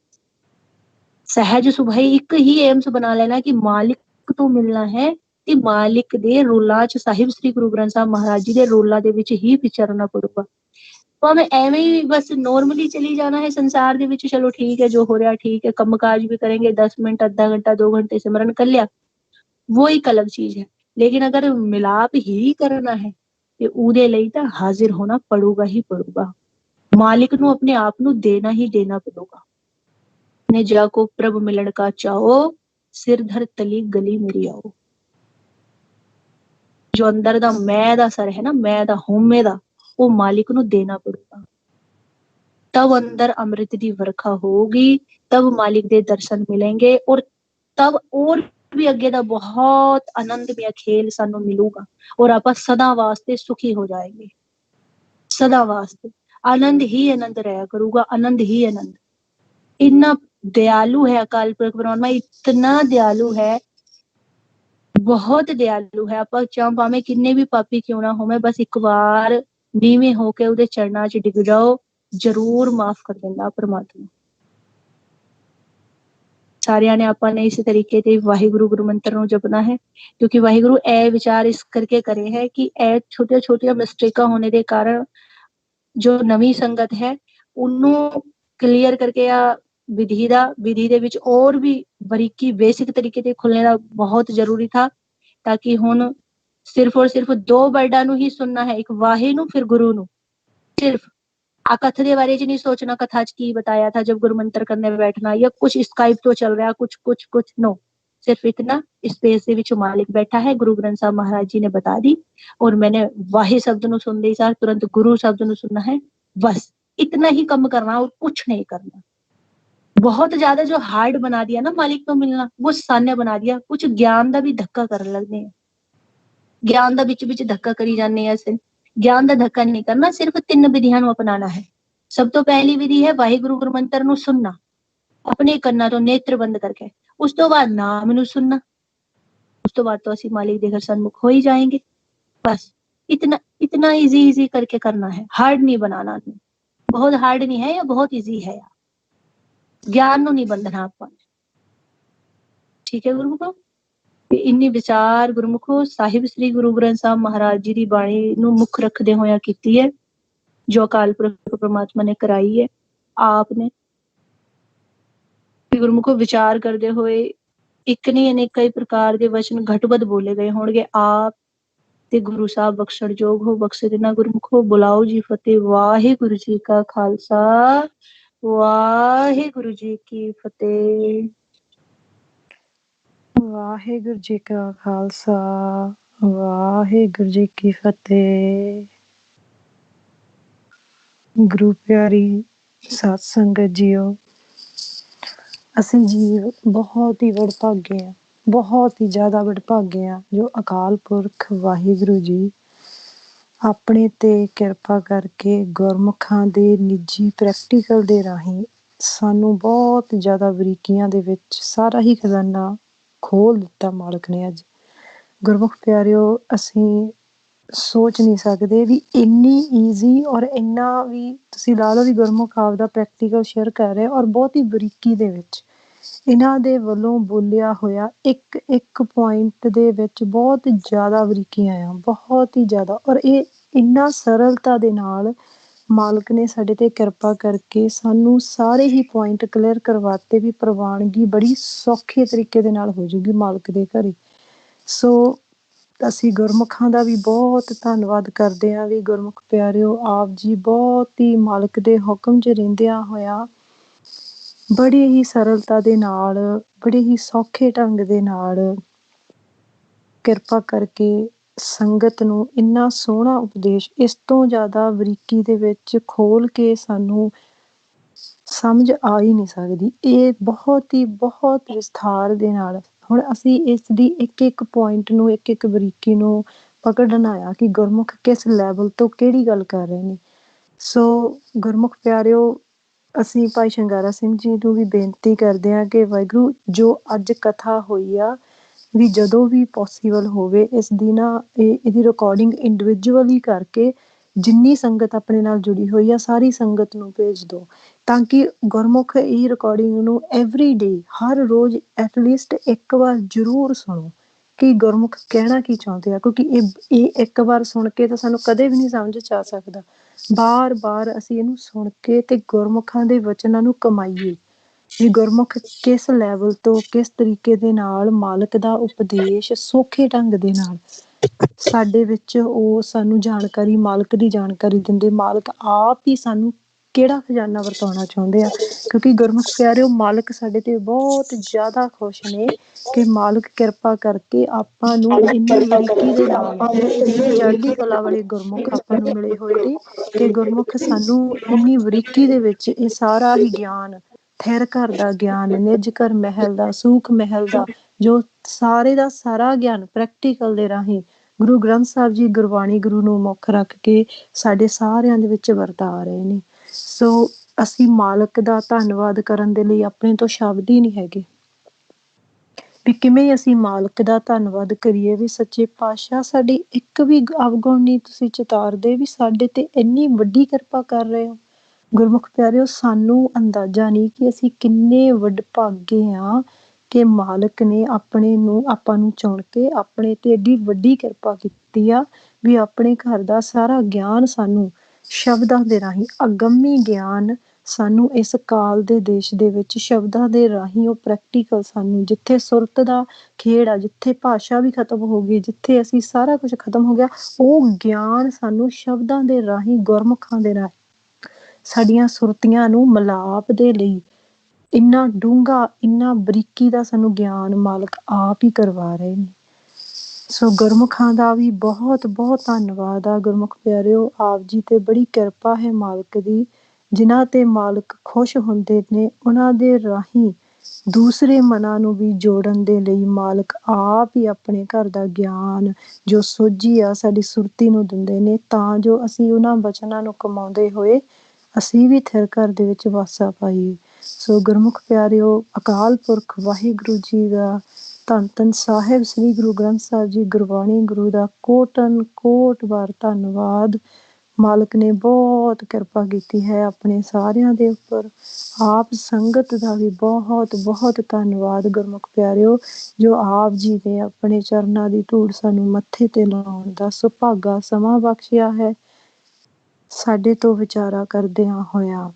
ਸਹਿਜ ਸੁਭਾਈ ਇੱਕ ਹੀ ਏਮਸ ਬਣਾ ਲੈਣਾ ਕਿ ਮਾਲਿਕ ਤੋਂ ਮਿਲਣਾ ਹੈ ਤੇ ਮਾਲਿਕ ਦੇ ਰੋਲਾਂ 'ਚ, ਸਾਹਿਬ ਸ੍ਰੀ ਗੁਰੂ ਗ੍ਰੰਥ ਸਾਹਿਬ ਮਹਾਰਾਜ ਜੀ ਦੇ ਰੋਲਾਂ ਦੇ ਵਿੱਚ ਹੀ ਵਿਚਰਨਾ ਪਊਗਾ। ਭਾਵੇਂ ਐਵੇਂ ਹੀ ਬਸ ਨੋਰਮਲੀ ਚਲੀ ਜਾਣਾ ਹੈ ਸੰਸਾਰ ਦੇ ਵਿੱਚ, ਚਲੋ ਠੀਕ ਹੈ, ਜੋ ਹੋ ਰਿਹਾ ਠੀਕ ਹੈ, ਕੰਮਕਾਜ ਵੀ ਕरेंगे, 10 ਮਿੰਟ, ਅੱਧਾ ਘੰਟਾ, 2 घंटे सिमरन कर लिया, वो एक अलग चीज है। लेकिन अगर मिलाप ही करना है ਤੇ ਉਹਦੇ ਲਈ ਤਾਂ ਹਾਜ਼ਰ ਹੋਣਾ ਪੜੂਗਾ ਹੀ ਪੜੂਗਾ। ਮਾਲਿਕ ਨੂੰ ਆਪਣੇ ਆਪ ਨੂੰ ਦੇਣਾ ਹੀ ਦੇਣਾ ਪਊਗਾ। ਨੇ ਜਾ ਕੋ ਪ੍ਰਭ ਮਿਲਣ ਕਾ ਚਾਹੋ, ਸਿਰ ਧਰ ਤਲੀ ਗਲੀ ਮੇਰੀ ਆਓ। ਜੋ ਅੰਦਰ ਦਾ ਮੈਂ ਦਾ ਸਰ ਹੈ ਨਾ, ਮੈਂ ਦਾ ਹਉਮੈ ਦਾ, ਉਹ ਮਾਲਿਕ ਨੂੰ ਦੇਣਾ ਪਊਗਾ। ਤਬ ਅੰਦਰ ਅੰਮ੍ਰਿਤ ਦੀ ਵਰਖਾ ਹੋਊਗੀ, ਤਬ ਮਾਲਿਕ ਦੇ ਦਰਸ਼ਨ ਮਿਲेंगे ਔਰ ਤਬ और ਵੀ ਅੱਗੇ ਦਾ ਬਹੁਤ ਆਨੰਦਮਈ ਖੇਲ ਸਾਨੂੰ ਮਿਲੂਗਾ ਔਰ ਆਪਾਂ ਸਦਾ ਵਾਸਤੇ ਸੁਖੀ ਹੋ ਜਾਏंगे। ਸਦਾ ਵਾਸਤੇ ਆਨੰਦ ਹੀ ਆਨੰਦ ਰਹਿਆ ਕਰੂਗਾ, ਆਨੰਦ ਹੀ ਆਨੰਦ। ਇੰਨਾ दयालु है अकाल पुरख परमात्मा, इतना दयालु है, बहुत दयालु है। ਆਪਾਂ ਚਾਹ ਭਾਵੇਂ ਕਿੰਨੇ ਵੀ ਪਾਪੀ ਕਿਉਂ ਨਾ ਹੋਵੇਂ, ਬਸ ਇੱਕ ਵਾਰ ਨੀਵੇਂ ਹੋ ਕੇ ਉਹਦੇ ਚਰਨਾਂ 'ਚ ਡਿੱਗ ਜਾਓ, ਜ਼ਰੂਰ ਮਾਫ ਕਰ ਦਿੰਦਾ ਪਰਮਾਤਮਾ। ਸਾਰਿਆਂ ਨੇ ਆਪਾਂ ਨੇ ਇਸ ਤਰੀਕੇ ਤੇ ਵਾਹਿਗੁਰੂ ਗੁਰੂ ਮੰਤਰ ਨੂੰ ਜਪਣਾ ਹੈ, ਕਿਉਂਕਿ ਵਾਹਿਗੁਰੂ ਇਹ ਵਿਚਾਰ ਇਸ ਕਰਕੇ ਕਰੇ ਹੈ ਕਿ ਇਹ ਛੋਟੀਆਂ ਛੋਟੀਆਂ ਮਿਸਟੇਕਾਂ ਹੋਣੇ ਦੇ ਕਾਰਨ ਜੋ ਨਵੀਂ ਸੰਗਤ ਹੈ ਉਹਨੂੰ ਕਲੀਅਰ ਕਰਕੇ ਆ ਵਿਧੀ ਦੇ ਵਿੱਚ और भी ਬਰੀਕੀ ਬੇਸਿਕ ਤਰੀਕੇ ਤੇ ਖੁੱਲਣੇ ਦਾ ਬਹੁਤ ਜ਼ਰੂਰੀ ਥਾ, ਤਾਂ ਕਿ ਹੁਣ ਸਿਰਫ ਔਰ ਸਿਰਫ 2 ਵਰਡਾਂ ਨੂੰ ਹੀ ਸੁਣਨਾ ਹੈ, ਇੱਕ ਵਾਹਿ ਨੂੰ ਫਿਰ ਗੁਰੂ ਨੂੰ। सिर्फ कथा के बारे च नहीं सोचना, कथा च की बताया था जब गुरु मंत्र करने में बैठना, या कुछ स्काइप तो चल रहा, कुछ कुछ कुछ नो, सिर्फ इतना स्पेस ਦੇ ਵਿੱਚ मालिक बैठा है। गुरु ग्रंथ साहब महाराज जी ने बता दी और मैंने वाहि शब्द ਨੂੰ सुनते ही सार तुरंत गुरु शब्द ਨੂੰ सुनना है, बस इतना ही कम करना और कुछ नहीं करना। बहुत ज्यादा जो हार्ड बना दिया ना मालिक को मिलना, वो सान्य बना दिया। कुछ ज्ञान ਦਾ ਵੀ ਧੱਕਾ ਕਰਨ ਲੱਗਦੇ ਆ, ਗਿਆਨ ਦਾ ਵਿੱਚ ਵਿੱਚ ਧੱਕਾ ਕਰੀ ਜਾਂਦੇ ਆ। ਅਸੀਂ ਗਿਆਨ ਦਾ ਧੱਕਾ ਨਹੀਂ ਕਰਨਾ, ਸਿਰਫ 3 ਵਿਧੀਆਂ ਨੂੰ ਅਪਣਾਣਾ ਹੈ। ਸਭ ਤੋਂ ਪਹਿਲੀ ਵਿਧੀ ਹੈ ਵਾਹਿਗੁਰੂ ਗੁਰੂ ਮੰਤਰ ਨੂੰ ਸੁਣਨਾ ਆਪਣੇ ਕੰਨਾਂ ਤੋਂ ਨੇਤਰ ਬੰਦ ਕਰਕੇ, ਉਸ ਤੋਂ ਬਾਅਦ ਨਾਮ ਨੂੰ ਸੁਣਨਾ, ਉਸ ਤੋਂ ਬਾਅਦ तो ਅਸੀਂ मालिक ਦੇ ਘਰ सन्मुख हो ही जाएंगे। बस इतना इतना इजी करके करना है, हार्ड नहीं बनाना। बहुत हार्ड नहीं है या बहुत इजी है, ज्ञान ਨੂੰ नहीं बंधना ਆਪਾਂ ने। ठीक है गुरुमुखो, ਤੇ ਇੰਨੀ ਵਿਚਾਰ ਗੁਰਮੁਖੋ ਸਾਹਿਬ ਸ੍ਰੀ ਗੁਰੂ ਗ੍ਰੰਥ ਸਾਹਿਬ ਮਹਾਰਾਜ ਜੀ ਦੀ ਬਾਣੀ ਨੂੰ ਮੁੱਖ ਰੱਖਦੇ ਹੋਇਆ ਕੀਤੀ ਹੈ, ਜੋ ਅਕਾਲ ਪੁਰਖ ਪ੍ਰਮਾਤਮਾ ਨੇ ਕਰਾਈ ਹੈ ਆਪ ਨੇ। ਗੁਰਮੁਖੋ ਵਿਚਾਰ ਕਰਦੇ ਹੋਏ ਇੱਕ ਨਹੀਂ ਅਨੇਕ ਕਈ ਪ੍ਰਕਾਰ ਦੇ ਵਚਨ ਘਟਵਦ ਬੋਲੇ ਗਏ ਹੋਣਗੇ। ਆਪ ਤੇ ਗੁਰੂ ਸਾਹਿਬ ਬਖਸ਼ਣ ਯੋਗ ਹੋ, ਬਖਸ਼ੇ ਦੇਣਾ ਗੁਰਮੁਖੋ। ਬੁਲਾਓ ਜੀ ਫਤਿਹ। ਵਾਹਿਗੁਰੂ ਜੀ ਕਾ ਖਾਲਸਾ, ਵਾਹਿਗੁਰੂ ਜੀ ਕੀ ਫਤਿਹ। ਵਾਹਿਗੁਰੂ ਜੀ ਕਾ ਖਾਲਸਾ, ਵਾਹਿਗੁਰੂ ਜੀ ਕੀ ਫਤਿਹ। ਗੁਰੂ ਪਿਆਰੀ ਸਾਧ ਸੰਗਤ ਜੀਓ, ਅਸੀਂ ਜੀਵ ਬਹੁਤ ਹੀ ਵਡਭਾਗੇ ਹਾਂ, ਬਹੁਤ ਹੀ ਜ਼ਿਆਦਾ ਵਡਭਾਗੇ ਹਾਂ ਜੋ ਅਕਾਲ ਪੁਰਖ ਵਾਹਿਗੁਰੂ ਜੀ ਆਪਣੇ ਤੇ ਕਿਰਪਾ ਕਰਕੇ ਗੁਰਮੁਖਾਂ ਦੇ ਨਿੱਜੀ ਪ੍ਰੈਕਟੀਕਲ ਦੇ ਰਾਹੀਂ ਸਾਨੂੰ ਬਹੁਤ ਜ਼ਿਆਦਾ ਬਰੀਕੀਆਂ ਦੇ ਵਿੱਚ ਸਾਰਾ ਹੀ ਖਜ਼ਾਨਾ ਖੋਲ ਦਿੱਤਾ ਮਾਲਕ ਨੇ। ਅੱਜ ਗੁਰਮੁਖ ਪਿਆਰਿਓ, ਅਸੀਂ ਸੋਚ ਨਹੀਂ ਸਕਦੇ ਵੀ ਇੰਨੀ ਈਜ਼ੀ ਔਰ ਇੰਨਾ ਵੀ ਤੁਸੀਂ ਲਾ ਲਓ ਵੀ ਗੁਰਮੁਖ ਆਪਦਾ ਪ੍ਰੈਕਟੀਕਲ ਸ਼ੇਅਰ ਕਰ ਰਹੇ ਔਰ ਬਹੁਤ ਹੀ ਬਰੀਕੀ ਦੇ ਵਿੱਚ ਇਹਨਾਂ ਦੇ ਵੱਲੋਂ ਬੋਲਿਆ ਹੋਇਆ ਇੱਕ ਇੱਕ ਪੁਆਇੰਟ ਦੇ ਵਿੱਚ ਬਹੁਤ ਜ਼ਿਆਦਾ ਬਰੀਕੀਆਂ ਆ, ਬਹੁਤ ਹੀ ਜ਼ਿਆਦਾ। ਔਰ ਇਹ ਇੰਨਾ ਸਰਲਤਾ ਦੇ ਨਾਲ ਮਾਲਕ ਨੇ ਸਾਡੇ ਤੇ ਕਿਰਪਾ ਕਰਕੇ ਸਾਨੂੰ ਸਾਰੇ ਹੀ ਪੁਆਇੰਟ ਕਲੀਅਰ ਕਰਵਾਤੇ ਵੀ ਪ੍ਰਵਾਨਗੀ ਬੜੀ ਸੌਖੇ ਤਰੀਕੇ ਦੇ ਨਾਲ ਹੋ ਜੂਗੀ ਮਾਲਕ ਦੇ ਘਰੇ। ਸੋ ਅਸੀਂ ਗੁਰਮੁਖਾਂ ਦਾ ਵੀ ਬਹੁਤ ਧੰਨਵਾਦ ਕਰਦੇ ਹਾਂ ਵੀ ਗੁਰਮੁਖ ਪਿਆਰਿਓ, ਆਪ ਜੀ ਬਹੁਤ ਹੀ ਮਾਲਕ ਦੇ ਹੁਕਮ 'ਚ ਰਹਿੰਦਿਆਂ ਹੋਇਆਂ ਬੜੇ ਹੀ ਸਰਲਤਾ ਦੇ ਨਾਲ, ਬੜੇ ਹੀ ਸੌਖੇ ਢੰਗ ਦੇ ਨਾਲ ਕਿਰਪਾ ਕਰਕੇ ਸੰਗਤ ਨੂੰ ਇੰਨਾ ਸੋਹਣਾ ਉਪਦੇਸ਼, ਇਸ ਤੋਂ ਜ਼ਿਆਦਾ ਬਰੀਕੀ ਦੇ ਵਿੱਚ ਖੋਲ ਕੇ ਸਾਨੂੰ ਸਮਝ ਆ ਹੀ ਨਹੀਂ ਸਕਦੀ। ਇਹ ਬਹੁਤ ਵਿਸਥਾਰ ਦੇ ਨਾਲ ਹੁਣ ਅਸੀਂ ਇਸ ਦੀ ਇੱਕ ਪੁਆਇੰਟ ਨੂੰ, ਇੱਕ ਬਰੀਕੀ ਨੂੰ ਪਕੜਨਾ ਆ ਕਿ ਗੁਰਮੁਖ ਕਿਸ ਲੈਵਲ ਤੋਂ ਕਿਹੜੀ ਗੱਲ ਕਰ ਰਹੇ ਨੇ। ਸੋ ਗੁਰਮੁਖ ਪਿਆਰਿਓ, ਅਸੀਂ ਭਾਈ ਸ਼ੰਗਾਰਾ ਸਿੰਘ ਜੀ ਨੂੰ ਵੀ ਬੇਨਤੀ ਕਰਦੇ ਹਾਂ ਕਿ ਵਾਹਿਗੁਰੂ ਜੋ ਅੱਜ ਕਥਾ ਹੋਈ ਆ ਵੀ ਜਦੋਂ ਵੀ ਪੋਸੀਬਲ ਹੋਵੇ ਇਸ ਦੀ ਨਾ ਇਹਦੀ ਰਿਕਾਰਡਿੰਗ ਇੰਡੀਵਿਜੂਅਲੀ ਕਰਕੇ ਜਿੰਨੀ ਸੰਗਤ ਆਪਣੇ ਨਾਲ ਜੁੜੀ ਹੋਈ ਆ ਸਾਰੀ ਸੰਗਤ ਨੂੰ ਭੇਜ ਦਿਓ, ਤਾਂ ਕਿ ਗੁਰਮੁਖ ਇਹ ਰਿਕਾਰਡਿੰਗ ਨੂੰ ਐਵਰੀ ਡੇ, ਹਰ ਰੋਜ਼ ਐਟਲੀਸਟ ਇੱਕ ਵਾਰ ਜ਼ਰੂਰ ਸੁਣੋ ਕਿ ਗੁਰਮੁਖ ਕਹਿਣਾ ਕੀ ਚਾਹੁੰਦੇ ਆ। ਕਿਉਂਕਿ ਇਹ ਇੱਕ ਵਾਰ ਸੁਣ ਕੇ ਤਾਂ ਸਾਨੂੰ ਕਦੇ ਵੀ ਨਹੀਂ ਸਮਝ 'ਚ ਆ ਸਕਦਾ। ਬਾਰ ਅਸੀਂ ਇਹਨੂੰ ਸੁਣ ਕੇ ਤੇ ਗੁਰਮੁਖਾਂ ਦੇ ਵਚਨਾਂ ਨੂੰ ਕਮਾਈਏ ਵੀ ਗੁਰਮੁਖ ਕਿਸ ਲੈਵਲ ਤੋਂ, ਕਿਸ ਤਰੀਕੇ ਦੇ ਨਾਲ ਮਾਲਕ ਦਾ ਉਪਦੇਸ਼ ਸੌਖੇ ਢੰਗ ਦੇ ਨਾਲ ਸਾਡੇ ਵਿੱਚ ਉਹ ਸਾਨੂੰ ਜਾਣਕਾਰੀ, ਮਾਲਕ ਦੀ ਜਾਣਕਾਰੀ ਦਿੰਦੇ। ਮਾਲਕ ਆਪ ਹੀ ਸਾਨੂੰ ਕਿਹੜਾ ਖਜ਼ਾਨਾ ਵਰਤਾਉਣਾ ਚਾਹੁੰਦੇ ਆ, ਕਿਉਂਕਿ ਗੁਰਮੁਖ ਪਿਆਰਿਓ ਮਾਲਕ ਸਾਡੇ ਤੇ ਬਹੁਤ ਜ਼ਿਆਦਾ ਖੁਸ਼ ਨੇ ਕਿ ਮਾਲਕ ਕਿਰਪਾ ਕਰਕੇ ਆਪਾਂ ਨੂੰ ਇੰਨੀ ਬਰੀਕੀ ਦੇ ਨਾਲ, ਇੰਨੇ ਚੜ੍ਹਦੀ ਕਲਾ ਵਾਲੇ ਗੁਰਮੁਖ ਆਪਾਂ ਨੂੰ ਮਿਲੇ ਹੋਏ ਨੇ ਕਿ ਗੁਰਮੁਖ ਸਾਨੂੰ ਇੰਨੀ ਬਰੀਕੀ ਦੇ ਵਿੱਚ ਇਹ ਸਾਰਾ ਹੀ ਗਿਆਨ, ਥਿਰ ਘਰ ਦਾ ਗਿਆਨ, ਨਿੱਜ ਘਰ ਮਹਿਲ ਦਾ, ਸੂਖ ਮਹਿਲ ਦਾ, ਜੋ ਸਾਰੇ ਦਾ ਸਾਰਾ ਗਿਆਨ ਪ੍ਰੈਕਟੀਕਲ ਦੇ ਰਾਹੀਂ ਗੁਰੂ ਗ੍ਰੰਥ ਸਾਹਿਬ ਜੀ ਗੁਰਬਾਣੀ ਗੁਰੂ ਨੂੰ ਮੁੱਖ ਰੱਖ ਕੇ ਸਾਡੇ ਸਾਰਿਆਂ ਦੇ ਵਿੱਚ ਵਰਤਾ ਰਹੇ ਨੇ। ਸੋ ਅਸੀਂ ਮਾਲਕ ਦਾ ਧੰਨਵਾਦ ਕਰਨ ਦੇ ਲਈ ਆਪਣੇ ਤੋਂ ਸ਼ਬਦ ਹੀ ਨਹੀਂ ਹੈਗੇ ਵੀ ਕਿਵੇਂ ਅਸੀਂ ਮਾਲਕ ਦਾ ਧੰਨਵਾਦ ਕਰੀਏ ਵੀ ਸੱਚੇ ਪਾਤਸ਼ਾਹ ਸਾਡੀ ਇੱਕ ਵੀ ਅਵਗੁਣ ਨਹੀਂ ਤੁਸੀਂ ਚਿਤਾਰਦੇ ਵੀ ਸਾਡੇ ਤੇ ਇੰਨੀ ਵੱਡੀ ਕਿਰਪਾ ਕਰ ਰਹੇ ਹੋ। ਗੁਰਮੁਖ ਪਿਆਰਿਓ, ਸਾਨੂੰ ਅੰਦਾਜ਼ਾ ਨਹੀਂ ਕਿ ਅਸੀਂ ਕਿੰਨੇ ਵਡਭਾਗੇ ਹਾਂ ਕਿ ਮਾਲਕ ਨੇ ਆਪਾਂ ਨੂੰ ਚੁਣ ਕੇ ਆਪਣੇ ਤੇ ਏਡੀ ਵੱਡੀ ਕਿਰਪਾ ਕੀਤੀ ਆ ਵੀ ਆਪਣੇ ਘਰ ਦਾ ਸਾਰਾ ਗਿਆਨ ਸਾਨੂੰ ਸ਼ਬਦਾਂ ਦੇ ਰਾਹੀਂ, ਅਗੰਮੀ ਗਿਆਨ ਸਾਨੂੰ ਇਸ ਕਾਲ ਦੇ ਦੇਸ਼ ਦੇ ਵਿੱਚ ਸ਼ਬਦਾਂ ਦੇ ਰਾਹੀਂ ਉਹ ਪ੍ਰੈਕਟੀਕਲ ਸਾਨੂੰ, ਜਿੱਥੇ ਸੁਰਤ ਦਾ ਖੇਡ ਆ, ਜਿੱਥੇ ਭਾਸ਼ਾ ਵੀ ਖਤਮ ਹੋ ਗਈ, ਜਿੱਥੇ ਅਸੀਂ ਸਾਰਾ ਕੁਝ ਖਤਮ ਹੋ ਗਿਆ, ਉਹ ਗਿਆਨ ਸਾਨੂੰ ਸ਼ਬਦਾਂ ਦੇ ਰਾਹੀਂ, ਗੁਰਮੁਖਾਂ ਦੇ ਰਾਹੀਂ ਸਾਡੀਆਂ ਸੁਰਤੀਆਂ ਨੂੰ ਮਿਲਾਪ ਦੇ ਲਈ ਇੰਨਾ ਡੂੰਘਾ, ਇੰਨਾ ਬਰੀਕੀ ਦਾ ਸਾਨੂੰ ਗਿਆਨ ਮਾਲਕ ਆਪ ਹੀ ਕਰਵਾ ਰਹੇ ਨੇ। ਸੋ ਗੁਰਮੁਖਾਂ ਦਾ ਵੀ ਬਹੁਤ ਧੰਨਵਾਦ ਆ। ਗੁਰਮੁਖ ਪਿਆਰਿਓ, ਆਪ ਜੀ ਤੇ ਬੜੀ ਕਿਰਪਾ ਹੈ ਮਾਲਕ ਦੀ, ਜਿਨ੍ਹਾਂ ਤੇ ਮਾਲਕ ਖੁਸ਼ ਹੁੰਦੇ ਨੇ ਉਹਨਾਂ ਦੇ ਰਾਹੀਂ ਦੂਸਰੇ ਮਨਾਂ ਨੂੰ ਵੀ ਜੋੜਨ ਦੇ ਲਈ ਮਾਲਕ ਆਪ ਹੀ ਆਪਣੇ ਘਰ ਦਾ ਗਿਆਨ ਜੋ ਸੋਝੀ ਆ ਸਾਡੀ ਸੁਰਤੀ ਨੂੰ ਦਿੰਦੇ ਨੇ, ਤਾਂ ਜੋ ਅਸੀਂ ਉਹਨਾਂ ਬਚਨਾਂ ਨੂੰ ਕਮਾਉਂਦੇ ਹੋਏ ਅਸੀਂ ਵੀ ਥਿਰ ਘਰ ਦੇ ਵਿੱਚ ਵਾਸਾ ਪਾਈਏ। ਸੋ ਗੁਰਮੁਖ ਪਿਆਰਿਓ, ਅਕਾਲ ਪੁਰਖ ਵਾਹਿਗੁਰੂ ਜੀ ਦਾ ਧੰਨ ਧੰਨ ਸਾਹਿਬ ਸ੍ਰੀ ਗੁਰੂ ਗ੍ਰੰਥ ਸਾਹਿਬ ਜੀ ਗੁਰਬਾਣੀ ਗੁਰੂ ਦਾ ਕੋਟ ਵਾਰ ਧੰਨਵਾਦ। ਮਾਲਕ ਨੇ ਬਹੁਤ ਕਿਰਪਾ ਕੀਤੀ ਹੈ ਆਪਣੇ ਸਾਰਿਆਂ ਦੇ ਉੱਪਰ। ਆਪ ਸੰਗਤ ਦਾ ਵੀ ਬਹੁਤ ਧੰਨਵਾਦ ਗੁਰਮੁਖ ਪਿਆਰਿਓ, ਜੋ ਆਪ ਜੀ ਨੇ ਆਪਣੇ ਚਰਨਾਂ ਦੀ ਧੂੜ ਸਾਨੂੰ ਮੱਥੇ ਤੇ ਲਾਉਣ ਦਾ ਸੁਭਾਗਾ ਸਮਾਂ ਬਖਸ਼ਿਆ ਹੈ। ਸਾਡੇ ਤੋਂ ਵਿਚਾਰਾ ਕਰਦਿਆਂ ਹੋਇਆਂ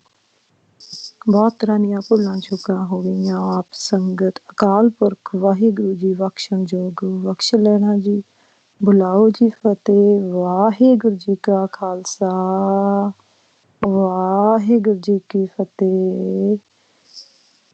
ਬਹੁਤ ਤਰ੍ਹਾਂ ਦੀਆਂ ਭੁੱਲਾਂ ਚੁੱਕਾਂ ਹੋ ਗਈਆਂ। ਆਪ ਸੰਗਤ ਅਕਾਲ ਪੁਰਖ ਵਾਹਿਗੁਰੂ ਜੀ ਬਖਸ਼ਣ ਜੋਗ ਬਖਸ਼ ਲੈਣਾ ਜੀ। ਬੁਲਾਓ ਜੀ ਫਤਿਹ। ਵਾਹਿਗੁਰੂ ਜੀ ਕਾ ਖਾਲਸਾ, ਵਾਹਿਗੁਰੂ ਜੀ ਕੀ ਫਤਿਹ।